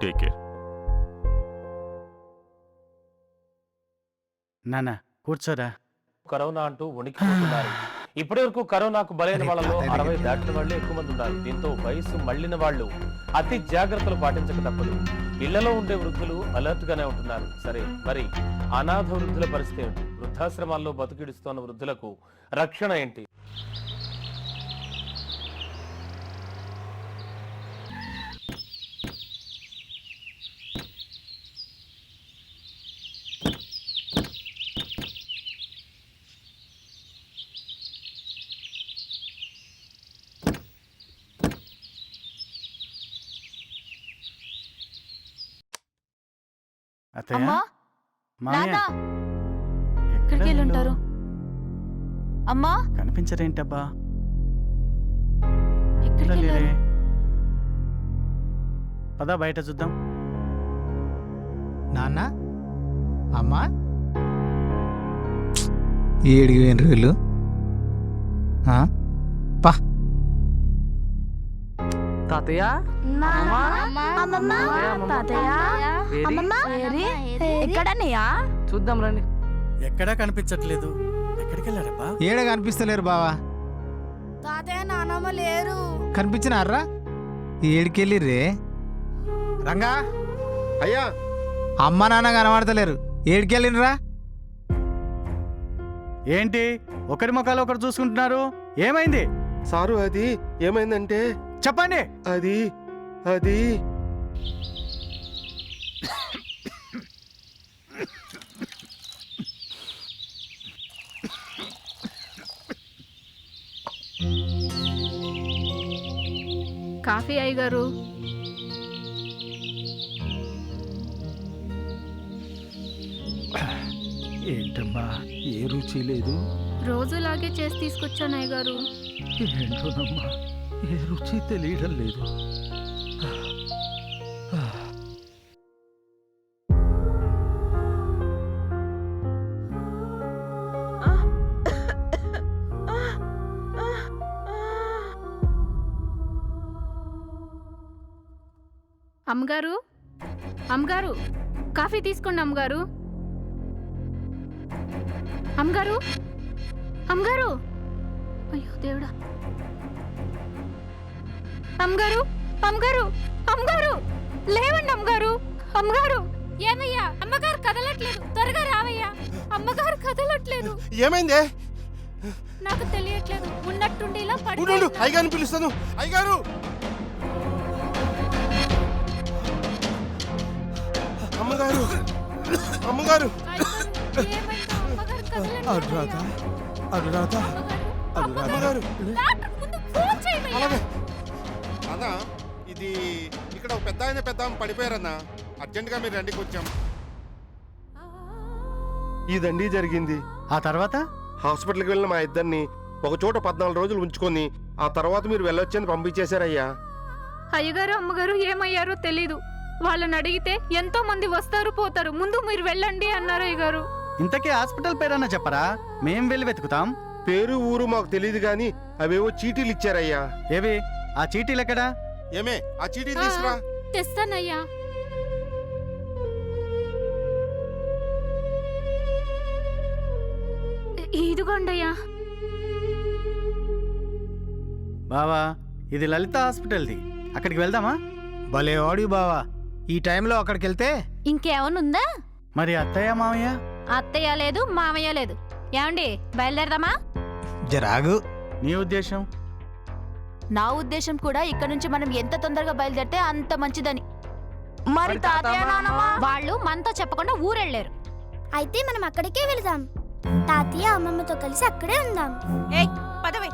T: Take care.
L: నాన్న కూర్చోరా.
B: కరోనా అంటూ వణికిపోతున్నారు. ఇప్పటి వరకు కరోనాకు బలైన వాళ్ళలో 60 దాటిన వాళ్ళే ఎక్కువ మంది ఉన్నారు. దీంతో వయసు మళ్లిన వాళ్ళు అతి జాగ్రత్తలు పాటించక తప్పదు. ఇళ్లలో ఉండే వృద్ధులు అలర్ట్ గానే ఉంటున్నారు. సరే, మరి అనాథ వృద్ధుల పరిస్థితి ఏంటి? వృద్ధాశ్రమాల్లో బతుకిడుస్తున్న వృద్ధులకు రక్షణ ఏంటి?
L: అత్తయ్య,
I: అమ్మా,
L: మామయ్య,
I: నాన్న, ఎక్కడికి వెళ్ళి ఉంటారు? అమ్మా,
L: కనిపించరేంటబ్బా?
I: ఎక్కడికి
L: లేరే.
I: వెళ్ళారు?
L: పదా బయట చూద్దాం.
K: నాన్న, అమ్మా, ఏడికి పోయినరు వీళ్ళు? పా
J: తాతయ్య,
I: ఎక్కడన్నయ్యా?
J: చూద్దాం రండి.
L: ఎక్కడా కనిపించట్లేదు. ఎక్కడికి వెళ్ళారబ్బా?
K: ఏడ కనిపిస్తలేరు బావా.
I: తాతయ్య నానమ్మ లేరు.
K: కనిపించినారా? ఏడికెళ్ళిర్రే? రంగా,
F: అయ్యా,
K: అమ్మ నాన్న కనబడతలేరు. ఏడికెళ్ళినరా?
L: ఏంటి ఒకరి ముఖాలు ఒకరు చూసుకుంటున్నారు? ఏమైంది
F: సారు? అది ఏమైందంటే
L: చెప్పండి.
F: అది అది
G: కాఫీ అయ్యగారు.
H: ఏంటమ్మా, ఏ రుచి లేదు?
G: రోజులాగే చేసి తీసుకొచ్చాను అయ్యగారు.
H: ఏంటోనమ్మా, ఏ రుచి తెలియడం లేదు.
G: అమ్మగారు, అమ్మగారు, కాఫీ తీసుకోండి అమ్మగారు. అమ్మగారు, అమ్మగారు, అయ్యో దేవుడా. అమ్మగారు, అమ్మగారు, అమ్మగారు, లేవండి అమ్మగారు. అమ్మగారు, ఏమయ్యా? అమ్మగారు కదలట్లేదు, త్వరగా రావయ్యా. అమ్మగారు కదలట్లేదు.
F: ఏమైందే?
G: నాకు తెలియట్లేదు. ఉన్నట్టుండి ఇలా పడి.
F: అయ్యగారిని పిలుస్తాను. అయ్యగారు, అమ్మగారు, అమ్మగారు,
S: అనురాధ, అనురాధ, అనురాధ.
F: అలాగే అన్నా, ఇది ఇక్కడ ఒక పెద్ద ఆమె పడిపోయారన్నా. అర్జెంటుగా మీరు రండికి వచ్చాం. ఇదండి జరిగింది.
L: ఆ తర్వాత
F: హాస్పిటల్కి వెళ్ళిన మా ఇద్దరిని ఒక చోట 14 రోజులు ఉంచుకొని ఆ తర్వాత మీరు వెళ్ళొచ్చని పంపించేశారయ్యా.
G: అయ్యగారు, అమ్మగారు ఏమయ్యారో తెలీదు. వాళ్ళని అడిగితే ఎంతో మంది వస్తారు పోతారు, ముందు మీరు వెళ్ళండి అన్నారు అయ్యగారు.
L: ఇంతకీ హాస్పిటల్ పేరన్నా చెప్పరా? మేం వెళ్ళి వెతుకుతాం.
F: పేరు ఊరు మాకు తెలియదు గాని అవేవో చీటీలు ఇచ్చారయ్యా.
L: ఏవి ఆ చీటీలు ఎక్కడా?
F: ఏమే, ఆ చీటీ తీసుకురా.
G: తెస్తానయ్యా. ఇదిగోండయ్యా.
L: బావా, ఇది లలిత హాస్పిటల్ది. అక్కడికి వెళ్దామా?
K: భలే వాడి బావా. ఈ టైంలో అక్కడికి వెళ్తే
I: ఇంకేమనుందా?
L: మరి అత్తయ్య మామయ్య?
I: అత్తయ్య లేదు, మామయ్య లేదు. ఏమండి, బయలుదేరదామా?
K: జరాగు.
L: నీ ఉద్దేశం?
I: నా ఉద్దేశం కూడా ఇక్కడ నుంచి మనం ఎంత తొందరగా బయలుదేరితే అంత మంచిదని. మరి తాతయ్య నానమ్మ వాళ్ళు మనతో చెప్పకుండా ఊరెళ్ళారు.
C: అయితే మనం అక్కడికే వెళదాం. తాతయ్య అమ్మమ్మతో కలిసి అక్కడే ఉందాం.
I: పదవే.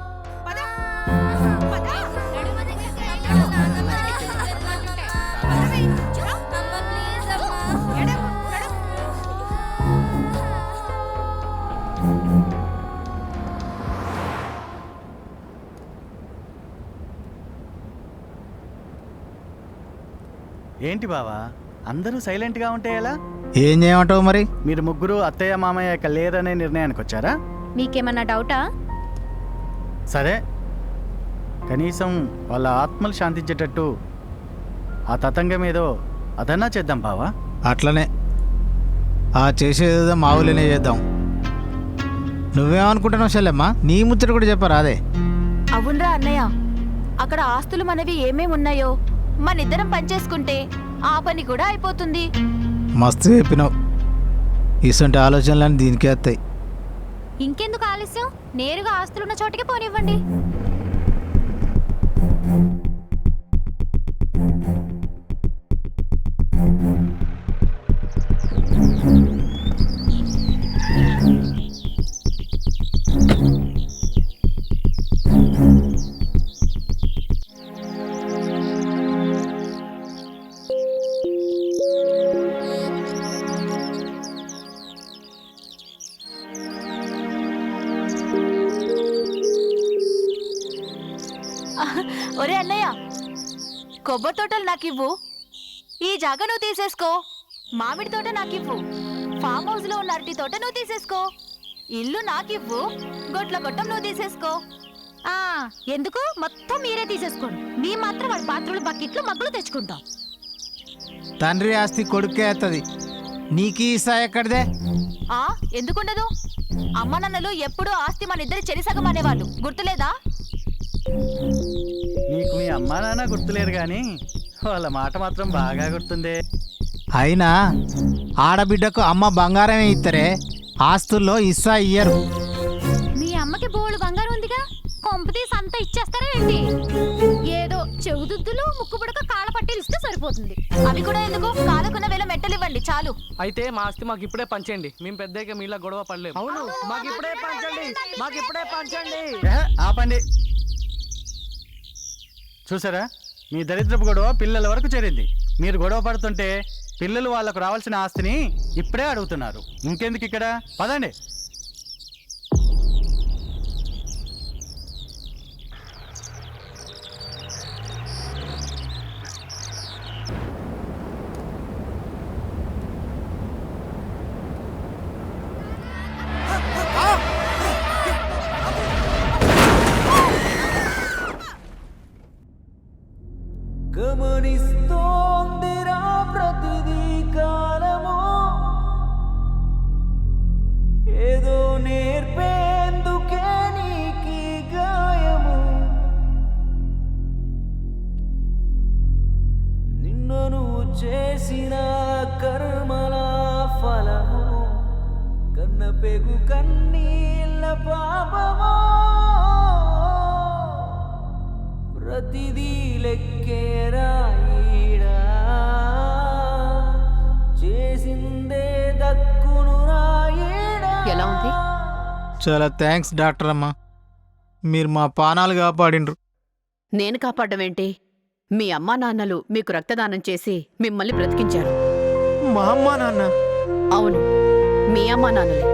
L: ఏంటి బావా అందరూ సైలెంట్గా ఉంటే ఎలా?
K: ఏం చేయమంటావు మరి?
L: మీరు ముగ్గురు అత్తయ్య మామయ్య ఇక లేరనే నిర్ణయానికి వచ్చారా?
I: మీకేమన్నా డౌటా?
L: సరే, కనీసం వాళ్ళ ఆత్మలు శాంతించేటట్టు ఆ తతంగం ఏదో అదన్నా చేద్దాం బావా.
K: అట్లనే ఆ చేసేదేదో మా ఊళ్ళోనే చేద్దాం. నువ్వేమనుకుంటున్నావు చెల్లెమ్మా? నీ ముచ్చట కూడా చెప్పారా? అదే
I: అవునరా అన్నయ్య, అక్కడ ఆస్తులు మనవి ఏమేమి ఉన్నాయో మనిద్దరం పనిచేసుకుంటే ఆ పని కూడా అయిపోతుంది.
K: మస్తు చెప్పినావు. ఇసంటి ఆలోచనలన్నీ దీనికే వస్తాయి.
M: ఇంకెందుకు ఆలస్యం, నేరుగా ఆస్తులున్న చోటికి పోనివ్వండి.
I: ఒరే అన్నయ్య, కొబ్బరి తోటలు నాకివ్వు, ఈ జాగా నువ్వు తీసేసుకో. మామిడి తోట నాకివ్వు, ఫామ్ హౌస్ లో ఉన్న అరటి తోట నువ్వు తీసేసుకో. ఇల్లు నాకివ్వు, గొట్ల గొట్టం నువ్వు తీసేసుకో.
M: ఎందుకు మొత్తం మీరే తీసేసుకోండి, మీ మాత్రం వాడి పాత్రలు బకెట్లు మగ్గులు తెచ్చుకుంటాం.
K: తండ్రి ఆస్తి కొడుకే అవుతుంది, నీకు ఈసా ఎక్కడిదే?
I: ఎందుకుండదు? అమ్మ నాన్నలు ఎప్పుడూ ఆస్తి మన ఇద్దరు చెరిసగం అనేవాళ్ళు, గుర్తులేదా?
L: నీకు మీ అమ్మా నాన్న గుర్తులేరు కానీ వాళ్ళ మాట మాత్రం బాగా గుర్తుందే.
K: అయినా ఆడబిడ్డకు అమ్మ బంగారమే ఇస్తారే, ఆస్తుల్లో ఇస్సా ఇయ్యరు.
M: మీ అమ్మకి బోళ్ళు బంగారం ఉందిగా, కొంపతీసి అంతా ఇచ్చేస్తారా ఏంటి? ఏదో చెవుదుద్దులు ముక్కు పుడక కాళ్ళ పట్టీలు ఇస్తే సరిపోతుంది.
I: అవి కూడా ఎందుకు? కాలకున్న వేళ మెట్టలు ఇవ్వండి చాలు.
D: అయితే మా ఆస్తి మాకు ఇప్పుడే పంచండి, మేము పెద్దగా మీలా గొడవ పడలేము.
L: అవును, మాకు ఇప్పుడే పంచండి, మాకు ఇప్పుడే పంచండి. ఆపండి. చూసారా, మీ దరిద్రపు గొడవ పిల్లల వరకు చేరింది. మీరు గొడవ పడుతుంటే పిల్లలు వాళ్ళకు రావాల్సిన ఆస్తిని ఇప్పుడే అడుగుతున్నారు. ఇంకెందుకు ఇక్కడ? పదండి.
R: గమనిస్తోందిరా ప్రతిదీ కాలము, ఏదో నేర్పేందుకే నీకి గాయము. నిన్ను నువ్వు చేసిన కర్మల ఫలము, కన్న పెగు కన్నీళ్ళ పాపమో, ప్రతిదీ లెక్కేరాయిడా, చేసిందే దక్కును రాయిడా.
G: ఎలా ఉంది?
K: చాలా థ్యాంక్స్ డాక్టర్ అమ్మ, మీరు మా పానాలు కాపాడిండ్రు.
G: నేను కాపాడడం ఏంటి? మీ అమ్మా నాన్నలు మీకు రక్తదానం చేసి మిమ్మల్ని బ్రతికించారు.
K: మా అమ్మా నాన్న?
G: అవును, మీ అమ్మా నాన్నలే.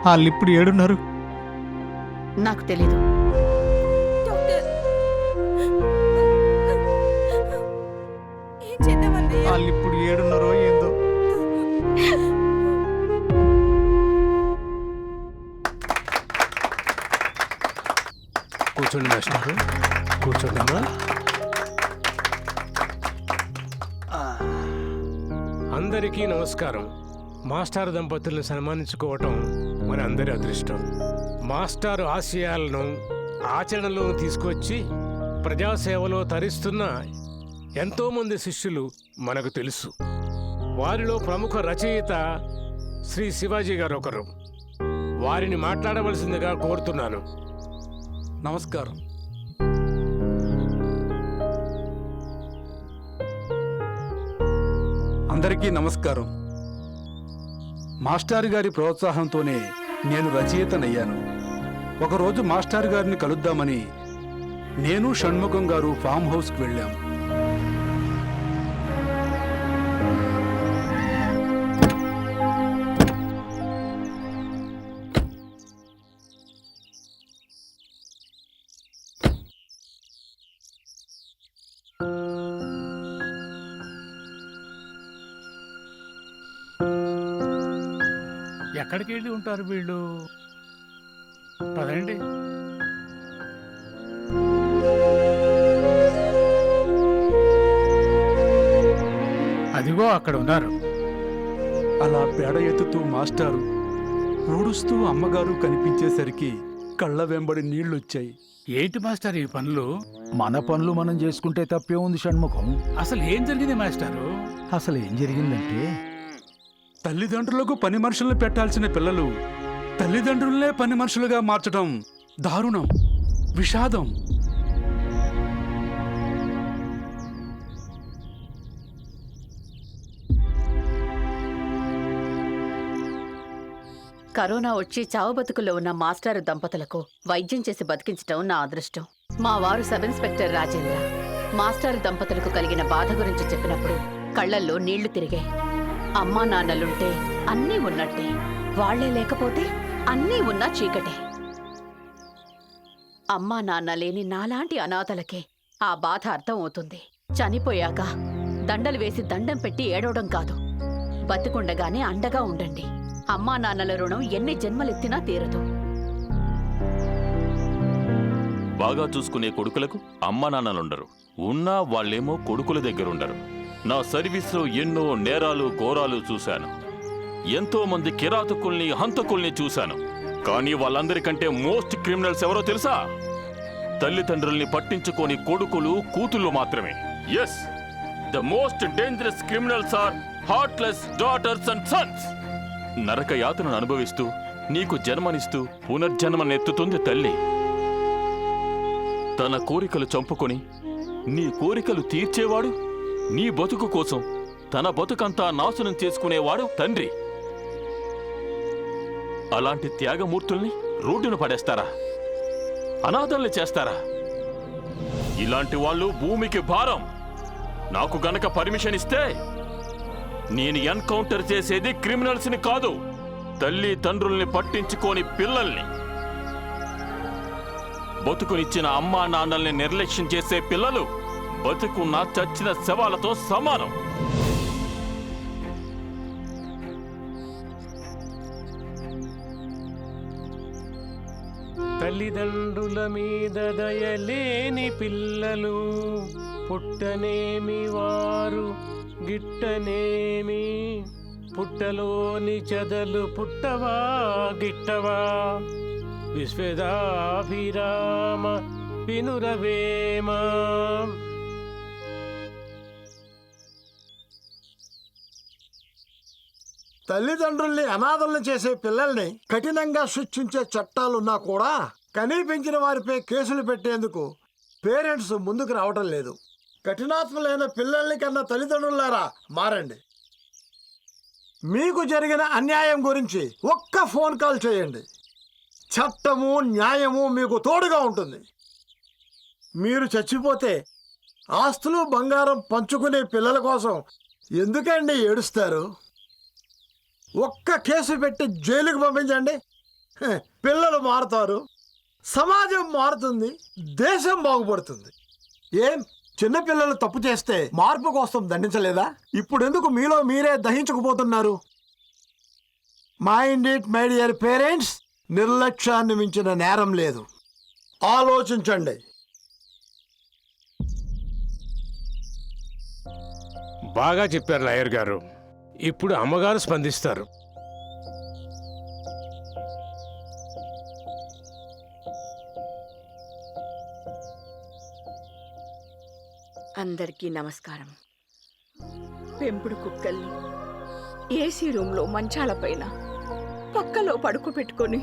K: వాళ్ళు ఇప్పుడు ఏడున్నారు?
G: నాకు తెలీదు.
K: వాళ్ళు ఇప్పుడు ఏడున్నారో ఏందో.
Q: కూర్చోండి మాస్టర్, కూర్చోండమ్మా. అందరికీ నమస్కారం.
O: మాస్టారు దంపతులను సన్మానించుకోవటం మన అందరి అదృష్టం. మాస్టారు ఆశయాలను ఆచరణలో తీసుకొచ్చి ప్రజాసేవలో తరిస్తున్న ఎంతోమంది శిష్యులు మనకు తెలుసు. వారిలో ప్రముఖ రచయిత శ్రీ శివాజీ గారు ఒకరు. వారిని మాట్లాడవలసిందిగా కోరుతున్నాను.
P: నమస్కారం.
H: అందరికీ నమస్కారం. మాస్టర్ గారి ప్రోత్సాహంతోనే నేను రచయితనయ్యాను. ఒకరోజు మాస్టర్ గారిని కలుద్దామని నేను షణ్ముఖం గారు ఫామ్ హౌస్కి వెళ్ళాం.
O: ఎక్కడికి వెళ్ళి ఉంటారు వీళ్ళు? పదండి. అదిగో అక్కడ ఉన్నారు.
H: అలా పేడ ఎత్తుతూ మాస్టారు ఊడుస్తూ అమ్మగారు కనిపించేసరికి కళ్ళ వెంబడి నీళ్లొచ్చాయి.
O: ఏంటి మాస్టర్ ఈ పనులు?
H: మన పనులు మనం చేసుకుంటే తప్పే ఉంది షణ్ముఖం.
O: అసలు ఏం జరిగింది మాస్టారు?
H: అసలు ఏం జరిగిందంటే, తల్లిదండ్రులకు పని మనుషుల్ని పెట్టాల్సిన పిల్లలు తల్లిదండ్రులనే పని మనుషులుగా మార్చడం దారుణం, విషాదం.
G: కరోనా వచ్చి చావు బతుకుల్లో ఉన్న మాస్టారు దంపతులకు వైద్యం చేసి బతికించటం నా అదృష్టం. మా వారు సబ్ ఇన్స్పెక్టర్ రాజేంద్ర మాస్టారు దంపతులకు కలిగిన బాధ గురించి చెప్పినప్పుడు కళ్లల్లో నీళ్లు తిరిగాయి. అమ్మా నాన్నలుంటే అన్నీ ఉన్నట్టే, వాళ్లే లేకపోతే అన్నీ ఉన్నా చీకటే. అమ్మా నాన్న లేని నాలాంటి అనాథలకే ఆ బాధ అర్థం అవుతుంది. చనిపోయాక దండలు వేసి దండం పెట్టి ఏడవడం కాదు, బతికుండగానే అండగా ఉండండి. అమ్మా నాన్నల రుణం ఎన్ని జన్మలెత్తినా తీరదు.
T: బాగా చూసుకునే కొడుకులకు అమ్మా నాన్నలుండరు. ఉన్నా వాళ్ళేమో కొడుకుల దగ్గరుండరు. నా సర్వీస్లో ఎన్నో నేరాలు ఘోరాలు చూశాను. ఎంతో మంది కిరాతకుల్ని హంతకుల్ని చూశాను. కానీ వాళ్ళందరికంటే మోస్ట్ క్రిమినల్స్ ఎవరో తెలుసా? తల్లిదండ్రుల్ని పట్టించుకోని కొడుకులు కూతుళ్ళు మాత్రమే. Yes, the most dangerous criminals are heartless daughters and sons. నరక యాతనను అనుభవిస్తూ నీకు జన్మనిస్తూ పునర్జన్మనెత్తుతుంది తల్లి. తన కోరికలు చంపుకొని నీ కోరికలు తీర్చేవాడు, నీ బతుకు కోసం తన బతుకంతా నాశనం చేసుకునేవాడు తండ్రి. అలాంటి త్యాగమూర్తుల్ని రోడ్డున పడేస్తారా? అనాథల్ని చేస్తారా? ఇలాంటి వాళ్ళు భూమికి భారం. నాకు గనక పర్మిషన్ ఇస్తే నేను ఎన్కౌంటర్ చేసేది క్రిమినల్స్ని కాదు, తల్లి తండ్రుల్ని పట్టించుకోని పిల్లల్ని. బతుకునిచ్చిన అమ్మా నాన్నల్ని నిర్లక్ష్యం చేసే పిల్లలు బతుకున్న చచ్చిన శవాలతో సమానం.
O: తల్లిదండ్రుల మీద దయలేని పిల్లలు పుట్టనేమి వారు గిట్టనేమి. పుట్టలోని చెదలు పుట్టవా గిట్టవా. విశ్వదాభిరామ వినురవేమ.
V: తల్లిదండ్రుల్ని అనాథల్ని చేసే పిల్లల్ని కఠినంగా శిక్షించే చట్టాలున్నా కూడా కనీ పెంచిన వారిపై కేసులు పెట్టేందుకు పేరెంట్స్ ముందుకు రావటం లేదు. కఠినాత్ములైన పిల్లల్ని కన్నా తల్లిదండ్రులారా మారండి. మీకు జరిగిన అన్యాయం గురించి ఒక్క ఫోన్ కాల్ చేయండి. చట్టము న్యాయము మీకు తోడుగా ఉంటుంది. మీరు చచ్చిపోతే ఆస్తులు బంగారం పంచుకునే పిల్లల కోసం ఎందుకండి ఏడుస్తారు? ఒక్క కేసు పెట్టి జైలుకు పంపించండి. పిల్లలు మారుతారు, సమాజం మారుతుంది, దేశం బాగుపడుతుంది. ఏం చిన్నపిల్లలు తప్పు చేస్తే మార్పు కోసం దండించలేదా? ఇప్పుడు ఎందుకు మీలో మీరే దహించుకుపోతున్నారు? Mind it my dear parents. నిర్లక్ష్యాన్ని మించిన నేరం లేదు. ఆలోచించండి.
O: బాగా చెప్పారు లాయర్ గారు. ఇప్పుడు అమ్మగారు స్పందిస్తారు.
J: అందరికీ నమస్కారం. పెంపుడు కుక్కల్ని ఏసీ రూమ్లో మంచాలపైన పక్కలో పడుకోబెట్టుకొని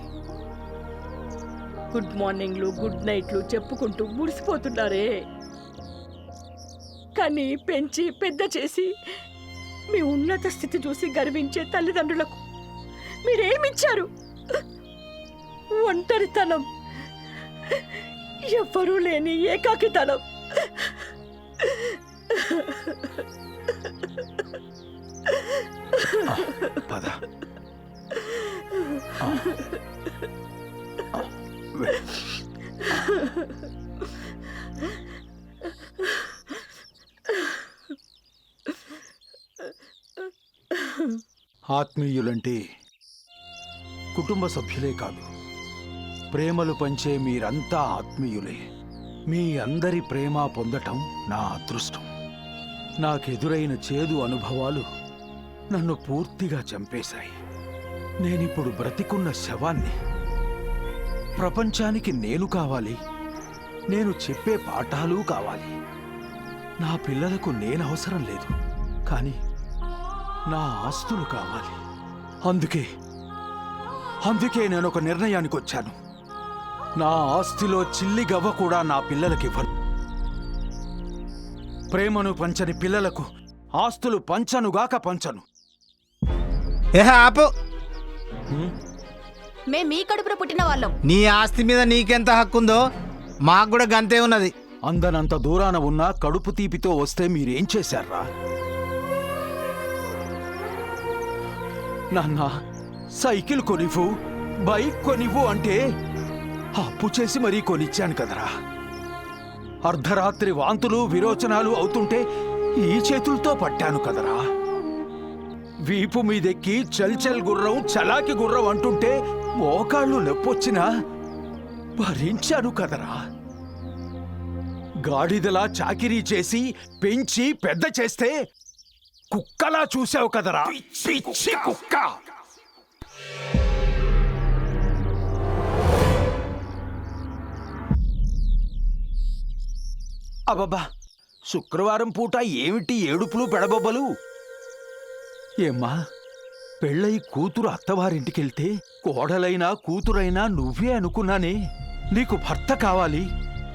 J: గుడ్ మార్నింగ్లు గుడ్ నైట్లు చెప్పుకుంటూ మురిసిపోతున్నారే. కానీ పెంచి పెద్ద చేసి మీ ఉన్నత స్థితి చూసి గర్వించే తల్లిదండ్రులకు మీరేమిచ్చారు? ఒంటరితనం, ఎవ్వరూ లేని ఏకాకితనం.
H: పద. ఆత్మీయులంటే కుటుంబ సభ్యులే కాదు, ప్రేమలు పంచే మీరంతా ఆత్మీయులే. మీ అందరి ప్రేమ పొందటం నా అదృష్టం. నాకెదురైన చేదు అనుభవాలు నన్ను పూర్తిగా చంపేశాయి. నేనిప్పుడు బ్రతికున్న శవాన్ని. ప్రపంచానికి నేను కావాలి, నేను చెప్పే పాఠాలు కావాలి. నా పిల్లలకు నేనవసరం లేదు, కానీ నా ఆస్తులు కావాలి. అందుకే నేను ఒక నిర్ణయానికి వచ్చాను. నా ఆస్తిలో చిల్లి గవ్వ కూడా నా పిల్లలకివ్వను. ప్రేమను పంచని పిల్లలకు ఆస్తులు పంచనుగాక పంచను.
K: ఆపు.
I: మేం మీ కడుపున పుట్టిన వాళ్ళం.
K: నీ ఆస్తి మీద నీకెంత హక్కుందో మాకు కూడా గంతే ఉన్నది.
H: అందనంత దూరాన ఉన్న కడుపు తీపితో వస్తే మీరేం చేశారా? నాన్న, సైకిల్ కొనివ్వు, బైక్ కొనివ్వు అంటే అప్పు చేసి మరీ కొనిచ్చాను కదరా. అర్ధరాత్రి వాంతులు విరోచనాలు అవుతుంటే ఈ చేతులతో పట్టాను కదరా. వీపు మీదెక్కి చల్చల్ గుర్రం చలాకి గుర్రం అంటుంటే మోకాళ్ళు నొప్పొచ్చినా భరించాను కదరా. గాడిదలా చాకిరీ చేసి పెంచి పెద్ద చేస్తే కుక్కలా చూశావు కదరా. పిచ్చి కుక్క. అబ్బబ్బా, శుక్రవారం పూట ఏమిటి ఏడుపులు పెడబొబ్బలు? ఏమ్మా, పెళ్ళై కూతురు అత్తవారింటికెళ్తే కోడలైనా కూతురైనా నువ్వే అనుకున్నానే. నీకు భర్త కావాలి,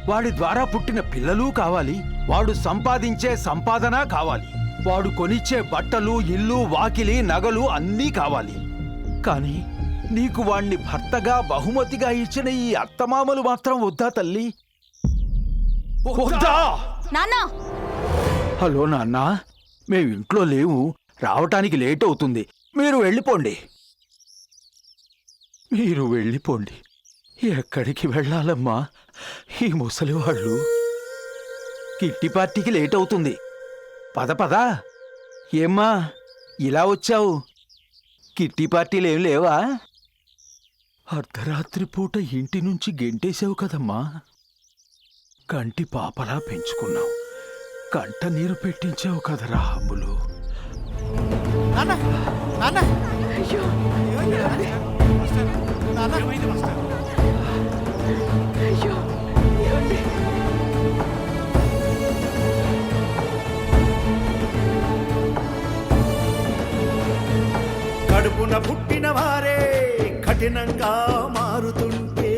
H: వాడి ద్వారా పుట్టిన పిల్లలు కావాలి, వాడు సంపాదించే సంపాదన కావాలి, వాడు కొనిచ్చే బట్టలు ఇల్లు వాకిలి నగలు అన్నీ కావాలి. కాని నీకు వాణ్ణి భర్తగా బహుమతిగా ఇచ్చిన ఈ అత్తమామలు మాత్రం వద్దా తల్లి? వద్దా?
I: నాన్నా,
H: హలో నాన్న, మేమింట్లో లేవు, రావటానికి లేట్ అవుతుంది. మీరు వెళ్ళిపోండి. ఎక్కడికి వెళ్ళాలమ్మా ఈ ముసలివాళ్ళు? కిట్టి పార్టీకి లేట్ అవుతుంది. పద పద. ఏమ్మా ఇలా వచ్చావు? కిట్టి పార్టీలేం లేవా? అర్ధరాత్రి పూట ఇంటి నుంచి గెంటేశావు కదమ్మా. కంటి పాపలా పెంచుకున్నావు, కంట నీరు పెట్టించావు కదరా అమ్ములు.
R: కడుపున పుట్టిన వారే కఠినంగా మారుతుంటే,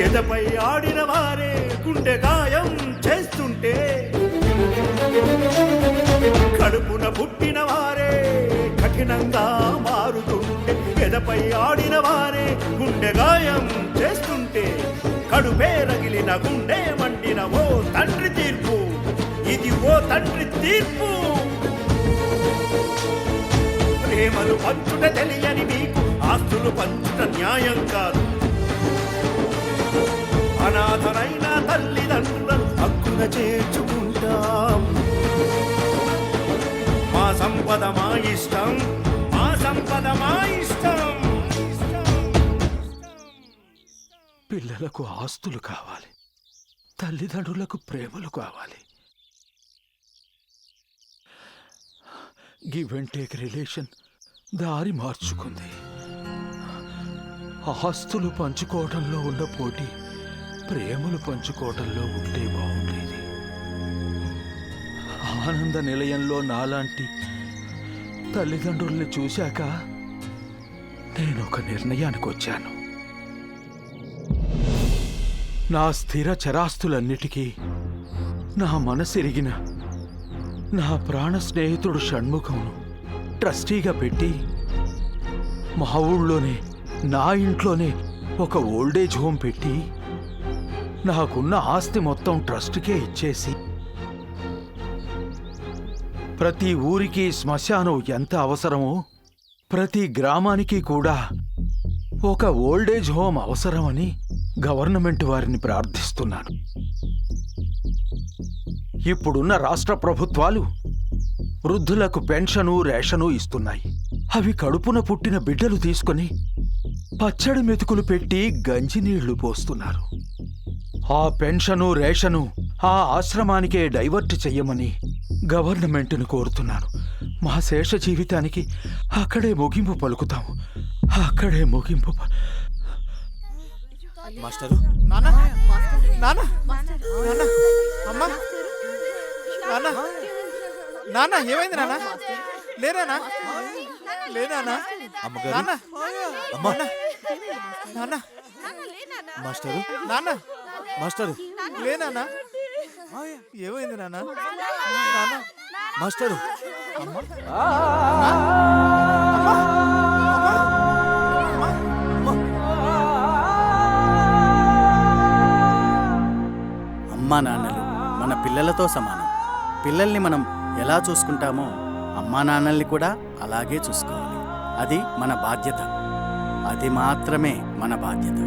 R: ఎదపై ఆడిన వారే గుండె గాయం చేస్తుంటే, కడుపున పుట్టిన వారే కఠినంగా మారుతుంటే, ఎదపై ఆడిన వారే గుండె గాయం చేస్తుంటే, కడుపే రగిలిన గుండె మండిన ఓ తండ్రి తీర్పు, ఇది ఓ తండ్రి తీర్పు. ప్రేమలు పంచుట తెలియని మీకు ఆస్తులు పంచుట న్యాయం కాదు. అనాథరైన తల్లిదండ్రులను హక్కున చేర్చుకుంటాం. మా సంపద మా ఇష్టం, మా సంపద మా ఇష్టం.
H: పిల్లలకు ఆస్తులు కావాలి, తల్లిదండ్రులకు ప్రేమలు కావాలి. గివ్ అండ్ టేక్ రిలేషన్ దారి మార్చుకుంది. ఆస్తులు పంచుకోవడంలో ఉన్న పోటీ ప్రేమలు పంచుకోవడంలో ఉంటే బాగుండేది. ఆనంద నిలయంలో నాలాంటి తల్లిదండ్రుల్ని చూశాక నేను ఒక నిర్ణయానికి వచ్చాను. నా స్థిర చరాస్తులన్నిటికీ నా మనసెరిగిన నా ప్రాణ స్నేహితుడు షణ్ముఖంను ట్రస్టీగా పెట్టి మా ఊళ్ళోనే నా ఇంట్లోనే ఒక ఓల్డేజ్ హోమ్ పెట్టి నాకున్న ఆస్తి మొత్తం ట్రస్ట్కే ఇచ్చేసి ప్రతి ఊరికి శ్మశానం ఎంత అవసరమో ప్రతి గ్రామానికి కూడా ఒక ఓల్డేజ్ హోమ్ అవసరమని గవర్నమెంట్ వారిని ప్రార్థిస్తున్నాను. ఇప్పుడున్న రాష్ట్ర ప్రభుత్వాలు వృద్ధులకు పెన్షను రేషను ఇస్తున్నాయి. అవి కడుపున పుట్టిన బిడ్డలు తీసుకొని పచ్చడి మెతుకులు పెట్టి గంజినీళ్లు పోస్తున్నారు. ఆ పెన్షను రేషను ఆ ఆశ్రమానికే డైవర్ట్ చెయ్యమని గవర్నమెంట్ను కోరుతున్నాను. మా శేష జీవితానికి అక్కడే ముగింపు పలుకుతాం. అక్కడే ముగింపు
A: మాస్టరు
K: నాన్న నాన్న నాన్న అమ్మా నాన్న నాన్న ఏమైంది నాన్న? లేనా లేనా
A: అమ్మగారు
K: నాన్న
A: అమ్మా
K: నాన్న
A: మాస్టరు
K: నాన్న
A: మాస్టరు
K: లేనా ఏమైంది నాన్న? నాన్న
A: మాస్టరు
L: అమ్మా నాన్నలు మన పిల్లలతో సమానం. పిల్లల్ని మనం ఎలా చూసుకుంటామో అమ్మా నాన్నల్ని కూడా అలాగే చూసుకోవాలి. అది మన బాధ్యత. అది మాత్రమే మన బాధ్యత.